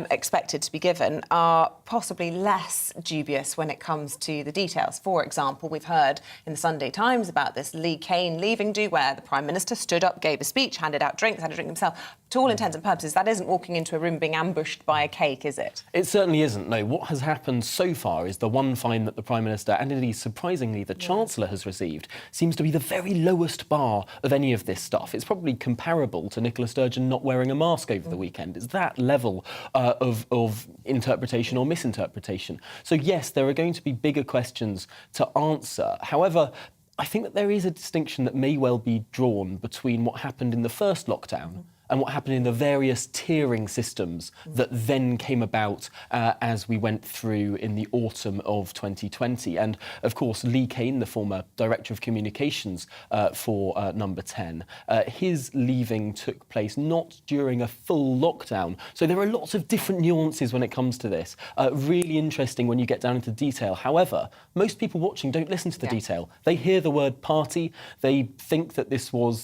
expected to be given, are possibly less dubious when it comes to the details. For example, we've heard in the Sunday Times about this Lee Kane leaving do, where the Prime Minister stood up, gave a speech, handed out drinks, had a drink himself. To all intents and purposes, that isn't walking into a room being ambushed by a cake, is it? It certainly isn't, no. What has happened so far is the one fine that the Prime Minister, and indeed, surprisingly, the Chancellor has received, seems to be the very lowest bar of any of this stuff. It's probably comparable to Nicola Sturgeon not wearing a mask over the weekend. It's that level of interpretation or misinterpretation. So, yes, there are going to be bigger questions to answer. However, I think that there is a distinction that may well be drawn between what happened in the first lockdown and what happened in the various tiering systems that then came about as we went through in the autumn of 2020. And, of course, Lee Kane, the former Director of Communications for Number 10, his leaving took place not during a full lockdown. So there are lots of different nuances when it comes to this. Really interesting when you get down into detail. However, most people watching don't listen to the detail. They hear the word party. They think that this was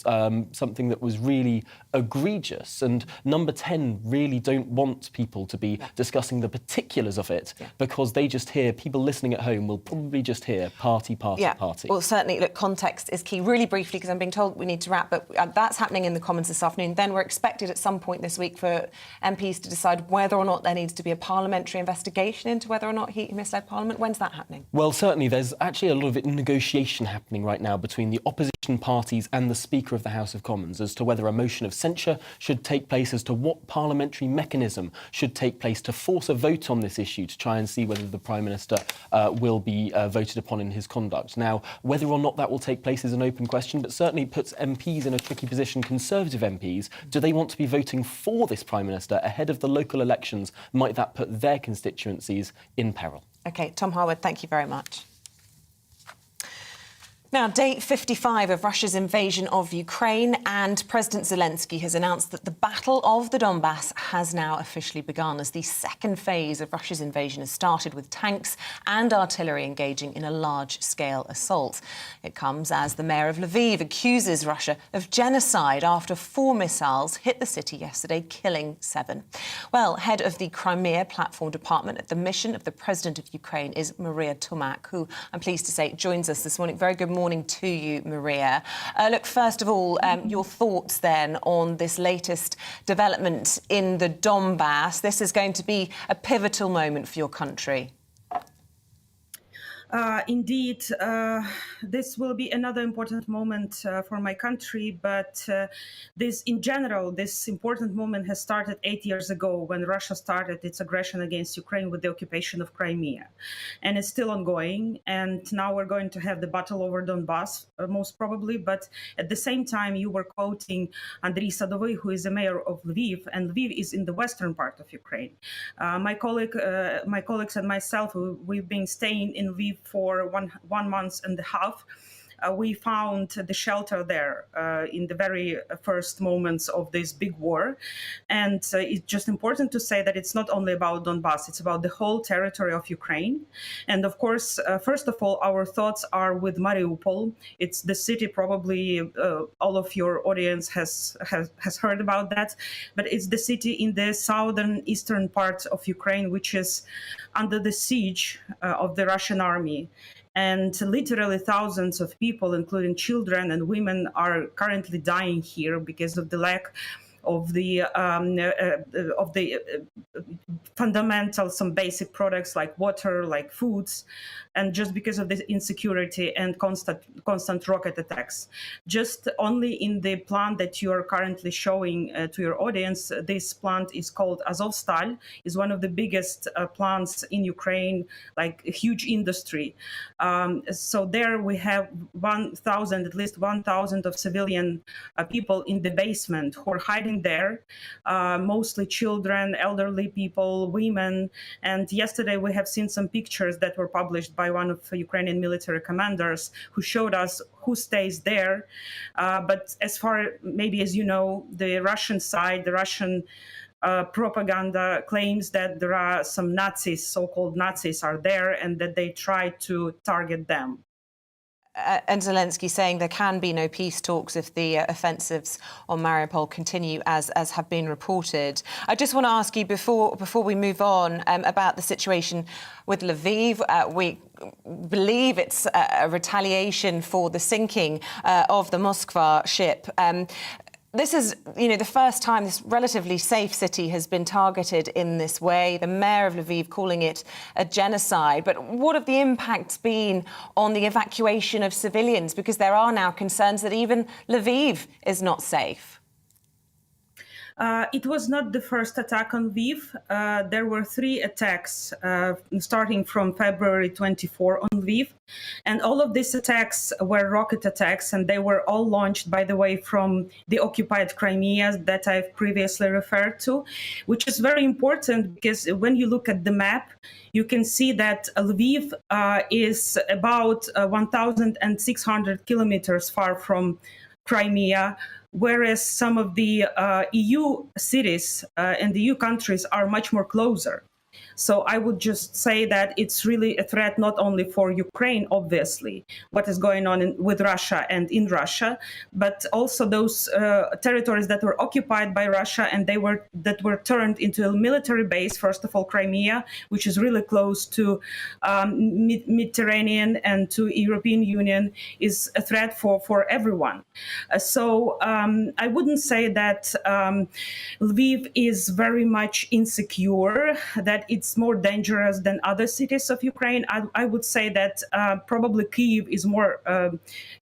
something that was really egregious, and Number 10 really don't want people to be discussing the particulars of it because they just hear, people listening at home will probably just hear party, party, party. Well, certainly, look, context is key. Really briefly, because I'm being told we need to wrap, but that's happening in the Commons this afternoon. Then we're expected at some point this week for MPs to decide whether or not there needs to be a parliamentary investigation into whether or not he misled Parliament. When's that happening? Well, certainly there's actually a lot of negotiation happening right now between the opposition parties and the Speaker of the House of Commons as to whether a motion of censure should take place, as to what parliamentary mechanism should take place to force a vote on this issue to try and see whether the Prime Minister will be voted upon in his conduct. Now, whether or not that will take place is an open question, but certainly puts MPs in a tricky position. Conservative MPs, do they want to be voting for this Prime Minister ahead of the local elections? Might that put their constituencies in peril? OK, Tom Harwood, thank you very much. Now, day 55 of Russia's invasion of Ukraine, and President Zelensky has announced that the Battle of the Donbass has now officially begun as the second phase of Russia's invasion has started, with tanks and artillery engaging in a large-scale assault. It comes as the mayor of Lviv accuses Russia of genocide after 4 missiles hit the city yesterday, killing 7. Well, head of the Crimea Platform Department at the mission of the President of Ukraine is Maria Tomak, who, I'm pleased to say, joins us this morning. Very good morning to you, Maria. Look, first of all, your thoughts then on this latest development in the Donbass. This is going to be a pivotal moment for your country. Indeed, this will be another important moment for my country, but this important moment has started 8 years ago when Russia started its aggression against Ukraine with the occupation of Crimea. And it's still ongoing, and now we're going to have the battle over Donbass, most probably, but at the same time you were quoting Andriy Sadovy, who is the mayor of Lviv, and Lviv is in the western part of Ukraine. My colleagues and myself, we've been staying in Lviv for one month and a half, we found the shelter there in the very first moments of this big war. And it's just important to say that it's not only about Donbass, it's about the whole territory of Ukraine. And of course, first of all, our thoughts are with Mariupol. It's the city, probably all of your audience has heard about that, but it's the city in the southern eastern part of Ukraine, which is under the siege of the Russian army. And literally thousands of people, including children and women, are currently dying here because of the lack of the fundamental, some basic products like water, like foods, and just because of the insecurity and constant rocket attacks. Just only in the plant that you are currently showing to your audience, this plant is called Azovstal, is one of the biggest plants in Ukraine, like a huge industry. So there we have 1,000, at least 1,000 of civilian people in the basement who are hiding there, mostly children, elderly people, women. And yesterday we have seen some pictures that were published by one of the Ukrainian military commanders who showed us who stays there. But as far, maybe as you know, the Russian side, the Russian propaganda claims that there are some Nazis, so-called Nazis are there, and that they try to target them. And Zelensky saying there can be no peace talks if the offensives on Mariupol continue as have been reported. I just want to ask you before we move on about the situation with Lviv. We believe it's a retaliation for the sinking of the Moskva ship. This is, the first time this relatively safe city has been targeted in this way. The mayor of Lviv calling it a genocide. But what have the impacts been on the evacuation of civilians? Because there are now concerns that even Lviv is not safe. It was not the first attack on Lviv. There were 3 attacks starting from February 24 on Lviv. And all of these attacks were rocket attacks, and they were all launched, by the way, from the occupied Crimea that I've previously referred to, which is very important because when you look at the map, you can see that Lviv is about 1,600 kilometers far from Crimea, whereas some of the EU cities and the EU countries are much more closer. So I would just say that it's really a threat not only for Ukraine, obviously, what is going on with Russia and in Russia, but also those territories that were occupied by Russia and that were turned into a military base. First of all, Crimea, which is really close to Mediterranean and to European Union, is a threat for everyone. So I wouldn't say that Lviv is very much insecure, that it's more dangerous than other cities of Ukraine. I would say that probably Kyiv is more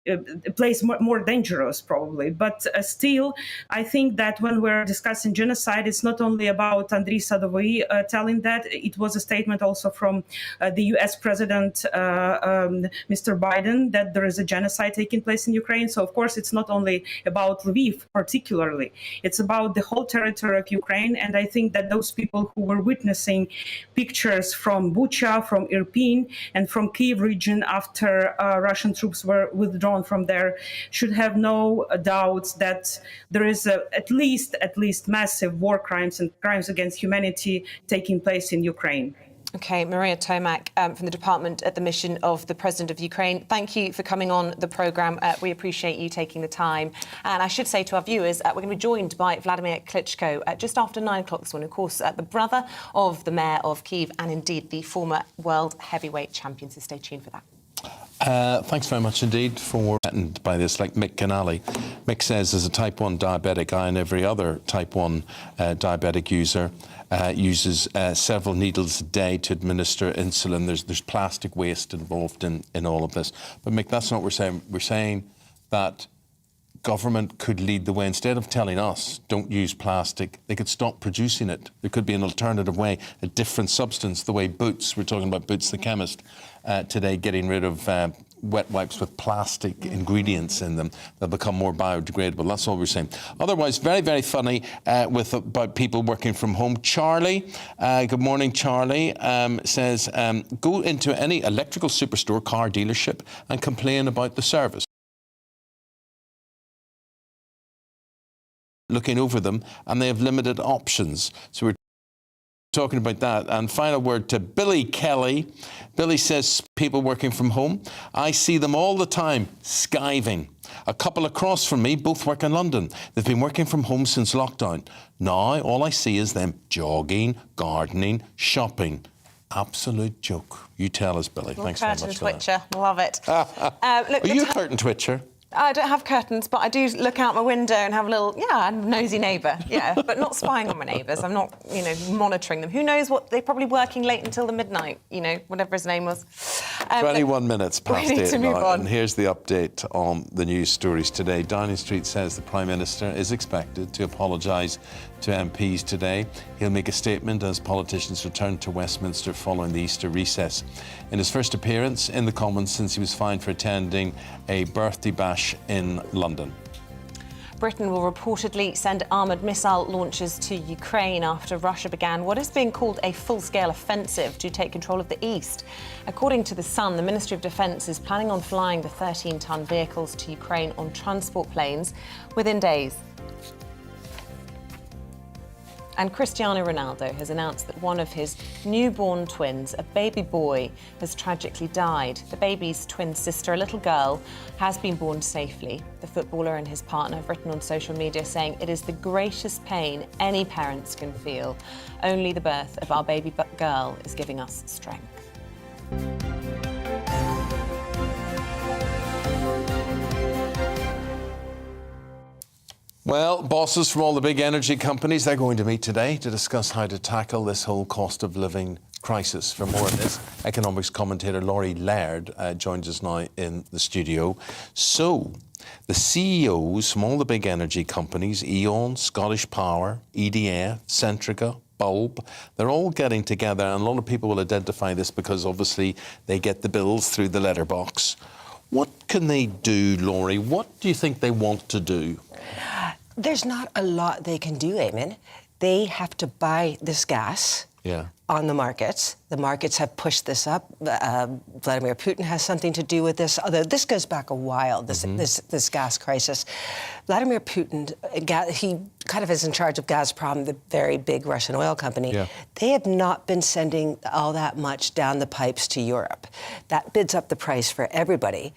a place more dangerous, probably. But still, I think that when we're discussing genocide, it's not only about Andriy Sadovyi telling that. It was a statement also from the U.S. President, Mr. Biden, that there is a genocide taking place in Ukraine. So, of course, it's not only about Lviv particularly. It's about the whole territory of Ukraine. And I think that those people who were witnessing pictures from Bucha, from Irpin, and from Kyiv region after Russian troops were withdrawn from there should have no doubts that there is at least massive war crimes and crimes against humanity taking place in Ukraine. OK, Maria Tomak from the department at the mission of the President of Ukraine. Thank you for coming on the programme. We appreciate you taking the time. And I should say to our viewers, we're going to be joined by Vladimir Klitschko just after 9 o'clock this morning. Of course, the brother of the mayor of Kyiv and indeed the former world heavyweight champion. So stay tuned for that. Thanks very much indeed for threatened by this, like Mick Canali. Mick says, as a type 1 diabetic, I and every other type 1 diabetic user uses several needles a day to administer insulin. There's plastic waste involved in all of this. But Mick, that's not what we're saying. We're saying that government could lead the way. Instead of telling us, don't use plastic, they could stop producing it. There could be an alternative way, a different substance, the way Boots, we're talking about Boots the chemist today, getting rid of wet wipes with plastic ingredients in them. They'll become more biodegradable. That's all we're saying. Otherwise, very, very funny about people working from home. Charlie, good morning, Charlie, says, go into any electrical superstore, car dealership and complain about the service. looking over them, and they have limited options. So we're talking about that. And final word to Billy Kelly. Billy says, people working from home, I see them all the time, skiving. A couple across from me both work in London. They've been working from home since lockdown. Now all I see is them jogging, gardening, shopping. Absolute joke. You tell us, Billy. Thanks very much for Twitcher. Love it. that. Are you a curtain twitcher? I don't have curtains, but I do look out my window and have a little, nosy neighbour, but not spying on my neighbours. I'm not, monitoring them. Who knows what, they're probably working late until the midnight, whatever his name was. 21 minutes past 8 now, on. and here's the update on the news stories today. Downing Street says the Prime Minister is expected to apologise to MPs today. He'll make a statement as politicians return to Westminster following the Easter recess. In his first appearance in the Commons since he was fined for attending a birthday bash in London. Britain will reportedly send armoured missile launches to Ukraine after Russia began what is being called a full-scale offensive to take control of the east. According to The Sun, the Ministry of Defence is planning on flying the 13-ton vehicles to Ukraine on transport planes within days. And Cristiano Ronaldo has announced that one of his newborn twins, a baby boy, has tragically died. The baby's twin sister, a little girl, has been born safely. The footballer and his partner have written on social media saying it is the greatest pain any parents can feel. Only the birth of our baby girl is giving us strength. Well, bosses from all the big energy companies, they're going to meet today to discuss how to tackle this whole cost of living crisis. For more on this, economics commentator Laurie Laird joins us now in the studio. So, the CEOs from all the big energy companies, Eamonn, Scottish Power, EDF, Centrica, Bulb, they're all getting together, and a lot of people will identify this because obviously they get the bills through the letterbox. What can they do, Laurie? What do you think they want to do? There's not a lot they can do, Eamon. They have to buy this gas on the markets. The markets have pushed this up. Vladimir Putin has something to do with this, although this goes back a while, this gas crisis. Vladimir Putin, he kind of is in charge of Gazprom, the very big Russian oil company. They have not been sending all that much down the pipes to Europe. That bids up the price for everybody.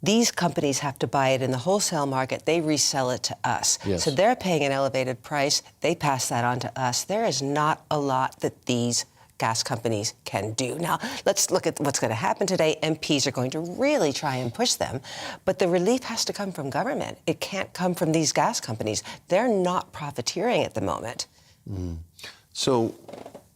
These companies have to buy it in the wholesale market. They resell it to us. So they're paying an elevated price. They pass that on to us. There is not a lot that these gas companies can do. Now, let's look at what's going to happen today. MPs are going to really try and push them, but the relief has to come from government. It can't come from these gas companies. They're not profiteering at the moment. So,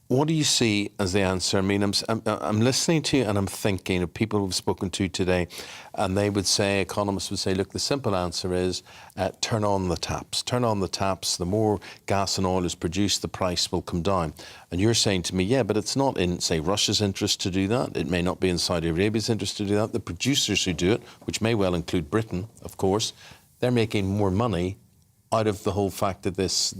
what do you see as the answer? I mean, I'm listening to you and I'm thinking of people we've spoken to today, and they would say, economists would say, look, the simple answer is turn on the taps. Turn on the taps. The more gas and oil is produced, the price will come down. And you're saying to me, yeah, but it's not in, say, Russia's interest to do that. It may not be in Saudi Arabia's interest to do that. The producers who do it, which may well include Britain, of course, they're making more money out of the whole fact that this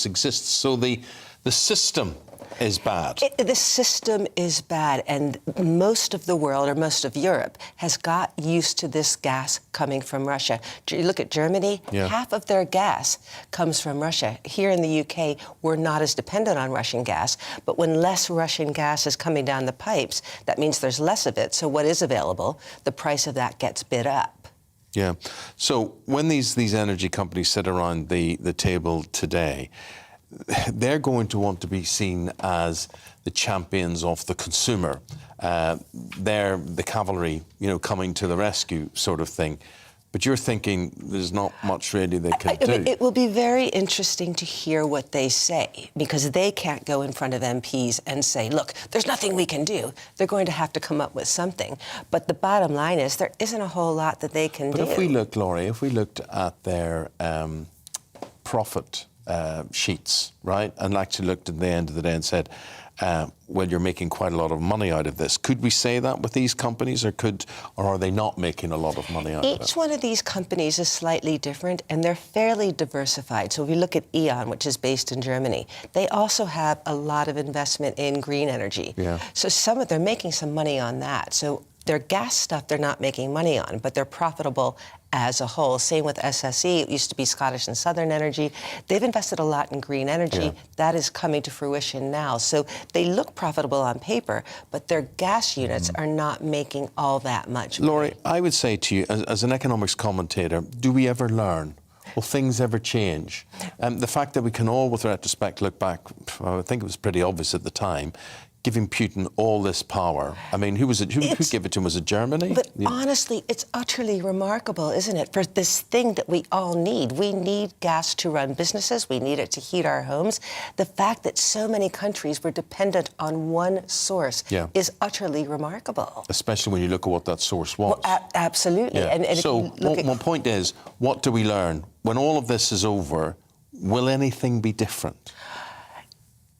exists. So the system is bad. The system is bad, and most of the world, or most of Europe, has got used to this gas coming from Russia. You look at Germany, half of their gas comes from Russia. Here in the UK, we're not as dependent on Russian gas, but when less Russian gas is coming down the pipes, that means there's less of it. So what is available, the price of that gets bid up. Yeah. So when these energy companies sit around the table today, they're going to want to be seen as the champions of the consumer. They're the cavalry, coming to the rescue sort of thing. But you're thinking there's not much really they can do. It will be very interesting to hear what they say, because they can't go in front of MPs and say, look, there's nothing we can do. They're going to have to come up with something. But the bottom line is there isn't a whole lot that they can do. But if we look, Laurie, if we looked at their profit sheets, right, and actually looked at the end of the day and said, well, you're making quite a lot of money out of this. Could we say that with these companies, or are they not making a lot of money out of it? Each one of these companies is slightly different, and they're fairly diversified. So if you look at Eamonn, which is based in Germany, they also have a lot of investment in green energy. So they're making some money on that. So their gas stuff they're not making money on, but they're profitable as a whole. Same with SSE. It used to be Scottish and Southern Energy. They've invested a lot in green energy. Yeah. That is coming to fruition now. So they look profitable on paper, but their gas units are not making all that much money. Laurie, I would say to you, as an economics commentator, do we ever learn? Will things ever change? The fact that we can all, with retrospect, look back, I think it was pretty obvious at the time, giving Putin all this power. I mean, who gave it to him? Was it Germany? But honestly, it's utterly remarkable, isn't it, for this thing that we all need. We need gas to run businesses. We need it to heat our homes. The fact that so many countries were dependent on one source is utterly remarkable. Especially when you look at what that source was. Well, absolutely. Yeah. And so my point is, what do we learn? When all of this is over, will anything be different?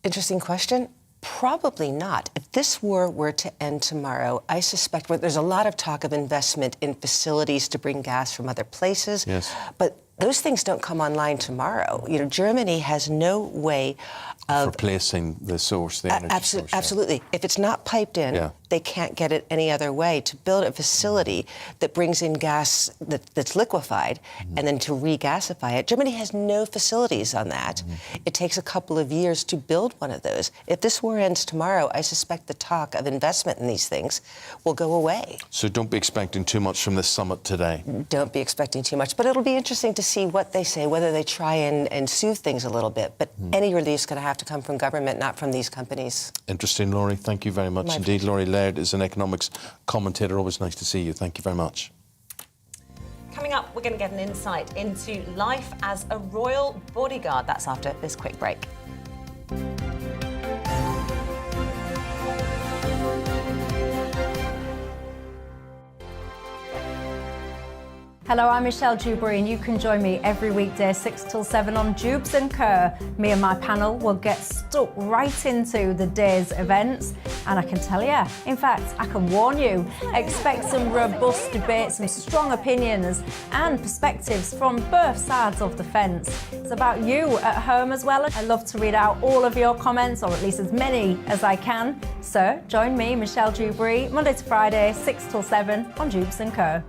Interesting question. Probably not. If this war were to end tomorrow, I suspect there's a lot of talk of investment in facilities to bring gas from other places. Yes. But those things don't come online tomorrow. You know, Germany has no way of replacing the source, the energy source. Absolutely. If it's not piped in, they can't get it any other way. To build a facility that brings in gas that's liquefied and then to regasify it, Germany has no facilities on that. It takes a couple of years to build one of those. If this war ends tomorrow, I suspect the talk of investment in these things will go away. So don't be expecting too much from this summit today. Don't be expecting too much. But it'll be interesting to see what they say, whether they try and soothe things a little bit. But any relief's going to have to come from government, not from these companies. Interesting, Laurie. Thank you very much indeed. Laurie Laird is an economics commentator. Always nice to see you. Thank you very much. Coming up, we're going to get an insight into life as a royal bodyguard. That's after this quick break. Hello, I'm Michelle Jubilee, and you can join me every weekday 6 till 7 on Jubes and Kerr. Me and my panel will get stuck right into the day's events, and I can tell you, in fact, I can warn you, expect some robust debates, some strong opinions and perspectives from both sides of the fence. It's about you at home as well. I love to read out all of your comments, or at least as many as I can. So join me, Michelle Jubilee, Monday to Friday, 6 till 7 on Jubes and Kerr.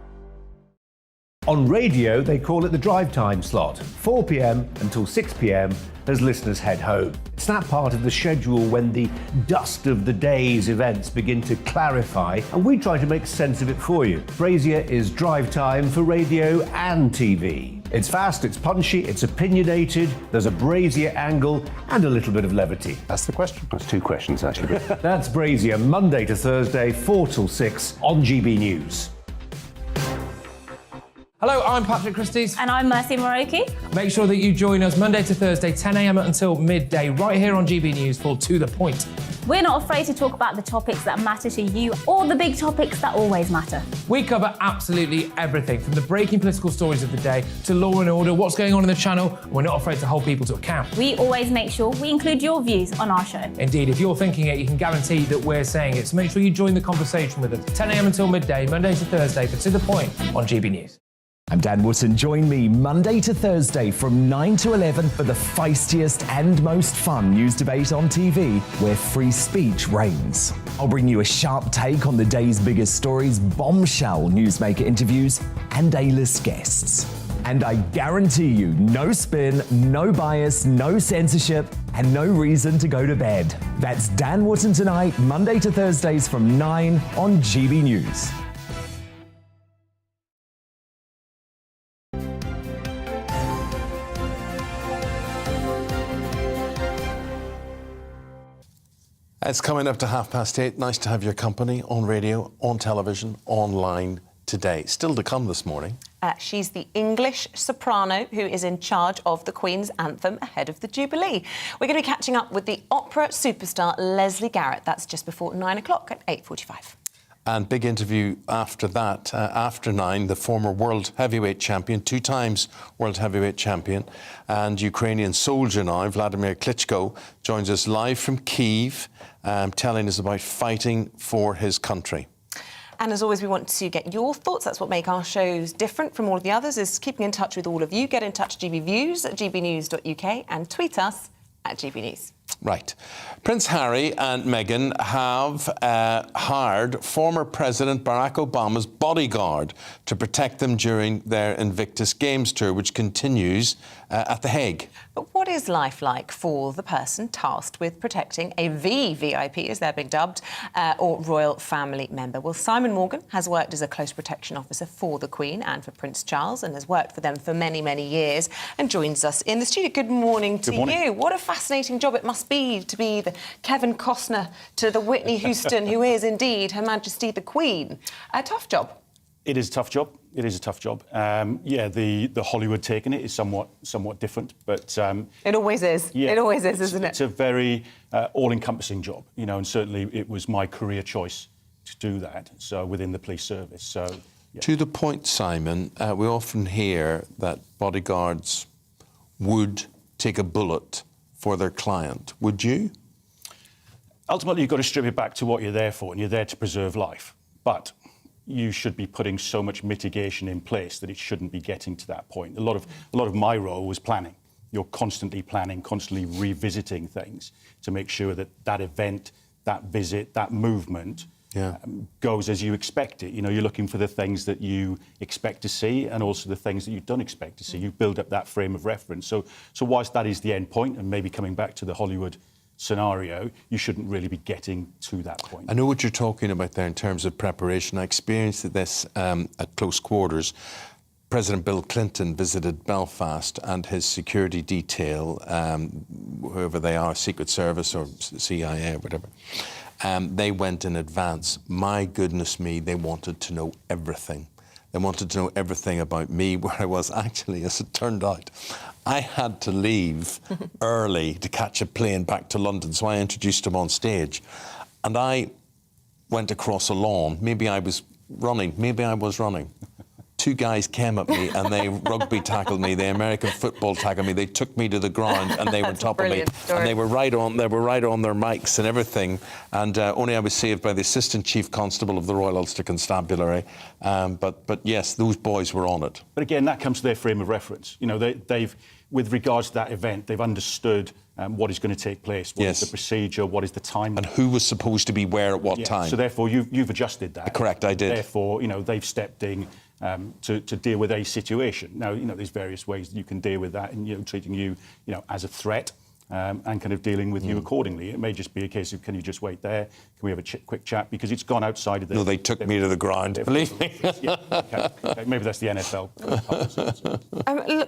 On radio, they call it the drive time slot, 4 p.m. until 6 p.m. as listeners head home. It's that part of the schedule when the dust of the day's events begin to clarify, and we try to make sense of it for you. Brazier is drive time for radio and TV. It's fast, it's punchy, it's opinionated, there's a Brazier angle and a little bit of levity. That's the question. That's two questions, actually. That's Brazier, Monday to Thursday, 4 till 6 on GB News. Hello, I'm Patrick Christie's. And I'm Mercy Moroki. Make sure that you join us Monday to Thursday, 10 a.m. until midday, right here on GB News for To The Point. We're not afraid to talk about the topics that matter to you, or the big topics that always matter. We cover absolutely everything, from the breaking political stories of the day to law and order, what's going on in the channel. We're not afraid to hold people to account. We always make sure we include your views on our show. Indeed, if you're thinking it, you can guarantee that we're saying it. So make sure you join the conversation with us, 10 a.m. until midday, Monday to Thursday, for To The Point on GB News. I'm Dan Wootton. Join me Monday to Thursday from 9 to 11 for the feistiest and most fun news debate on TV, where free speech reigns. I'll bring you a sharp take on the day's biggest stories, bombshell newsmaker interviews, and A-list guests. And I guarantee you, no spin, no bias, no censorship, and no reason to go to bed. That's Dan Wootton tonight, Monday to Thursdays from 9 on GB News. It's coming up to 8:30. Nice to have your company on radio, on television, online today. Still to come this morning. She's the English soprano who is in charge of the Queen's anthem ahead of the Jubilee. We're going to be catching up with the opera superstar Leslie Garrett. That's just before 9 o'clock at 8:45. And big interview after that, after 9, the former world heavyweight champion, 2 times world heavyweight champion, and Ukrainian soldier now, Vladimir Klitschko, joins us live from Kyiv, telling us about fighting for his country. And as always, we want to get your thoughts. That's what makes our shows different from all of the others, is keeping in touch with all of you. Get in touch, GB Views at gbnews.uk, and tweet us at GB News. Right. Prince Harry and Meghan have hired former President Barack Obama's bodyguard to protect them during their Invictus Games tour, which continues at The Hague. But what is life like for the person tasked with protecting a VVIP, as they're being dubbed, or royal family member? Well, Simon Morgan has worked as a close protection officer for the Queen and for Prince Charles and has worked for them for many, many years and joins us in the studio. Good morning to you. What a fascinating job it must be to be the Kevin Costner to the Whitney Houston, who is indeed Her Majesty the Queen. A tough job. It is a tough job. It is a tough job. Yeah, the Hollywood take in it is somewhat different, but it always is. Yeah, it always is, isn't it? It's a very all-encompassing job, you know, and certainly it was my career choice to do that. So within the police service. So yeah. To the point, Simon, we often hear that bodyguards would take a bullet for their client. Would you? Ultimately, you've got to strip it back to what you're there for, and you're there to preserve life. But you should be putting so much mitigation in place that it shouldn't be getting to that point. A lot of my role was planning. You're constantly planning, constantly revisiting things to make sure that that event, that visit, that movement goes as you expect it. You know, you're looking for the things that you expect to see and also the things that you don't expect to see. You build up that frame of reference. So whilst that is the end point, and maybe coming back to the Hollywood scenario, you shouldn't really be getting to that point. I know what you're talking about there in terms of preparation. I experienced this at close quarters. President Bill Clinton visited Belfast and his security detail, whoever they are, Secret Service or CIA or whatever, they went in advance. My goodness me, they wanted to know everything. They wanted to know everything about me, where I was. Actually, as it turned out, I had to leave early to catch a plane back to London, so I introduced him on stage. And I went across a lawn. Maybe I was running. Two guys came at me and they rugby tackled me, they American football tackled me, they took me to the ground and they were on top of me. Story. And they were right on their mics and everything. And only I was saved by the Assistant Chief Constable of the Royal Ulster Constabulary. But yes, those boys were on it. But again, that comes to their frame of reference. You know, they've, with regards to that event, they've understood what is going to take place, what is the procedure, what is the time. And who was supposed to be where at what time. So therefore, you've adjusted that. Correct, I did. Therefore, you know, they've stepped in to deal with a situation. Now, you know, there's various ways that you can deal with that, and, you know, treating you, you know, as a threat, and kind of dealing with you accordingly. It may just be a case of, can you just wait there? Can we have a quick chat? Because it's gone outside of the... No, they took me to the ground, believe me. Okay. Maybe that's the NFL.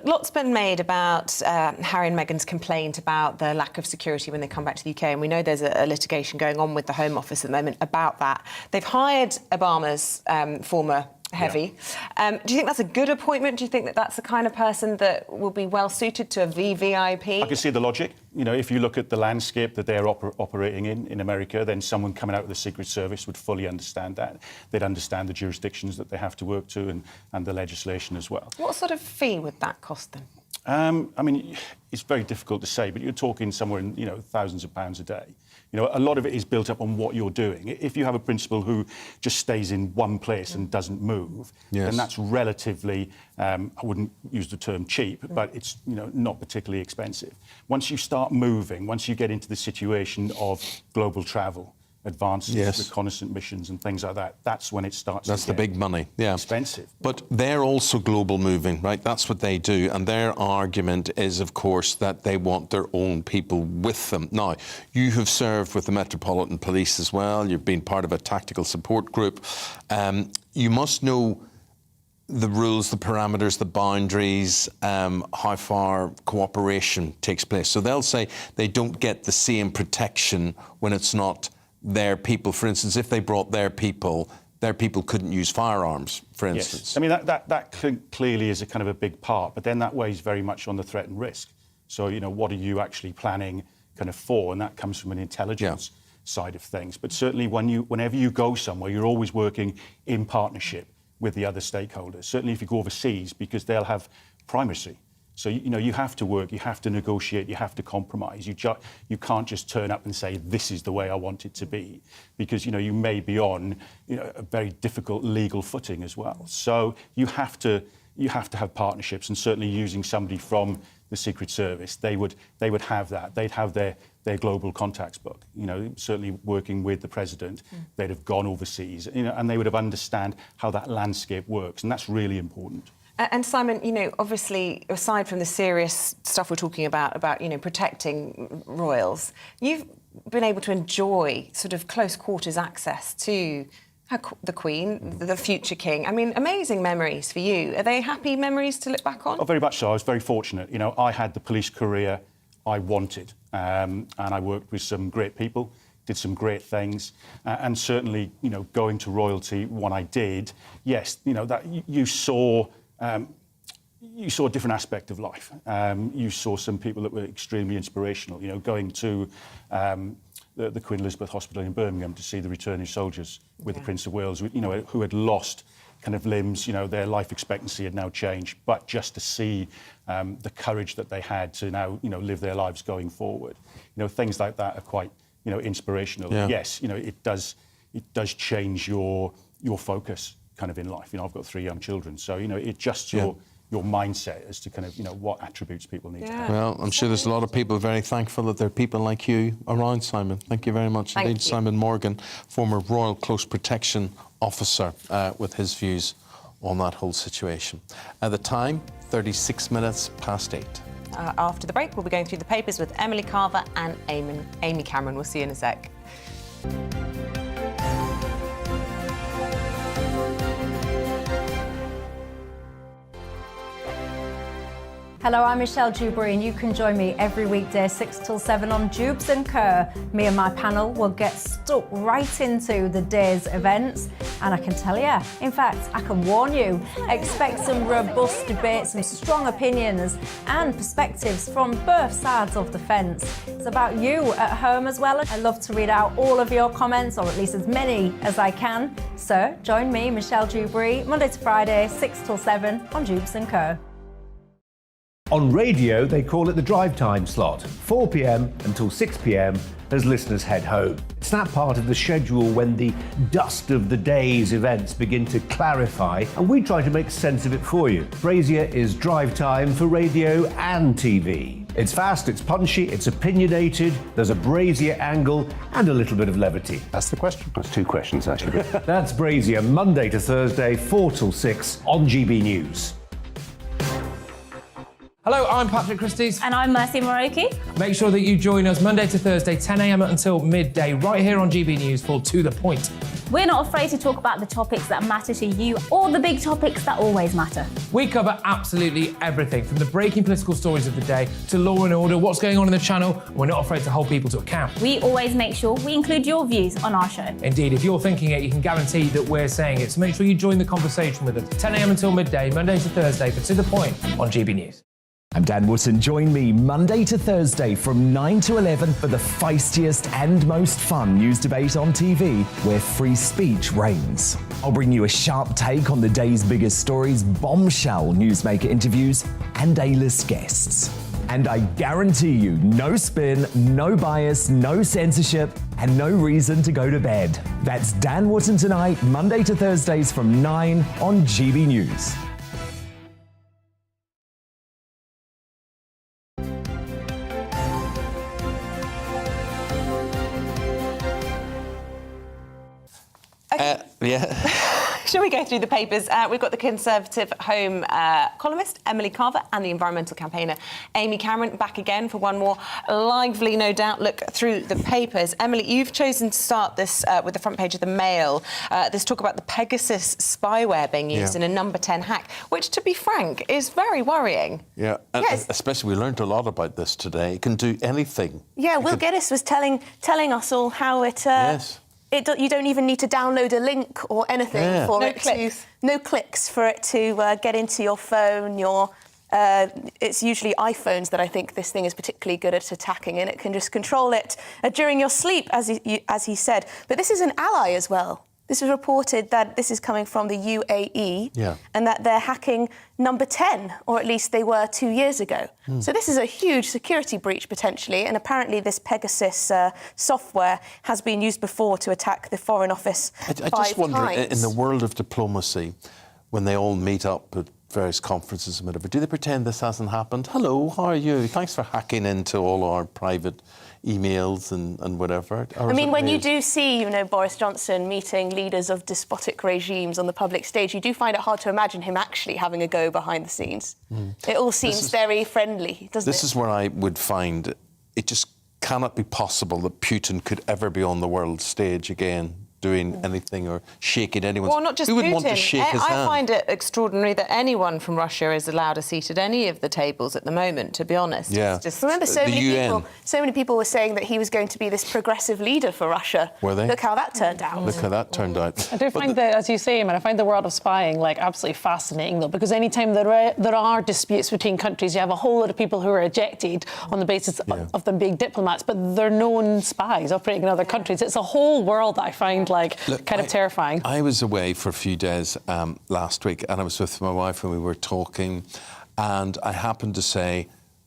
Lots been made about Harry and Meghan's complaint about the lack of security when they come back to the UK, and we know there's a litigation going on with the Home Office at the moment about that. They've hired Obama's former heavy. Do you think that's a good appointment? Do you think that that's the kind of person that will be well suited to a VVIP? I can see the logic. You know, if you look at the landscape that they're operating in America, then someone coming out of the Secret Service would fully understand that. They'd understand the jurisdictions that they have to work to and the legislation as well. What sort of fee would that cost them? I mean, it's very difficult to say, but you're talking somewhere in, you know, thousands of pounds a day. You know, a lot of it is built up on what you're doing. If you have a principal who just stays in one place and doesn't move, then that's relatively, I wouldn't use the term cheap, but it's, you know, not particularly expensive. Once you start moving, once you get into the situation of global travel, advanced reconnaissance missions and things like that, that's when it starts That's to the big money, expensive. But they're also global moving, right? That's what they do. And their argument is, of course, that they want their own people with them. Now, you have served with the Metropolitan Police as well. You've been part of a tactical support group. You must know the rules, the parameters, the boundaries, how far cooperation takes place. So they'll say they don't get the same protection when it's not their people. For instance, if they brought their people couldn't use firearms, for instance. Yes. I mean, that clearly is a kind of a big part, but then that weighs very much on the threat and risk. So, you know, what are you actually planning kind of for? And that comes from an intelligence side of things. But certainly whenever you go somewhere, you're always working in partnership with the other stakeholders. Certainly if you go overseas, because they'll have primacy. So, you know, you have to work, you have to negotiate, you have to compromise. You can't just turn up and say, this is the way I want it to be, because, you know, you may be on, you know, a very difficult legal footing as well. So you have to have partnerships, and certainly using somebody from the Secret Service, they would have that. They'd have their global contacts book. You know, certainly working with the president, they'd have gone overseas, you know, and they would have understand how that landscape works, and that's really important. And Simon, you know, obviously, aside from the serious stuff we're talking about, you know, protecting royals, you've been able to enjoy sort of close quarters access to the Queen, the future King. I mean, amazing memories for you. Are they happy memories to look back on? Oh, very much so. I was very fortunate. You know, I had the police career I wanted, and I worked with some great people, did some great things, and certainly, you know, going to royalty when I did, yes, you know, that you saw a different aspect of life. You saw some people that were extremely inspirational. You know, going to the Queen Elizabeth Hospital in Birmingham to see the returning soldiers with the Prince of Wales, you know, who had lost kind of limbs. You know, their life expectancy had now changed, but just to see the courage that they had to now, you know, live their lives going forward. You know, things like that are quite, you know, inspirational. Yeah. Yes, you know, it does change your focus kind of in life. You know, I've got 3 young children, so, you know, it just your mindset as to kind of, you know, what attributes people need to have. Well, I'm sure there's a lot of people very thankful that there are people like you around, Simon. Thank you very much indeed. Simon Morgan, former Royal Close Protection Officer, with his views on that whole situation. At the time, 36 minutes past 8. After the break, we'll be going through the papers with Emily Carver and Amy Cameron. We'll see you in a sec. Hello, I'm Michelle Jubilee, and you can join me every weekday 6 till 7 on Jubes and Kerr. Me and my panel will get stuck right into the day's events, and I can tell you, in fact, I can warn you, expect some robust debate, some strong opinions and perspectives from both sides of the fence. It's about you at home as well. I love to read out all of your comments, or at least as many as I can. So join me, Michelle Jubilee, Monday to Friday, 6 till 7 on Jubes and Kerr. On radio, they call it the drive time slot, 4 p.m. until 6 p.m. as listeners head home. It's that part of the schedule when the dust of the day's events begin to clarify, and we try to make sense of it for you. Brazier is drive time for radio and TV. It's fast, it's punchy, it's opinionated, there's a Brazier angle and a little bit of levity. That's the question. That's 2 questions, actually. That's Brazier, Monday to Thursday, 4 till 6 on GB News. Hello, I'm Patrick Christie's. And I'm Mercy Moroki. Make sure that you join us Monday to Thursday, 10 a.m. until midday, right here on GB News for To The Point. We're not afraid to talk about the topics that matter to you, or the big topics that always matter. We cover absolutely everything, from the breaking political stories of the day to law and order, what's going on in the channel. We're not afraid to hold people to account. We always make sure we include your views on our show. Indeed, if you're thinking it, you can guarantee that we're saying it. So make sure you join the conversation with us, 10 a.m. until midday, Monday to Thursday, for To The Point on GB News. I'm Dan Wootton. Join me Monday to Thursday from 9 to 11 for the feistiest and most fun news debate on TV, where free speech reigns. I'll bring you a sharp take on the day's biggest stories, bombshell newsmaker interviews, and A-list guests. And I guarantee you, no spin, no bias, no censorship, and no reason to go to bed. That's Dan Wootton Tonight, Monday to Thursdays from 9 on GB News. Shall we go through the papers? We've got the Conservative Home columnist, Emily Carver, and the environmental campaigner, Amy Cameron, back again for one more lively, no doubt, look through the papers. Emily, you've chosen to start this with the front page of the Mail. This talk about the Pegasus spyware being used in a number 10 hack, which, to be frank, is very worrying. Yeah, and especially we learned a lot about this today. It can do anything. Yeah, Will Geddes was telling us all how it... you don't even need to download a link or anything for no clicks for it to get into your phone. It's usually iPhones that I think this thing is particularly good at attacking, and it can just control it during your sleep, as he said. But this is an ally as well. This is reported that this is coming from the UAE, and that they're hacking number 10, or at least they were 2 years ago. So this is a huge security breach, potentially, and apparently this Pegasus software has been used before to attack the Foreign Office I just wonder, in the world of diplomacy, when they all meet up at various conferences and whatever, do they pretend this hasn't happened? Hello, how are you? Thanks for hacking into all our private emails and whatever. I mean, when you do see, you know, Boris Johnson meeting leaders of despotic regimes on the public stage, you do find it hard to imagine him actually having a go behind the scenes. It all seems very friendly, doesn't it? This is where I would find it just cannot be possible that Putin could ever be on the world stage again, doing anything or shaking anyone's... Well, not just Who would Putin. want to shake his hand? I find it extraordinary that anyone from Russia is allowed a seat at any of the tables at the moment, to be honest. Yeah. It's just... Remember, so many people were saying that he was going to be this progressive leader for Russia. Were they? Look how that turned out. Look how that turned out. I do find that, as you say, I find the world of spying like absolutely fascinating, though, because any time there are disputes between countries, you have a whole lot of people who are ejected on the basis of them being diplomats, but they're known spies operating in other countries. It's a whole world that I find kind of terrifying. I was away for a few days last week, and I was with my wife and we were talking, and I happened to say,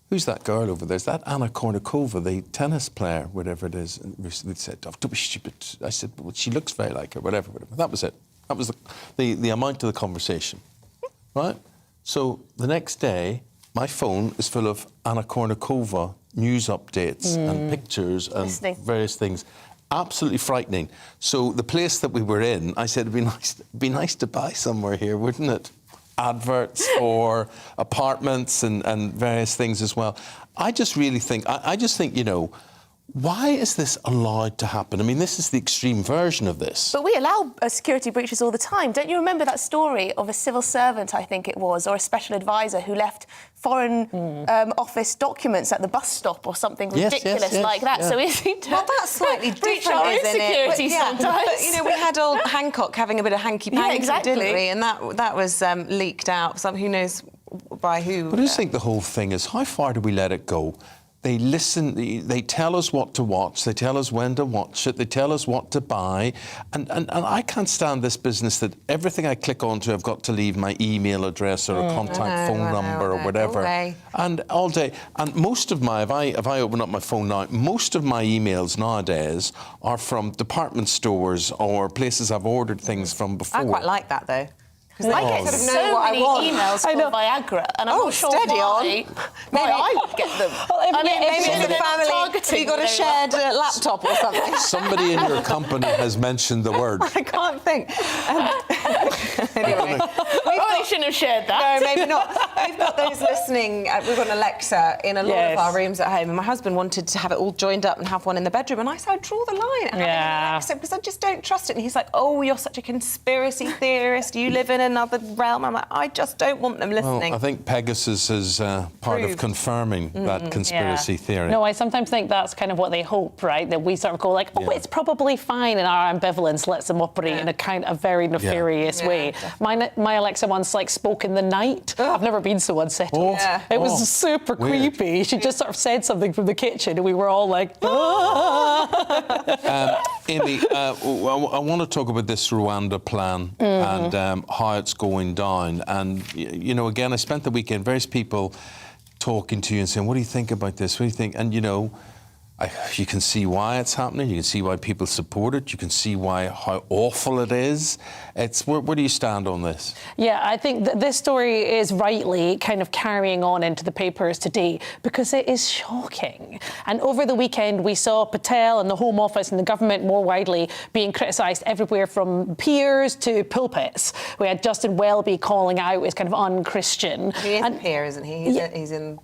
who's that girl over there? Is that Anna Kournikova, the tennis player, whatever it is? And they said, oh, don't be stupid. I said, well, she looks very like her, whatever. That was it. That was the amount of the conversation, right? So the next day, my phone is full of Anna Kournikova news updates and pictures and various things. Absolutely frightening. So the place that we were in, I said, it'd be nice to buy somewhere here, wouldn't it? Adverts for apartments and various things as well. I just really think, you know, why is this allowed to happen? I mean, this is the extreme version of this. But we allow security breaches all the time. Don't you remember that story of a civil servant, I think it was, or a special advisor who left foreign office documents at the bus stop or something ridiculous like that? Yeah. So is it... Well, that's slightly different, our isn't security it? sometimes. But, you know, we had old Hancock having a bit of hanky-panky, didn't we? And that was leaked out. Who knows by who. But I just think the whole thing is, how far do we let it go? They listen, they tell us what to watch, they tell us when to watch it, they tell us what to buy. And I can't stand this business that everything I click onto, I've got to leave my email address or a contact phone number or whatever. And all day. And most of my, if I open up my phone now, most of my emails nowadays are from department stores or places I've ordered things from before. I quite like that, though. I get so many emails for Viagra, and I'm not sure why I would get them. Well, maybe in the family, you got a shared laptop or something. Somebody in your company has mentioned the word. I can't think. Anyway, I shouldn't have shared that. No, maybe not. We've got those listening. We've got an Alexa in a lot of our rooms at home, and my husband wanted to have it all joined up and have one in the bedroom, and I said, I'd draw the line. And Alexa, because I just don't trust it. And he's like, oh, you're such a conspiracy theorist. You live in another realm. I'm like, I just don't want them listening. Well, I think Pegasus is part of confirming that conspiracy theory. No, I sometimes think that's kind of what they hope, right? That we sort of go like, oh, it's probably fine, and our ambivalence lets them operate in a kind of very nefarious way. My Alexa once spoke in the night. I've never been so unsettled. It was super creepy. She just sort of said something from the kitchen, and we were all like, Amy, I want to talk about this Rwanda plan and how it's going down. And, you know, again, I spent the weekend, various people talking to you and saying, what do you think about this? What do you think? And, you know, you can see why it's happening. You can see why people support it. You can see how awful it is. Where do you stand on this? Yeah, I think that this story is rightly kind of carrying on into the papers today because it is shocking. And over the weekend, we saw Patel and the Home Office and the government more widely being criticised everywhere from peers to pulpits. We had Justin Welby calling out as kind of un-Christian. He is a peer, isn't he? He's in.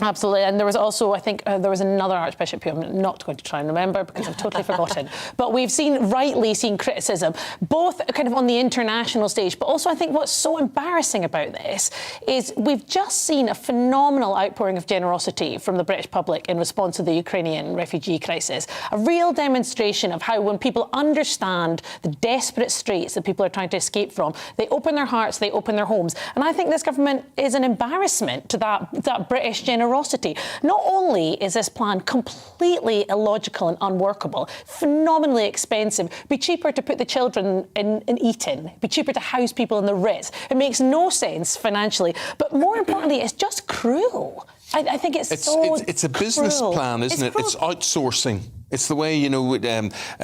Absolutely, and there was also, I think, there was another Archbishop who I'm not going to try and remember because I've totally forgotten. But we've rightly seen criticism, both kind of on the international stage, but also I think what's so embarrassing about this is we've just seen a phenomenal outpouring of generosity from the British public in response to the Ukrainian refugee crisis. A real demonstration of how when people understand the desperate straits that people are trying to escape from, they open their hearts, they open their homes. And I think this government is an embarrassment to that British generosity. Not only is this plan completely illogical and unworkable, phenomenally expensive, be cheaper to put the children in Eton, be cheaper to house people in the Ritz. It makes no sense financially, but more importantly, it's just cruel. I think it's so a business plan, isn't it? It's outsourcing. It's the way, you know,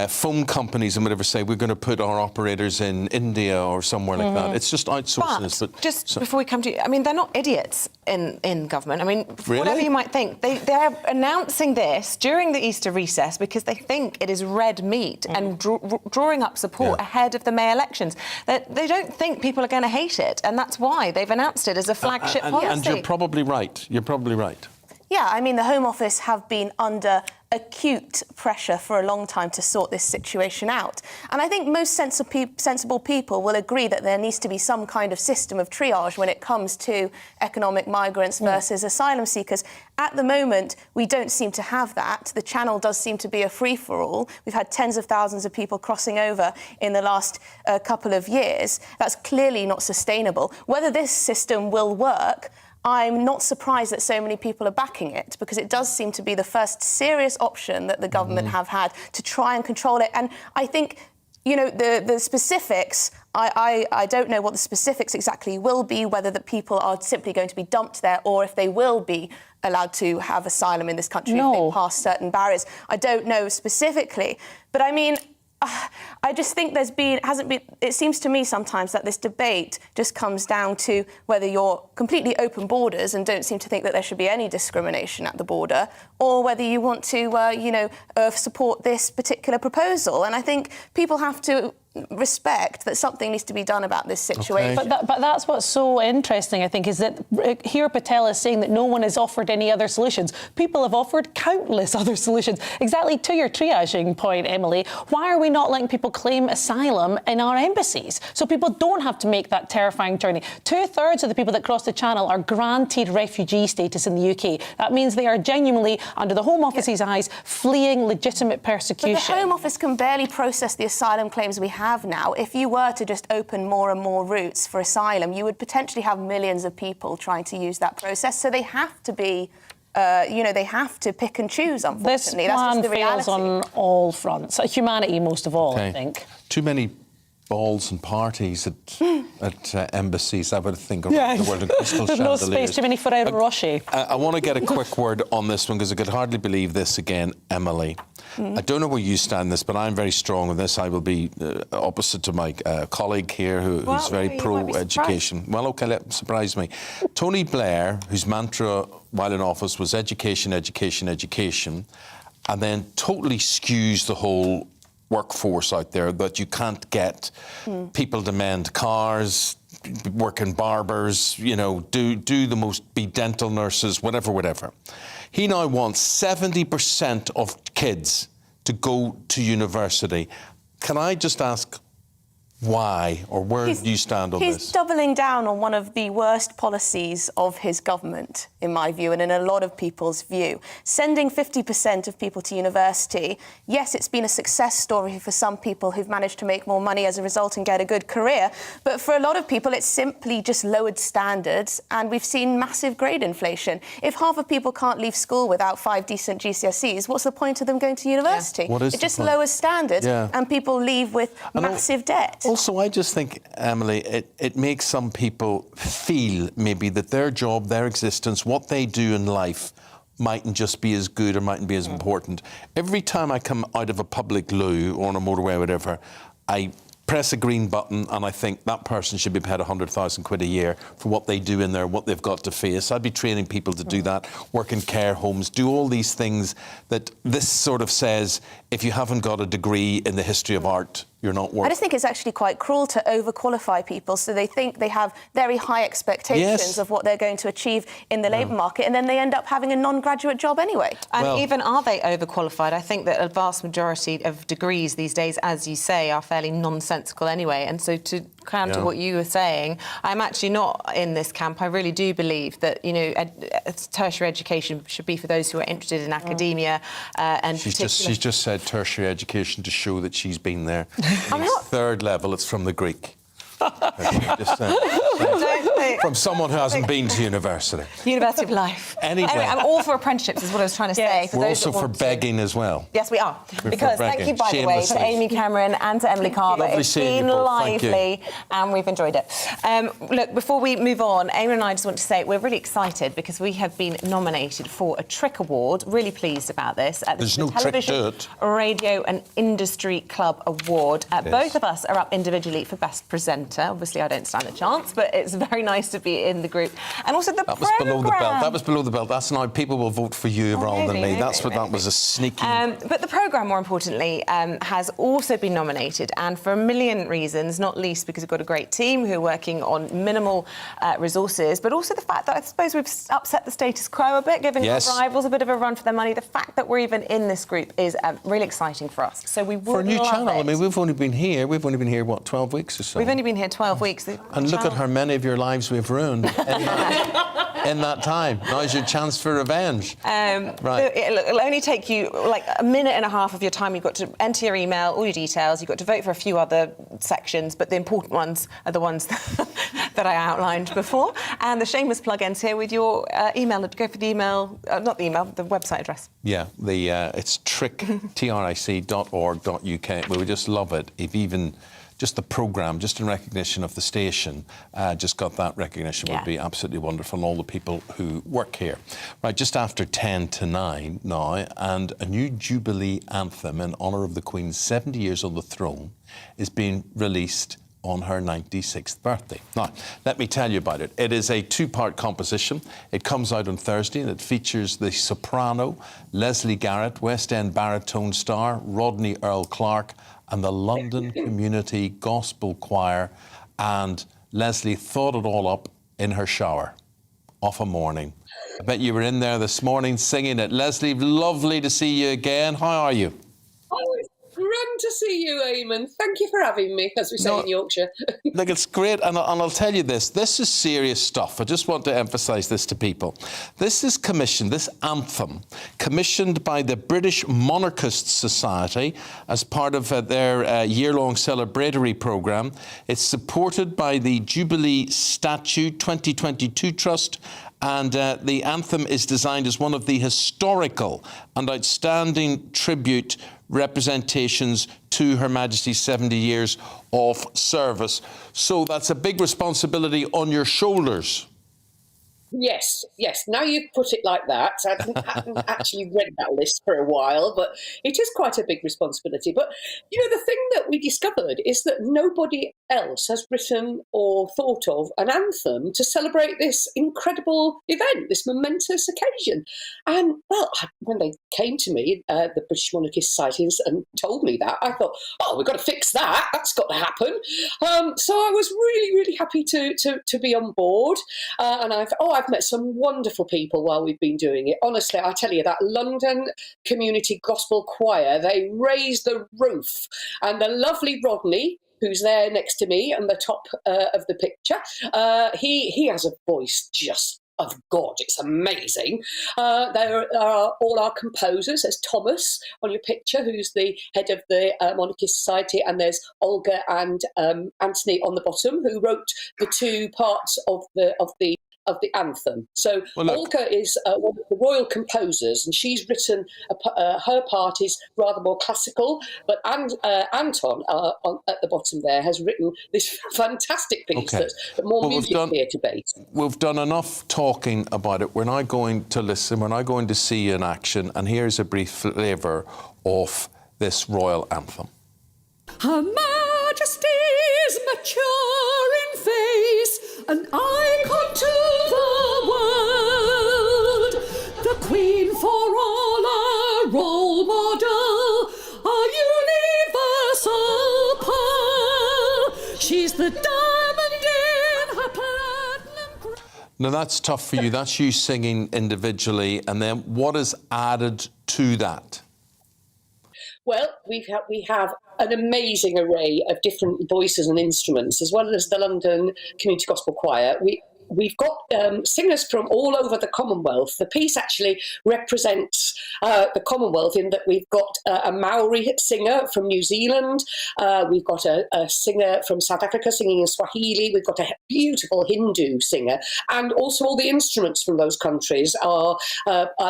phone companies and whatever say, we're going to put our operators in India or somewhere like that. It's just outsourcing this. But just before we come to you, I mean, they're not idiots in government. I mean, Really? whatever you might think, they're announcing this during the Easter recess because they think it is red meat and drawing up support ahead of the May elections. They don't think people are going to hate it, and that's why they've announced it as a flagship policy. And you're probably right. You're probably right. Yeah, I mean, the Home Office have been under acute pressure for a long time to sort this situation out. And I think most sensible people will agree that there needs to be some kind of system of triage when it comes to economic migrants versus asylum seekers. At the moment, we don't seem to have that. The channel does seem to be a free-for-all. We've had tens of thousands of people crossing over in the last couple of years. That's clearly not sustainable. Whether this system will work, I'm not surprised that so many people are backing it, because it does seem to be the first serious option that the government have had to try and control it. And I think, you know, the specifics, I don't know what the specifics exactly will be, whether the people are simply going to be dumped there or if they will be allowed to have asylum in this country if they pass certain barriers. I don't know specifically. But I mean, I just think it seems to me sometimes that this debate just comes down to whether you're completely open borders and don't seem to think that there should be any discrimination at the border, or whether you want to, support this particular proposal. And I think people have to respect that something needs to be done about this situation. Okay. But that's what's so interesting, I think, is that here Patel is saying that no one has offered any other solutions. People have offered countless other solutions. Exactly to your triaging point, Emily, why are we not letting people claim asylum in our embassies so people don't have to make that terrifying journey? 2/3 of the people that cross the Channel are granted refugee status in the UK. That means they are genuinely, under the Home Office's eyes, fleeing legitimate persecution. But the Home Office can barely process the asylum claims we have now. If you were to just open more and more routes for asylum, you would potentially have millions of people trying to use that process. So they have to be, they have to pick and choose, unfortunately. This That's just the plan reality. fails on all fronts. Humanity, most of all, I think. Too many balls and parties at embassies, I would think, around the world. And crystal There's no chandeliers. space, too many Ferrero Rocher. I want to get a quick word on this one, because I could hardly believe this again, Emily. I don't know where you stand on this, but I'm very strong on this. I will be opposite to my colleague here who's very pro-education. Well, OK, surprise me. Tony Blair, whose mantra while in office was education, education, education, and then totally skews the whole workforce out there, that you can't get people to mend cars, work in barbers, be dental nurses, whatever. He now wants 70% of kids to go to university. Can I just ask why, or where do you stand on this? He's doubling down on one of the worst policies of his government, in my view, and in a lot of people's view. Sending 50% of people to university, yes, it's been a success story for some people who've managed to make more money as a result and get a good career, but for a lot of people it's simply just lowered standards, and we've seen massive grade inflation. If half of people can't leave school without 5 decent GCSEs, what's the point of them going to university? What is it just the point? lowers standards, and people leave with massive debt. Also, I just think, Emily, it makes some people feel maybe that their job, their existence, what they do in life mightn't just be as good or mightn't be as important. Every time I come out of a public loo or on a motorway or whatever, I press a green button and I think that person should be paid 100,000 quid a year for what they do in there, what they've got to face. I'd be training people to do that, work in care homes, do all these things that this sort of says, if you haven't got a degree in the history of art, you're not working. I just think it's actually quite cruel to overqualify people, so they think they have very high expectations of what they're going to achieve in the labour market, and then they end up having a non-graduate job anyway. And even are they overqualified? I think that a vast majority of degrees these days, as you say, are fairly nonsensical anyway. And so to counter what you were saying, I'm actually not in this camp. I really do believe that, tertiary education should be for those who are interested in academia and she's just said tertiary education to show that she's been there. Third level, it's from the Greek. From someone who hasn't been to university. University of life. Anyway, I'm all for apprenticeships, is what I was trying to say. We're also for begging as well. Yes, we are. We're Because thank you, by the way, to Amy Cameron and to Emily Carver. It's been lively and we've enjoyed it. Look, before we move on, Eamonn and I just want to say we're really excited because we have been nominated for a Trick Award. Really pleased about this. There's no Television, Radio and Industry Club Award. Both of us are up individually for Best Presenter. Obviously, I don't stand a chance, but it's very nice to be in the group. And also the That was below the belt. That was below the belt. That's now people will vote for you rather than me. That's what that was a sneaky... But the programme, more importantly, has also been nominated, and for a million reasons, not least because we've got a great team who are working on minimal resources, but also the fact that I suppose we've upset the status quo a bit, giving our rivals a bit of a run for their money. The fact that we're even in this group is really exciting for us. So we would For a new love channel, it. I mean, we've only been here, what, 12 weeks or so? We've only been here 12 weeks. And look at how many of your lives we've ruined in that time. Now's your chance for revenge. Right. It'll only take you like a minute and a half of your time. You've got to enter your email, all your details. You've got to vote for a few other sections, but the important ones are the ones that I outlined before. And the shameless plug ends here with your email. Go for the email, not the email, the website address. Yeah, it's tric.org.uk. We would just love it if even just the programme, just in recognition of the station, just got that recognition would be absolutely wonderful, and all the people who work here. Right, just after 10 to 9 now, and a new Jubilee anthem in honour of the Queen's 70 years on the throne is being released on her 96th birthday. Now, let me tell you about it. It is a two-part composition. It comes out on Thursday and it features the soprano, Leslie Garrett, West End baritone star, Rodney Earl Clark, and the London Community Gospel Choir. And Leslie thought it all up in her shower of a morning. I bet you were in there this morning singing it. Leslie, lovely to see you again. How are you? Oh, it's grand to see you, Eamonn. Thank you for having me, as we say in Yorkshire. Look, it's great, and I'll tell you this is serious stuff. I just want to emphasise this to people. This is commissioned, this anthem, commissioned by the British Monarchist Society as part of their year-long celebratory programme. It's supported by the Jubilee Statue 2022 Trust, and the anthem is designed as one of the historical and outstanding tribute representations to Her Majesty's 70 years of service. So that's a big responsibility on your shoulders. Yes. Now you've put it like that. I hadn't actually read that list for a while, but it is quite a big responsibility. But, you know, the thing that we discovered is that nobody else has written or thought of an anthem to celebrate this incredible event, this momentous occasion. And, well, when they came to me, the British Monarchist Society, and told me that, I thought, we've got to fix that. That's got to happen. So I was really, really happy to be on board. And I've met some wonderful people while we've been doing it. Honestly, I tell you, that London Community Gospel Choir, they raised the roof. And the lovely Rodney, who's there next to me on the top of the picture, he has a voice just of God. It's amazing. There are all our composers. There's Thomas on your picture, who's the head of the Monarchist Society, and there's Olga and Anthony on the bottom, who wrote the two parts of the anthem. So Olga is one of the royal composers, and she's written her part is rather more classical, but Anton at the bottom there has written this fantastic piece that's more music theatre based. We've done enough talking about it. We're now going to listen. We're now going to see you in action, and here's a brief flavour of this royal anthem. Her Majesty's mature in face, an icon to the world, the Queen for all, a role model, a universal pearl. She's the diamond in her platinum. Now that's tough for you. That's you singing individually, and then what is added to that? Well, we have an amazing array of different voices and instruments, as well as the London Community Gospel Choir. we've got singers from all over the Commonwealth. The piece actually represents the Commonwealth in that we've got a Maori singer from New Zealand, we've got a singer from South Africa singing in Swahili, we've got a beautiful Hindu singer, and also all the instruments from those countries are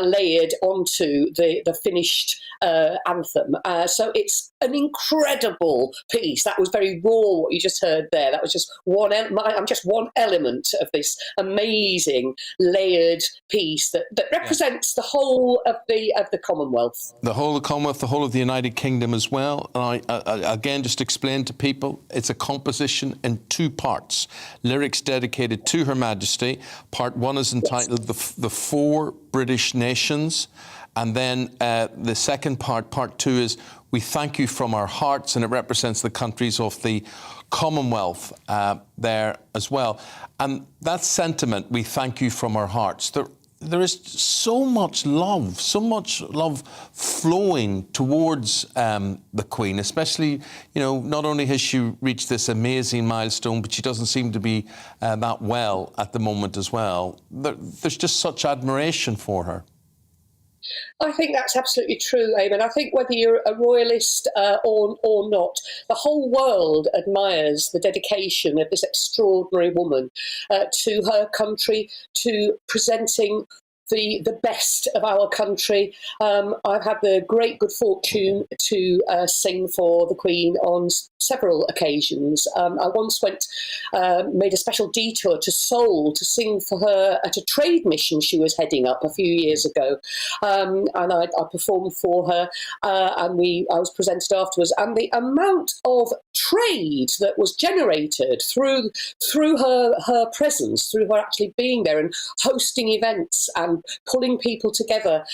layered onto the finished anthem. So it's an incredible piece. That was very raw, what you just heard there. That was just one element of this amazing layered piece that represents the whole of the Commonwealth. The whole of the Commonwealth, the whole of the United Kingdom as well. And I again, just explain to people, it's a composition in two parts. Lyrics dedicated to Her Majesty. Part one is entitled The Four British Nations. And then the second part, part two, is We Thank You From Our Hearts, and it represents the countries of the Commonwealth there as well. And that sentiment, we thank you from our hearts, there is so much love flowing towards the Queen, especially, not only has she reached this amazing milestone, but she doesn't seem to be that well at the moment as well. There's just such admiration for her. I think that's absolutely true, Eamonn. I think whether you're a royalist or not, the whole world admires the dedication of this extraordinary woman to her country, to presenting the best of our country. I've had the great good fortune to sing for the Queen on several occasions. I once made a special detour to Seoul to sing for her at a trade mission she was heading up a few years ago. And I performed for her and I was presented afterwards. And the amount of trade that was generated through her presence, through her actually being there and hosting events and pulling people together.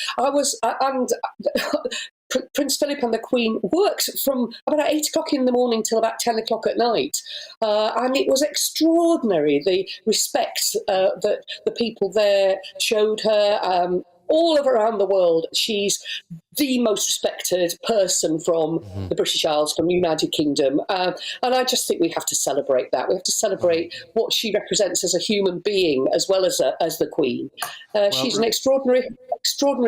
Prince Philip and the Queen worked from about 8 o'clock in the morning till about 10 o'clock at night. And it was extraordinary, the respect that the people there showed her. All around the world, she's the most respected person from the British Isles, from the United Kingdom. And I just think we have to celebrate that. We have to celebrate what she represents as a human being as well as the Queen. She's an extraordinary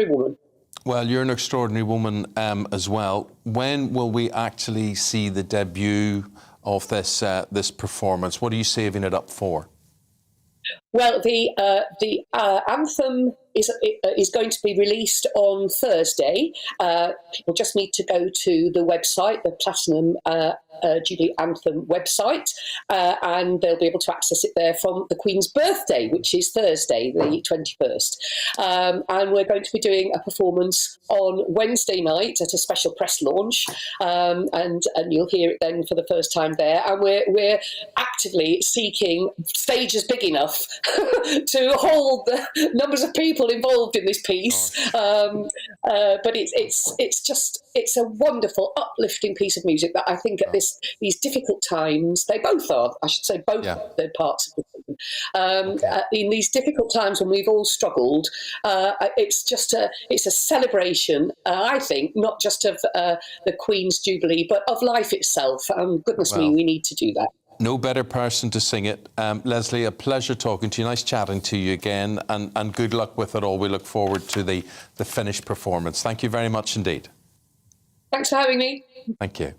woman. Well, you're an extraordinary woman as well. When will we actually see the debut of this performance? What are you saving it up for? Well, the anthem is going to be released on Thursday. People just need to go to the website, the Platinum Jubilee Anthem website, and they'll be able to access it there from the Queen's birthday, which is Thursday, the 21st. And we're going to be doing a performance on Wednesday night at a special press launch, and you'll hear it then for the first time there. And we're actively seeking stages big enough to hold the numbers of people involved in this piece. But it's a wonderful, uplifting piece of music that I think at these difficult times, they both are, I should say, both the parts of the film. In these difficult times when we've all struggled, it's a celebration, I think, not just of the Queen's Jubilee, but of life itself. And goodness me, we need to do that. No better person to sing it. Leslie, a pleasure talking to you. Nice chatting to you again, and good luck with it all. We look forward to the finished performance. Thank you very much indeed. Thanks for having me. Thank you.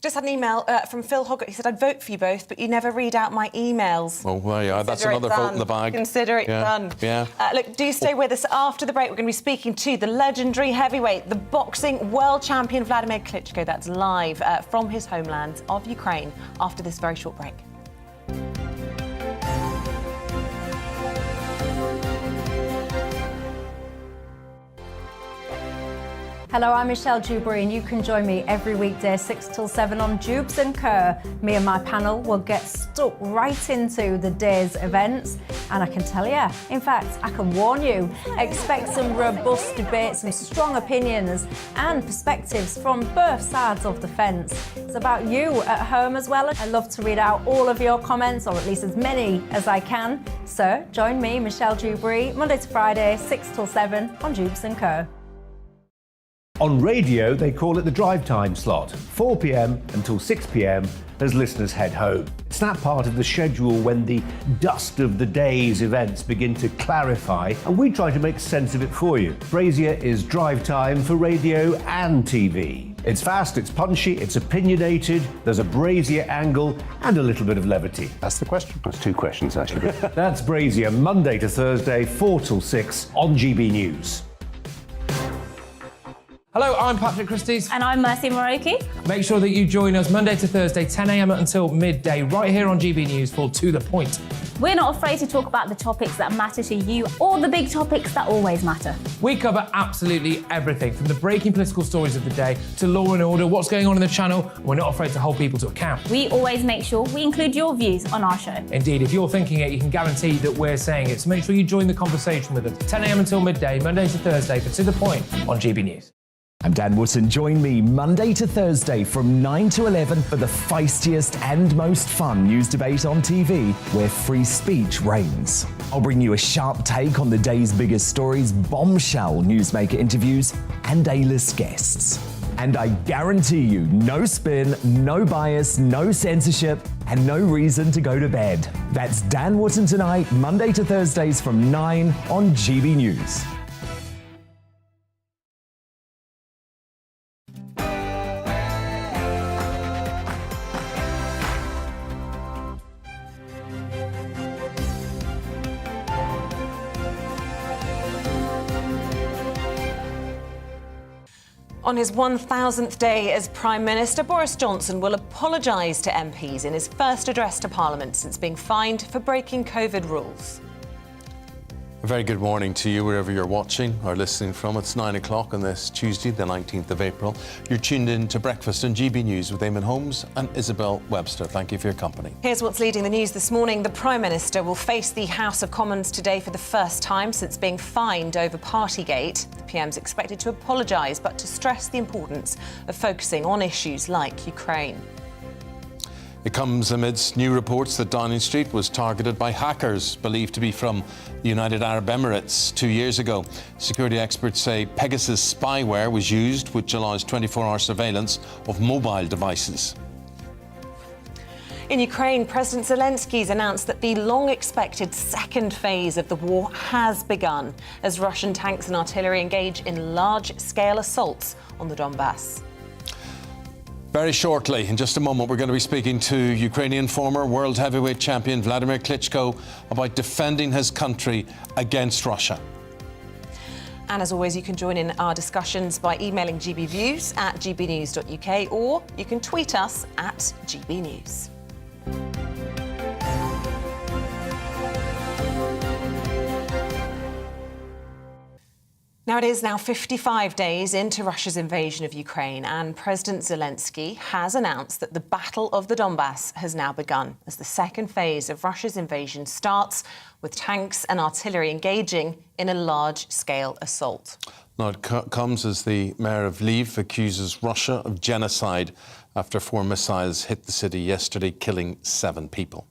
Just had an email from Phil Hoggett. He said, I'd vote for you both, but you never read out my emails. Oh, well, yeah, that's another vote in the bag. Consider it done. Yeah. Look, do stay with us. After the break, we're going to be speaking to the legendary heavyweight, the boxing world champion Vladimir Klitschko. That's live from his homeland of Ukraine after this very short break. Hello, I'm Michelle Jubilee, and you can join me every weekday 6 till 7 on Jubes and Kerr. Me and my panel will get stuck right into the day's events, and I can tell you, in fact, I can warn you, expect some robust debates, some strong opinions and perspectives from both sides of the fence. It's about you at home as well. I love to read out all of your comments, or at least as many as I can. So join me, Michelle Jubilee, Monday to Friday, 6 till 7 on Jubes and Kerr. On radio, they call it the drive time slot, 4 p.m. until 6 p.m. as listeners head home. It's that part of the schedule when the dust of the day's events begin to clarify, and we try to make sense of it for you. Brazier is drive time for radio and TV. It's fast, it's punchy, it's opinionated, there's a Brazier angle and a little bit of levity. That's the question. That's two questions, actually. That's Brazier, Monday to Thursday, 4 till 6 on GB News. Hello, I'm Patrick Christie's. And I'm Mercy Moroki. Make sure that you join us Monday to Thursday, 10 a.m. until midday, right here on GB News for To The Point. We're not afraid to talk about the topics that matter to you or the big topics that always matter. We cover absolutely everything, from the breaking political stories of the day to law and order, what's going on in the channel. We're not afraid to hold people to account. We always make sure we include your views on our show. Indeed, if you're thinking it, you can guarantee that we're saying it. So make sure you join the conversation with us, 10 a.m. until midday, Monday to Thursday, for To The Point on GB News. I'm Dan Wootton. Join me Monday to Thursday from 9 to 11 for the feistiest and most fun news debate on TV, where free speech reigns. I'll bring you a sharp take on the day's biggest stories, bombshell newsmaker interviews, and A-list guests. And I guarantee you, no spin, no bias, no censorship, and no reason to go to bed. That's Dan Wootton tonight, Monday to Thursdays from 9 on GB News. On his 1,000th day as Prime Minister, Boris Johnson will apologise to MPs in his first address to Parliament since being fined for breaking COVID rules. A very good morning to you wherever you're watching or listening from. It's 9 o'clock on this Tuesday, the 19th of April. You're tuned in to Breakfast on GB News with Eamonn Holmes and Isabel Webster. Thank you for your company. Here's what's leading the news this morning. The Prime Minister will face the House of Commons today for the first time since being fined over Partygate. The PM's expected to apologise, but to stress the importance of focusing on issues like Ukraine. It comes amidst new reports that Downing Street was targeted by hackers believed to be from the United Arab Emirates 2 years ago. Security experts say Pegasus spyware was used, which allows 24-hour surveillance of mobile devices. In Ukraine, President Zelensky's announced that the long-expected second phase of the war has begun as Russian tanks and artillery engage in large-scale assaults on the Donbass. Very shortly, in just a moment, we're going to be speaking to Ukrainian former world heavyweight champion Vladimir Klitschko about defending his country against Russia. And as always, you can join in our discussions by emailing gbviews at gbnews.uk, or you can tweet us at gbnews. Now, it is now 55 days into Russia's invasion of Ukraine, and President Zelensky has announced that the Battle of the Donbass has now begun as the second phase of Russia's invasion starts, with tanks and artillery engaging in a large-scale assault. Now, it comes as the mayor of Lviv accuses Russia of genocide after 4 missiles hit the city yesterday, killing 7 people.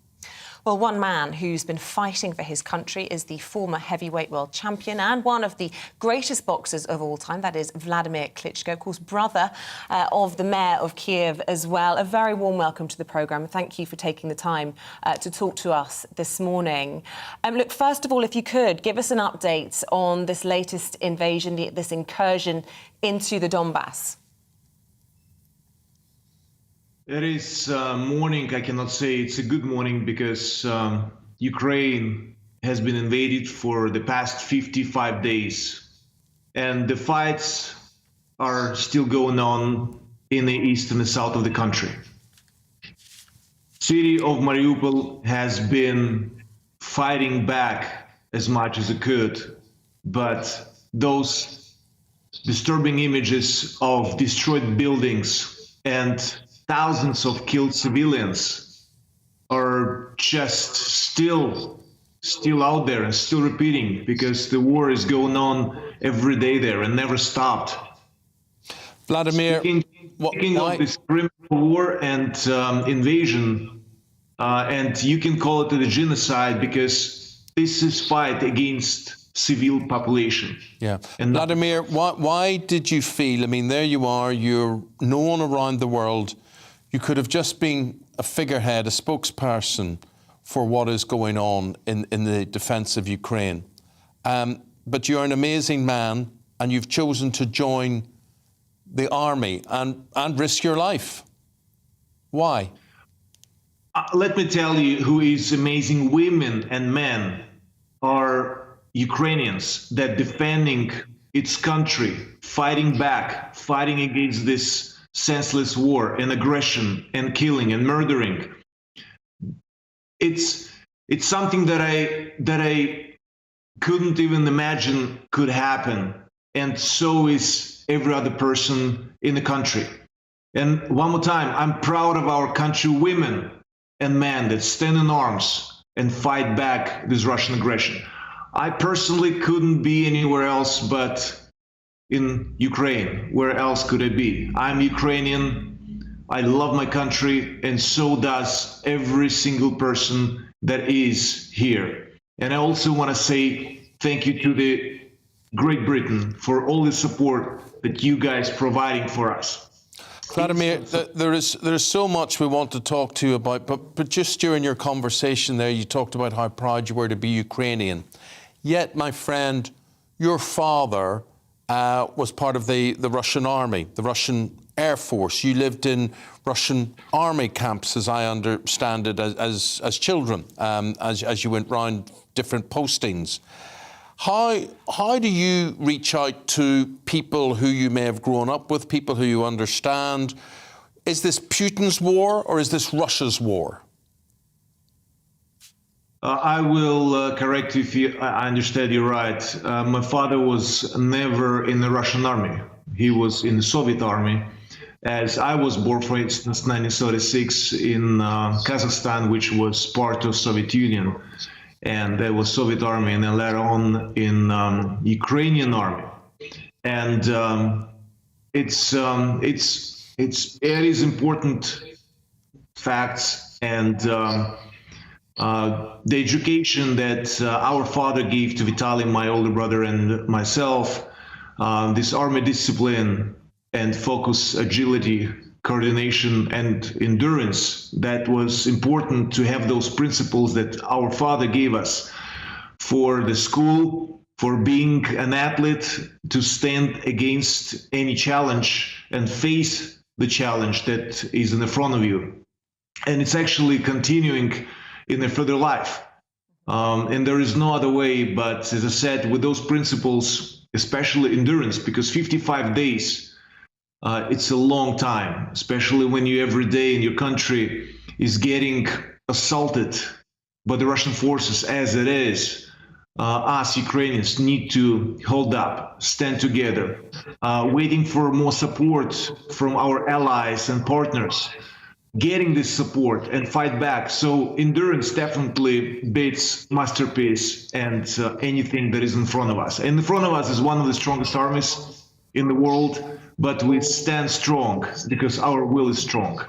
Well, one man who's been fighting for his country is the former heavyweight world champion and one of the greatest boxers of all time. That is Vladimir Klitschko, of course, brother of the mayor of Kiev as well. A very warm welcome to the programme. Thank you for taking the time to talk to us this morning. Look, first of all, if you could, give us an update on this latest invasion, this incursion into the Donbass. It is morning. I cannot say it's a good morning because Ukraine has been invaded for the past 55 days. And the fights are still going on in the east and the south of the country. City of Mariupol has been fighting back as much as it could, but those disturbing images of destroyed buildings and thousands of killed civilians are just still out there and still repeating because the war is going on every day there and never stopped. Vladimir, speaking of this criminal war and invasion, and you can call it a genocide because this is fight against civil population. Yeah. And Vladimir, why did you feel, I mean, there you are, you're known around the world, you could have just been a figurehead, a spokesperson for what is going on in the defence of Ukraine. But you're an amazing man, and you've chosen to join the army and risk your life. Why? Let me tell you who is amazing. Women and men are Ukrainians that defending its country, fighting back, fighting against this senseless war and aggression and killing and murdering. It's something that I couldn't even imagine could happen, and so is every other person in the country. And one more time, I'm proud of our country women and men that stand in arms and fight back this Russian aggression. I personally couldn't be anywhere else but in Ukraine. Where else could I be? I'm Ukrainian, I love my country, and so does every single person that is here. And I also want to say thank you to the Great Britain for all the support that you guys providing for us. Vladimir, there is so much we want to talk to you about, but just during your conversation there, you talked about how proud you were to be Ukrainian. Yet, my friend, your father was part of the Russian army, the Russian Air Force. You lived in Russian army camps, as I understand it, as children, as you went round different postings. How do you reach out to people who you may have grown up with, people who you understand? Is this Putin's war or is this Russia's war? I will correct you if I understand you right. My father was never in the Russian army. He was in the Soviet army. As I was born, for instance, 1936 in Kazakhstan, which was part of Soviet Union. And there was Soviet army, and then later on in Ukrainian army. And it is important facts, and the education that our father gave to Vitaly, my older brother, and myself, this army discipline and focus, agility, coordination and endurance, that was important to have those principles that our father gave us for the school, for being an athlete, to stand against any challenge and face the challenge that is in the front of you. And it's actually continuing in a further life. And there is no other way, but as I said, with those principles, especially endurance, because 55 days, it's a long time, especially when you every day in your country is getting assaulted by the Russian forces as it is. Us Ukrainians need to hold up, stand together, waiting for more support from our allies and partners, getting this support and fight back. So endurance definitely beats masterpiece and anything that is in front of us. And in front of us is one of the strongest armies in the world, but we stand strong because our will is strong.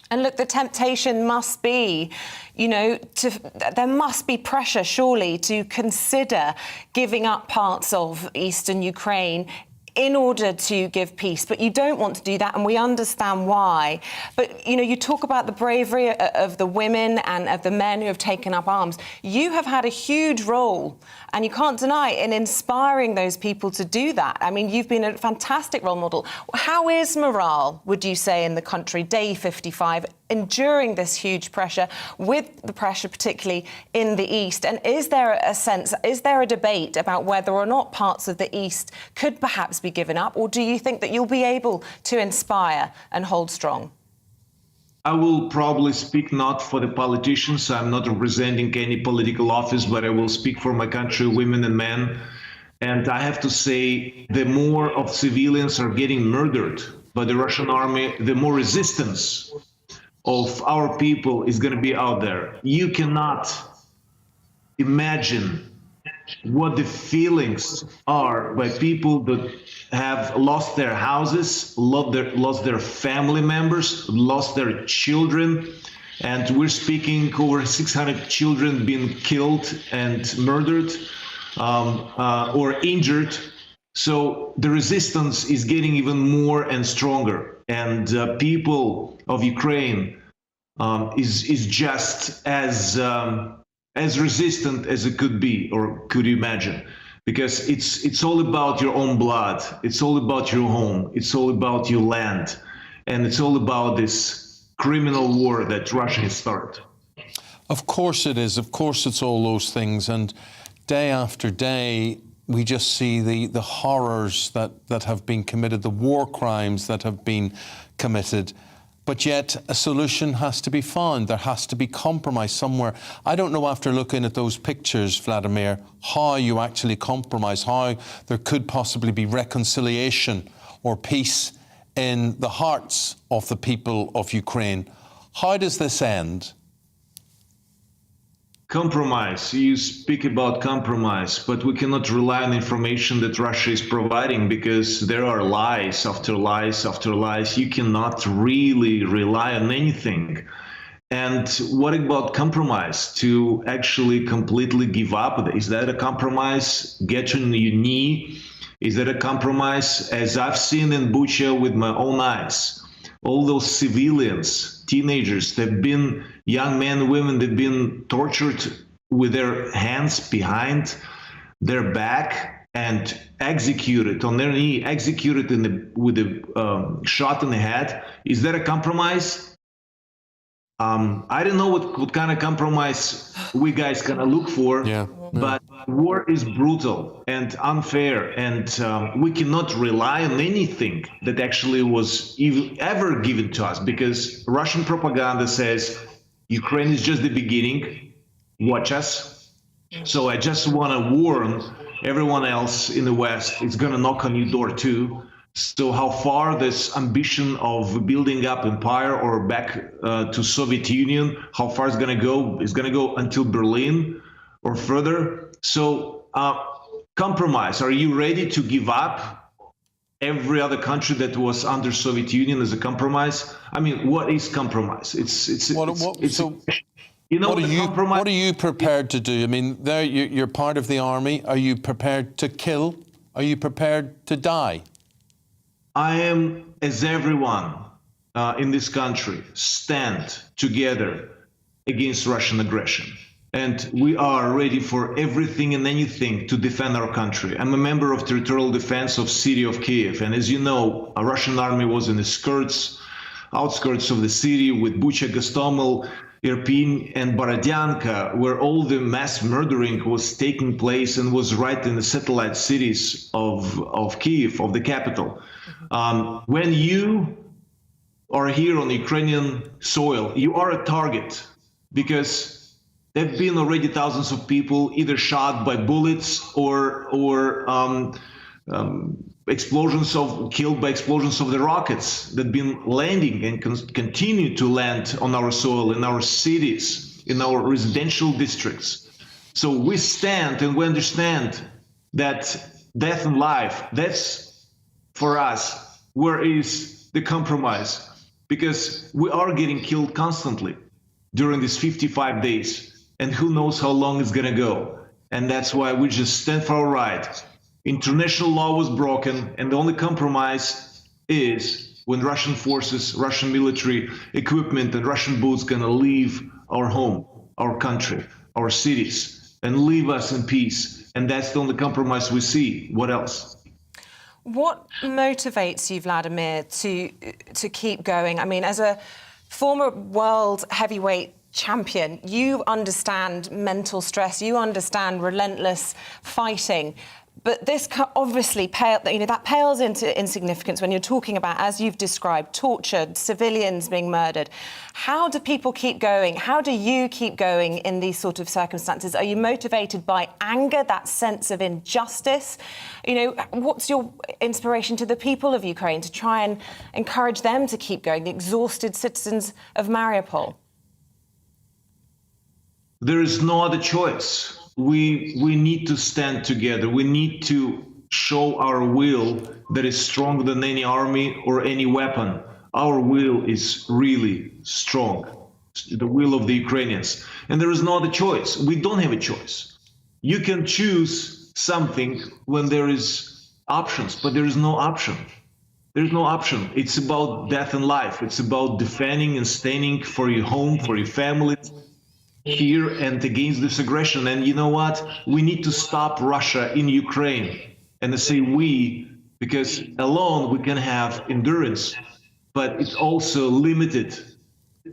And look, the temptation must be, there must be pressure, surely, to consider giving up parts of eastern Ukraine in order to give peace. But you don't want to do that, and we understand why. But, you talk about the bravery of the women and of the men who have taken up arms. You have had a huge role, and you can't deny, in inspiring those people to do that. I mean, you've been a fantastic role model. How is morale, would you say, in the country, day 55, enduring this huge pressure, with the pressure particularly in the East? And is there a debate about whether or not parts of the East could perhaps be given up, or do you think that you'll be able to inspire and hold strong? I will probably speak not for the politicians. I'm not representing any political office, but I will speak for my country, women and men. And I have to say, the more of civilians are getting murdered by the Russian army, the more resistance of our people is going to be out there. You cannot imagine what the feelings are by people that have lost their houses, lost their family members, lost their children. And we're speaking over 600 children being killed and murdered. or injured. So the resistance is getting even more and stronger. And people of Ukraine is just as resistant as it could be, or could you imagine? Because it's all about your own blood. It's all about your home. It's all about your land. And it's all about this criminal war that Russia has started. Of course it is. Of course it's all those things. And day after day, we just see the horrors that have been committed, the war crimes that have been committed. But yet a solution has to be found. There has to be compromise somewhere. I don't know, after looking at those pictures, Vladimir, how you actually compromise, how there could possibly be reconciliation or peace in the hearts of the people of Ukraine. How does this end? Compromise. You speak about compromise, but we cannot rely on information that Russia is providing, because there are lies after lies after lies. You cannot really rely on anything. And what about compromise? To actually completely give up? Is that a compromise? Get on your knee? Is that a compromise? As I've seen in Bucha with my own eyes, all those civilians, teenagers, they've been young men, women, they've been tortured with their hands behind their back and executed on their knee, executed with a shot in the head. Is that a compromise? I don't know what kind of compromise we guys gonna look for, but war is brutal and unfair, and we cannot rely on anything that actually was ever given to us, because Russian propaganda says Ukraine is just the beginning, watch us. So I just want to warn everyone else in the West, it's going to knock on your door too. So how far this ambition of building up empire or back to Soviet Union, how far it's going to go? It's going to go until Berlin or further. So compromise. Are you ready to give up every other country that was under Soviet Union as a compromise? I mean, what is compromise? What are you prepared to do? I mean, there you're part of the army. Are you prepared to kill? Are you prepared to die? I am, as everyone in this country, stand together against Russian aggression. And we are ready for everything and anything to defend our country. I'm a member of territorial defense of city of Kiev. And as you know, a Russian army was in the outskirts of the city with Bucha, Gostomel, Irpin and Borodyanka, where all the mass murdering was taking place and was right in the satellite cities of Kiev, of the capital. When you are here on Ukrainian soil, you are a target, because there have been already thousands of people either shot by bullets or killed by explosions of the rockets that have been landing and continue to land on our soil, in our cities, in our residential districts. So we stand and we understand that death and life, that's for us, where is the compromise? Because we are getting killed constantly during these 55 days, and who knows how long it's gonna go. And that's why we just stand for our right. International law was broken, and the only compromise is when Russian forces, Russian military equipment and Russian boats gonna leave our home, our country, our cities, and leave us in peace. And that's the only compromise we see. What else? What motivates you, Vladimir, to keep going? I mean, as a former world heavyweight champion, you understand mental stress, you understand relentless fighting. But this obviously that pales into insignificance when you're talking about, as you've described, tortured, civilians being murdered. How do people keep going? How do you keep going in these sort of circumstances? Are you motivated by anger, that sense of injustice? You know, what's your inspiration to the people of Ukraine to try and encourage them to keep going, the exhausted citizens of Mariupol? There is no other choice. We need to stand together. We need to show our will that is stronger than any army or any weapon. Our will is really strong, the will of the Ukrainians. And there is no other choice. We don't have a choice. You can choose something when there is options, but there is no option. There's no option. It's about death and life. It's about defending and standing for your home, for your family, here and against this aggression. And you know what? We need to stop Russia in Ukraine. And I say we, because alone we can have endurance, but it's also limited.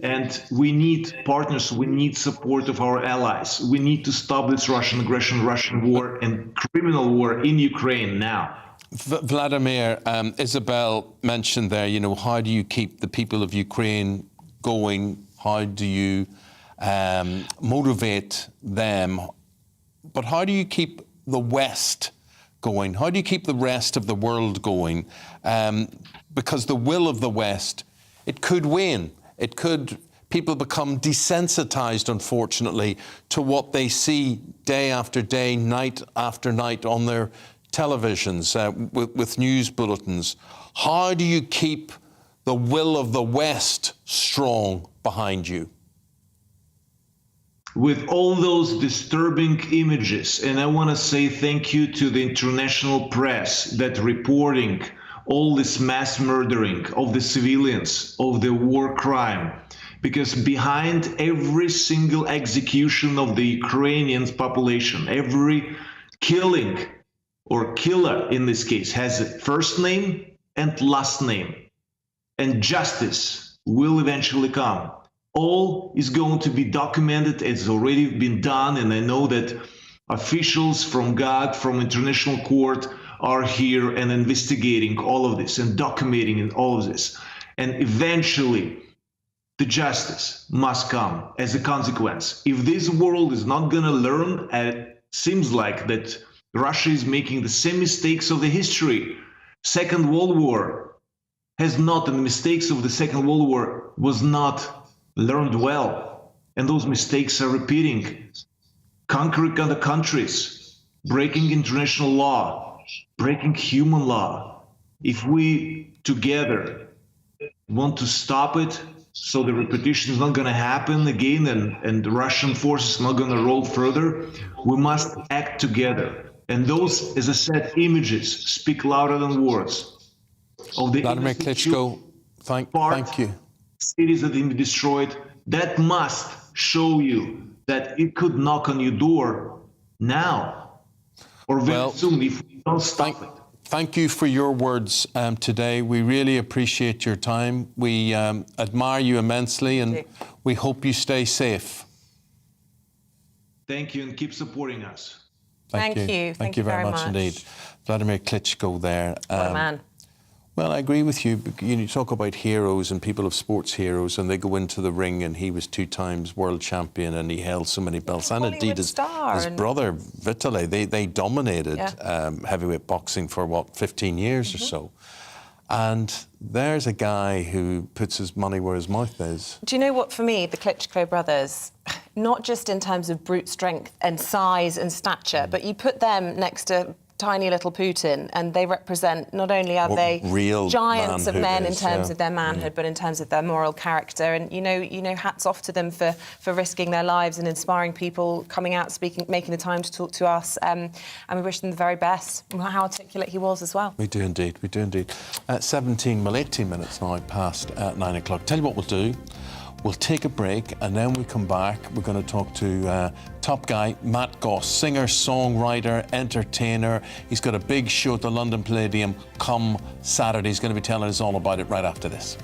And we need partners, we need support of our allies. We need to stop this Russian aggression, Russian war and criminal war in Ukraine now. Vladimir, Isabel mentioned there, you know, how do you keep the people of Ukraine going? How do you motivate them? But how do you keep the West going? How do you keep the rest of the world going? Because the will of the West, it could wane. It could, people become desensitized, unfortunately, to what they see day after day, night after night on their televisions, with news bulletins. How do you keep the will of the West strong behind you? With all those disturbing images, and I want to say thank you to the international press that reporting all this mass murdering of the civilians, of the war crime, because behind every single execution of the Ukrainian population, every killing or killer in this case has a first name and last name, and justice will eventually come. All is going to be documented. It's already been done, and I know that officials from GOG, from International Court, are here and investigating all of this and documenting all of this. And eventually, the justice must come as a consequence. If this world is not going to learn, it seems like that Russia is making the same mistakes of the history. Second World War has not, and the mistakes of the Second World War was not learned well. And those mistakes are repeating. Conquering other countries, breaking international law, breaking human law. If we together want to stop it, so the repetition is not going to happen again and the Russian forces not going to roll further, we must act together. And those, as I said, images speak louder than words. Of the Vladimir Klitschko, thank you. Cities that have been destroyed, that must show you that it could knock on your door now or very soon if we don't stop it. Thank you for your words today. We really appreciate your time. We admire you immensely, and we hope you stay safe. Thank you, and keep supporting us. Thank you. Thank you very much indeed. Vladimir Klitschko there. What a man. Well, I agree with you. You talk about heroes and people of sports heroes, and they go into the ring, and he was 2 times world champion, and he held so many belts. And indeed, his brother, Vitaly, they dominated heavyweight boxing for, 15 years or so. And there's a guy who puts his money where his mouth is. Do you know what, for me, the Klitschko brothers, not just in terms of brute strength and size and stature, but you put them next to tiny little Putin, and they represent, not only are they real giants of men in terms of their manhood, Mm. but in terms of their moral character. And you know, hats off to them for risking their lives and inspiring people, coming out, speaking, making the time to talk to us. And we wish them the very best. And how articulate he was as well. We do indeed. 18 minutes now past 9 o'clock. Tell you what we'll do. We'll take a break, and then we come back. We're going to talk to top guy Matt Goss, singer, songwriter, entertainer. He's got a big show at the London Palladium come Saturday. He's going to be telling us all about it right after this.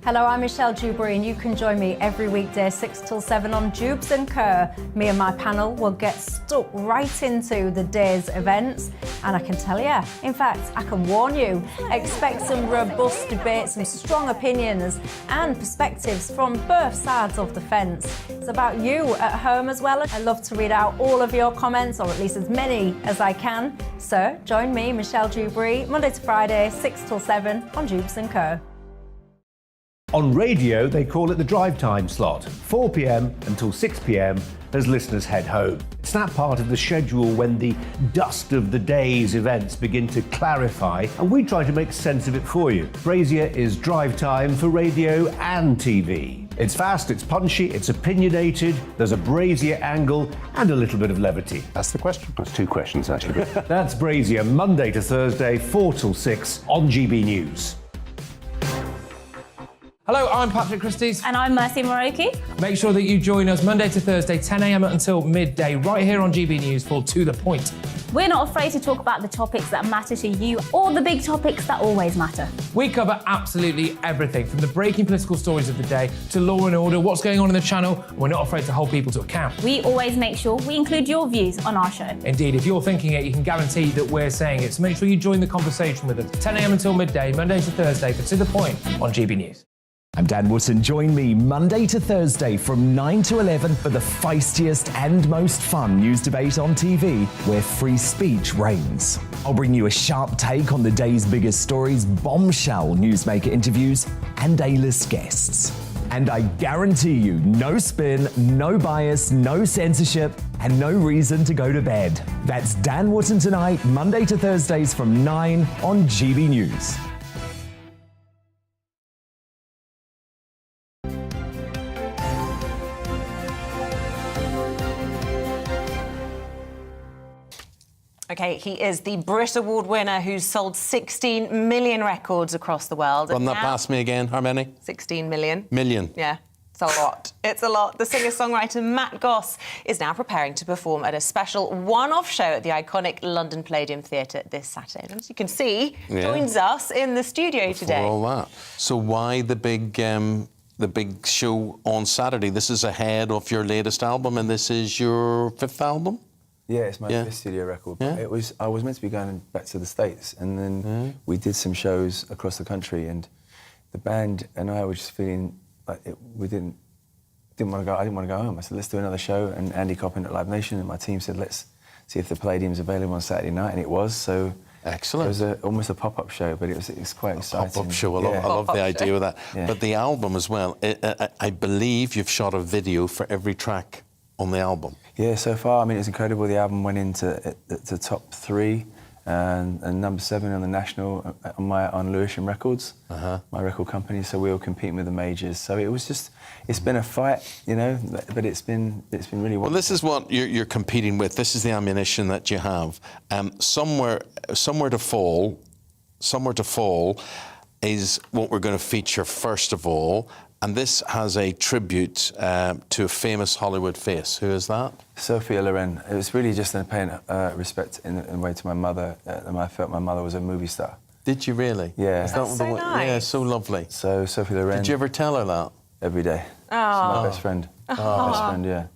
Hello, I'm Michelle Jubilee, and you can join me every weekday 6 till 7 on Jubes and Kerr. Me and my panel will get stuck right into the day's events, and I can tell you, in fact, I can warn you, expect some robust debate, some strong opinions and perspectives from both sides of the fence. It's about you at home as well. I love to read out all of your comments, or at least as many as I can. So join me, Michelle Jubilee, Monday to Friday, 6 till 7 on Jubes and Kerr. On radio, they call it the drive time slot, 4 p.m. until 6 p.m. as listeners head home. It's that part of the schedule when the dust of the day's events begin to clarify, and we try to make sense of it for you. Brazier is drive time for radio and TV. It's fast, it's punchy, it's opinionated, there's a Brazier angle and a little bit of levity. That's the question. That's two questions, actually. That's Brazier, Monday to Thursday, 4 till 6 on GB News. Hello, I'm Patrick Christie's. And I'm Mercy Moroki. Make sure that you join us Monday to Thursday, 10 a.m. until midday, right here on GB News for To The Point. We're not afraid to talk about the topics that matter to you or the big topics that always matter. We cover absolutely everything, from the breaking political stories of the day to law and order, what's going on in the channel. We're not afraid to hold people to account. We always make sure we include your views on our show. Indeed, if you're thinking it, you can guarantee that we're saying it. So make sure you join the conversation with us, 10 a.m. until midday, Monday to Thursday, for To The Point on GB News. I'm Dan Wootton. Join me Monday to Thursday from 9 to 11 for the feistiest and most fun news debate on TV, where free speech reigns. I'll bring you a sharp take on the day's biggest stories, bombshell newsmaker interviews, and A-list guests. And I guarantee you, no spin, no bias, no censorship, and no reason to go to bed. That's Dan Wootton tonight, Monday to Thursdays from 9 on GB News. OK, he is the Brit Award winner who's sold 16 million records across the world. Run that past me again. How many? 16 million. Million. Yeah. It's a lot. It's a lot. The singer-songwriter Matt Goss is now preparing to perform at a special one-off show at the iconic London Palladium Theatre this Saturday. And as you can see, joins us in the studio today. For all that. So why the big show on Saturday? This is ahead of your latest album, and this is your 5th album? Yeah, it's my fifth studio record. Yeah. I was meant to be going back to the States, and then we did some shows across the country, and the band and I were just feeling like we didn't want to go. I didn't want to go home. I said, let's do another show. And Andy Coppin at Live Nation and my team said, let's see if the Palladium's available on Saturday night, and it was. So excellent. It was almost a pop-up show, but it was quite exciting. Pop-up show. I love the idea of that. Yeah. But the album as well. I believe you've shot a video for every track on the album. Yeah, so far, I mean, it's incredible. The album went into the top 3 and number 7 on the national on Lewisham Records, my record company. So we were competing with the majors. So it was just, it's been a fight, you know, but it's been really wonderful. Well, this is what you're competing with. This is the ammunition that you have. Somewhere to fall is what we're going to feature first of all. And this has a tribute to a famous Hollywood face. Who is that? Sophia Loren. It was really just paying respect in a way to my mother. I felt my mother was a movie star. Did you really? Yeah. Is that so nice. Yeah, so lovely. So Sophia Loren. Did you ever tell her that? Every day. Oh. She's my best friend. Best friend, yeah.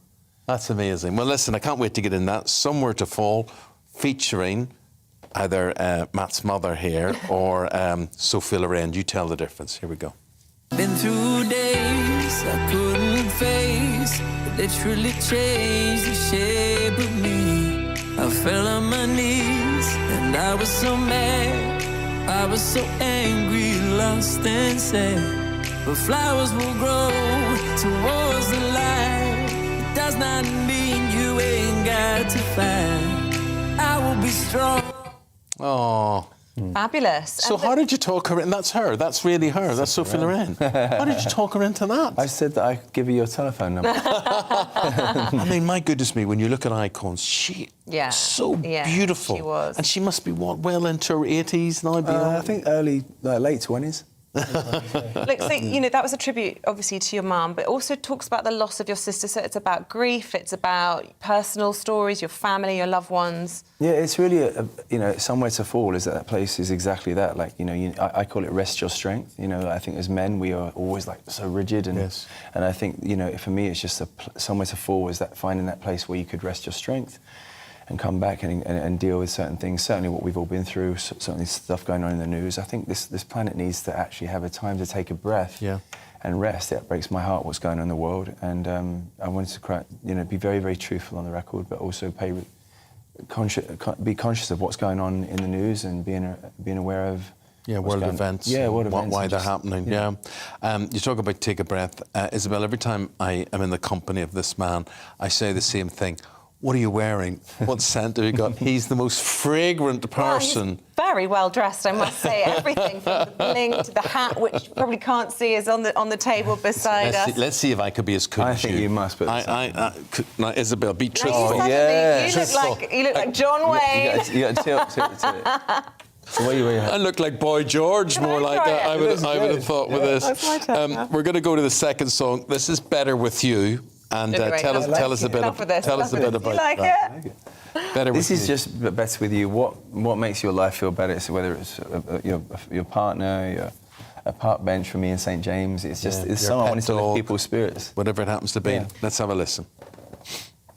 That's amazing. Well, listen, I can't wait to get in that. Somewhere to Fall, featuring either Matt's mother here or Sophia Loren. You tell the difference. Here we go. Been through days I couldn't face, that literally changed the shape of me. I fell on my knees and I was so mad, I was so angry, lost and sad. But flowers will grow towards the light. It does not mean you ain't got to fight. I will be strong. Oh. Fabulous. So how did you talk her in? That's her. That's really her. That's Sophie Loren. How did you talk her into that? I said that I'd give her your telephone number. I mean, my goodness me, when you look at icons, she is so beautiful. She was. And she must be, what, well into her 80s now? I think late 20s. Look, so, you know, that was a tribute, obviously, to your mum, but also talks about the loss of your sister. So it's about grief, it's about personal stories, your family, your loved ones. Yeah, it's really, somewhere to fall. Is that place is exactly that. Like, I call it rest your strength. You know, I think as men we are always like so rigid, and and I think for me it's just somewhere to fall. Is that finding that place where you could rest your strength and come back and deal with certain things. Certainly what we've all been through, certainly stuff going on in the news. I think this planet needs to actually have a time to take a breath and rest. It breaks my heart what's going on in the world. And I wanted to be very, very truthful on the record, but also be conscious of what's going on in the news and being aware of world events. Yeah, world events. Why they're happening, You talk about take a breath. Isabel, every time I am in the company of this man, I say the same thing. what are you wearing? What scent have you got? He's the most fragrant person. Well, he's very well dressed, I must say. Everything from the bling to the hat, which you probably can't see, is on the table beside us. Let's see if I could be as cool as you. I think you must. But now, Isabel, be truthful. You look like John Wayne. You got to tilt. So I look like Boy George, more like that. I would have thought with this. We're going to go to the second song. This is Better With You. And tell us a bit about that. This is just Better With You. What makes your life feel better? So whether it's your partner, a park bench for me in St James, it's something I want to lift people's spirits. Whatever it happens to be. Yeah. Let's have a listen.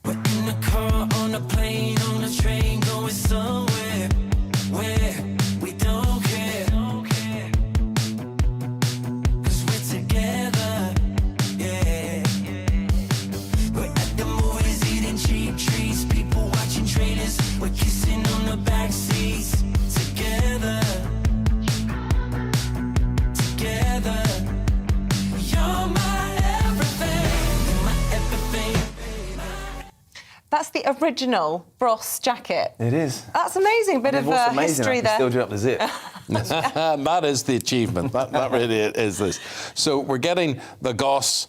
We're in a car, on a plane, on a train, going somewhere where we don't care. 'Cause we're together, yeah. We're at the movies eating cheap treats, people watching trailers, we're kissing on the back seats. Together, you're my everything, my everything. That's the original Bros jacket. It is. That's amazing. Bit of history there. Still do up the zip. That is the achievement. That really is this. So we're getting the Goss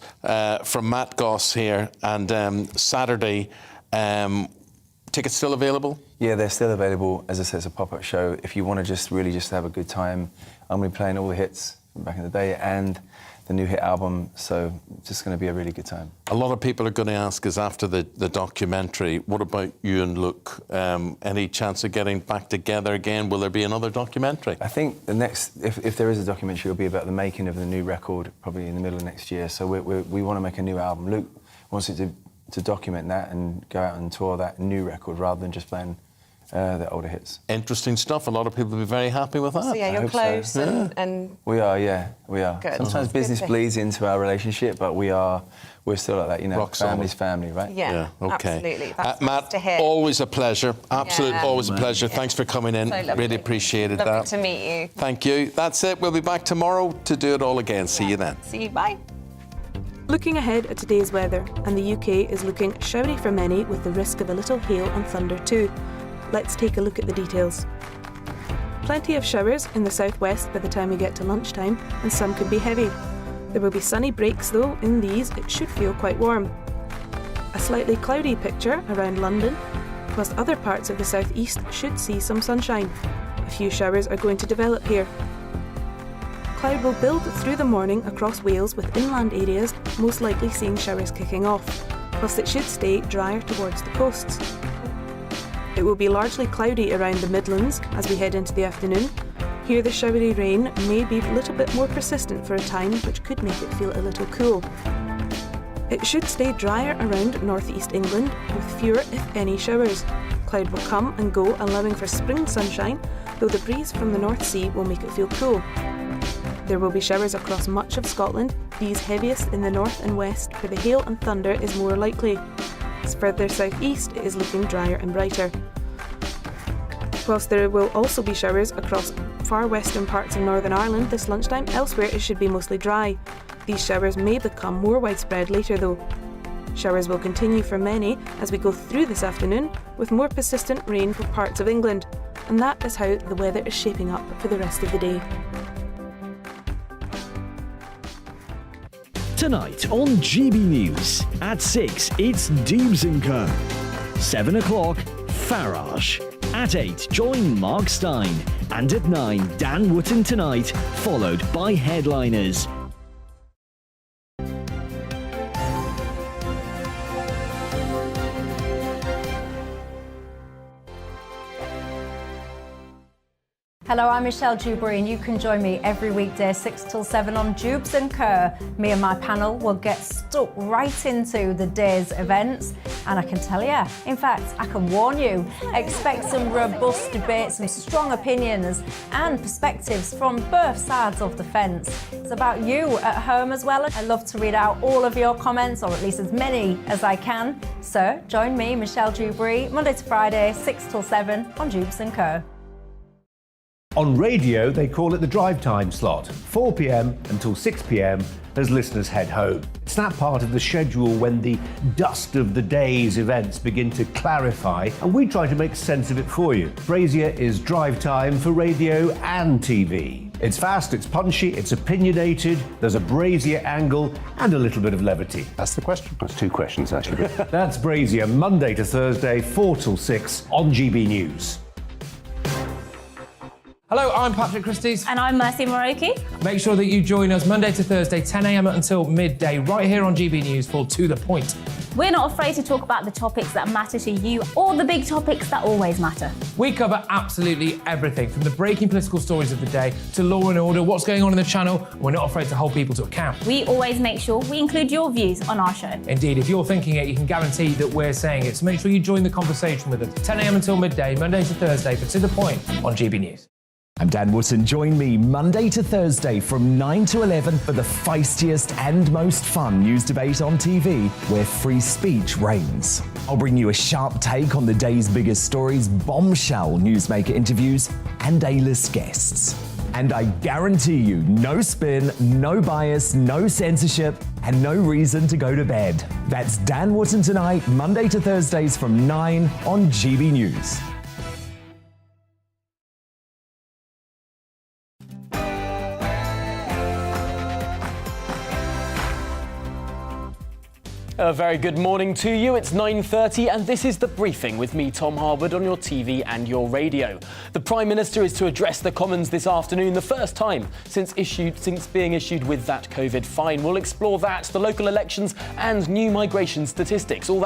from Matt Goss here, and Saturday. Tickets still available? Yeah, they're still available. As I said, it's a pop-up show. If you want to just have a good time, I'm going to be playing all the hits from back in the day and the new hit album, so it's just going to be a really good time. A lot of people are going to ask us after the documentary, what about you and Luke? Any chance of getting back together again? Will there be another documentary? I think the next, if there is a documentary, it'll be about the making of the new record, probably in the middle of next year. So we want to make a new album. Luke wants it to document that and go out and tour that new record rather than just playing the older hits. Interesting stuff. A lot of people will be very happy with that. So yeah, you're close so. and we are. Good. Sometimes business bleeds into our relationship, but we're still like that, you know. Rock family's family, right? Yeah, okay. Absolutely. That's Matt, nice to hear. always a pleasure. Always a pleasure. Thanks for coming in. So really appreciated that. Lovely to meet you. Thank you. That's it. We'll be back tomorrow to do it all again. See you then. See you. Bye. Looking ahead at today's weather, and the UK is looking showery for many with the risk of a little hail and thunder too. Let's take a look at the details. Plenty of showers in the southwest by the time we get to lunchtime, and some could be heavy. There will be sunny breaks though. In these, it should feel quite warm. A slightly cloudy picture around London, whilst other parts of the southeast should see some sunshine. A few showers are going to develop here. Cloud will build through the morning across Wales, with inland areas most likely seeing showers kicking off, whilst it should stay drier towards the coasts. It will be largely cloudy around the Midlands as we head into the afternoon. Here the showery rain may be a little bit more persistent for a time, which could make it feel a little cool. It should stay drier around northeast England, with fewer, if any, showers. Cloud will come and go, allowing for spring sunshine, though the breeze from the North Sea will make it feel cool. There will be showers across much of Scotland, these heaviest in the north and west, where the hail and thunder is more likely. As further southeast, it is looking drier and brighter. Whilst there will also be showers across far western parts of Northern Ireland this lunchtime, elsewhere it should be mostly dry. These showers may become more widespread later though. Showers will continue for many as we go through this afternoon, with more persistent rain for parts of England. And that is how the weather is shaping up for the rest of the day. Tonight on GBNews, at 6 it's Dubes & Co. 7 o'clock, Farage. At 8, join Mark Stein. And at 9, Dan Wootton Tonight, followed by Headliners. Hello, I'm Michelle Jubilee, and you can join me every weekday 6 till 7 on Jubes & Co. Me and my panel will get stuck right into the day's events, and I can tell you, in fact, I can warn you, expect some robust debates, some strong opinions and perspectives from both sides of the fence. It's about you at home as well. I love to read out all of your comments, or at least as many as I can. So join me, Michelle Jubilee, Monday to Friday, 6 till 7 on Jubes & Co. On radio, they call it the drive time slot, 4 p.m. until 6 p.m. as listeners head home. It's that part of the schedule when the dust of the day's events begin to clarify, and we try to make sense of it for you. Brazier is drive time for radio and TV. It's fast, it's punchy, it's opinionated, there's a Brazier angle and a little bit of levity. That's the question. That's two questions, actually. That's Brazier, Monday to Thursday, 4 till 6 on GB News. Hello, I'm Patrick Christie's. And I'm Mercy Moroki. Make sure that you join us Monday to Thursday, 10 a.m. until midday, right here on GB News for To The Point. We're not afraid to talk about the topics that matter to you or the big topics that always matter. We cover absolutely everything, from the breaking political stories of the day to law and order, what's going on in the channel. We're not afraid to hold people to account. We always make sure we include your views on our show. Indeed, if you're thinking it, you can guarantee that we're saying it. So make sure you join the conversation with us, 10 a.m. until midday, Monday to Thursday for To The Point on GB News. I'm Dan Wootton. Join me Monday to Thursday from 9 to 11 for the feistiest and most fun news debate on TV, where free speech reigns. I'll bring you a sharp take on the day's biggest stories, bombshell newsmaker interviews, and A-list guests. And I guarantee you, no spin, no bias, no censorship, and no reason to go to bed. That's Dan Wootton tonight, Monday to Thursdays from 9 on GB News. A very good morning to you. It's 9:30 and this is The Briefing with me, Tom Harwood, on your TV and your radio. The Prime Minister is to address the Commons this afternoon, the first time since being issued with that COVID fine. We'll explore that, the local elections and new migration statistics. All that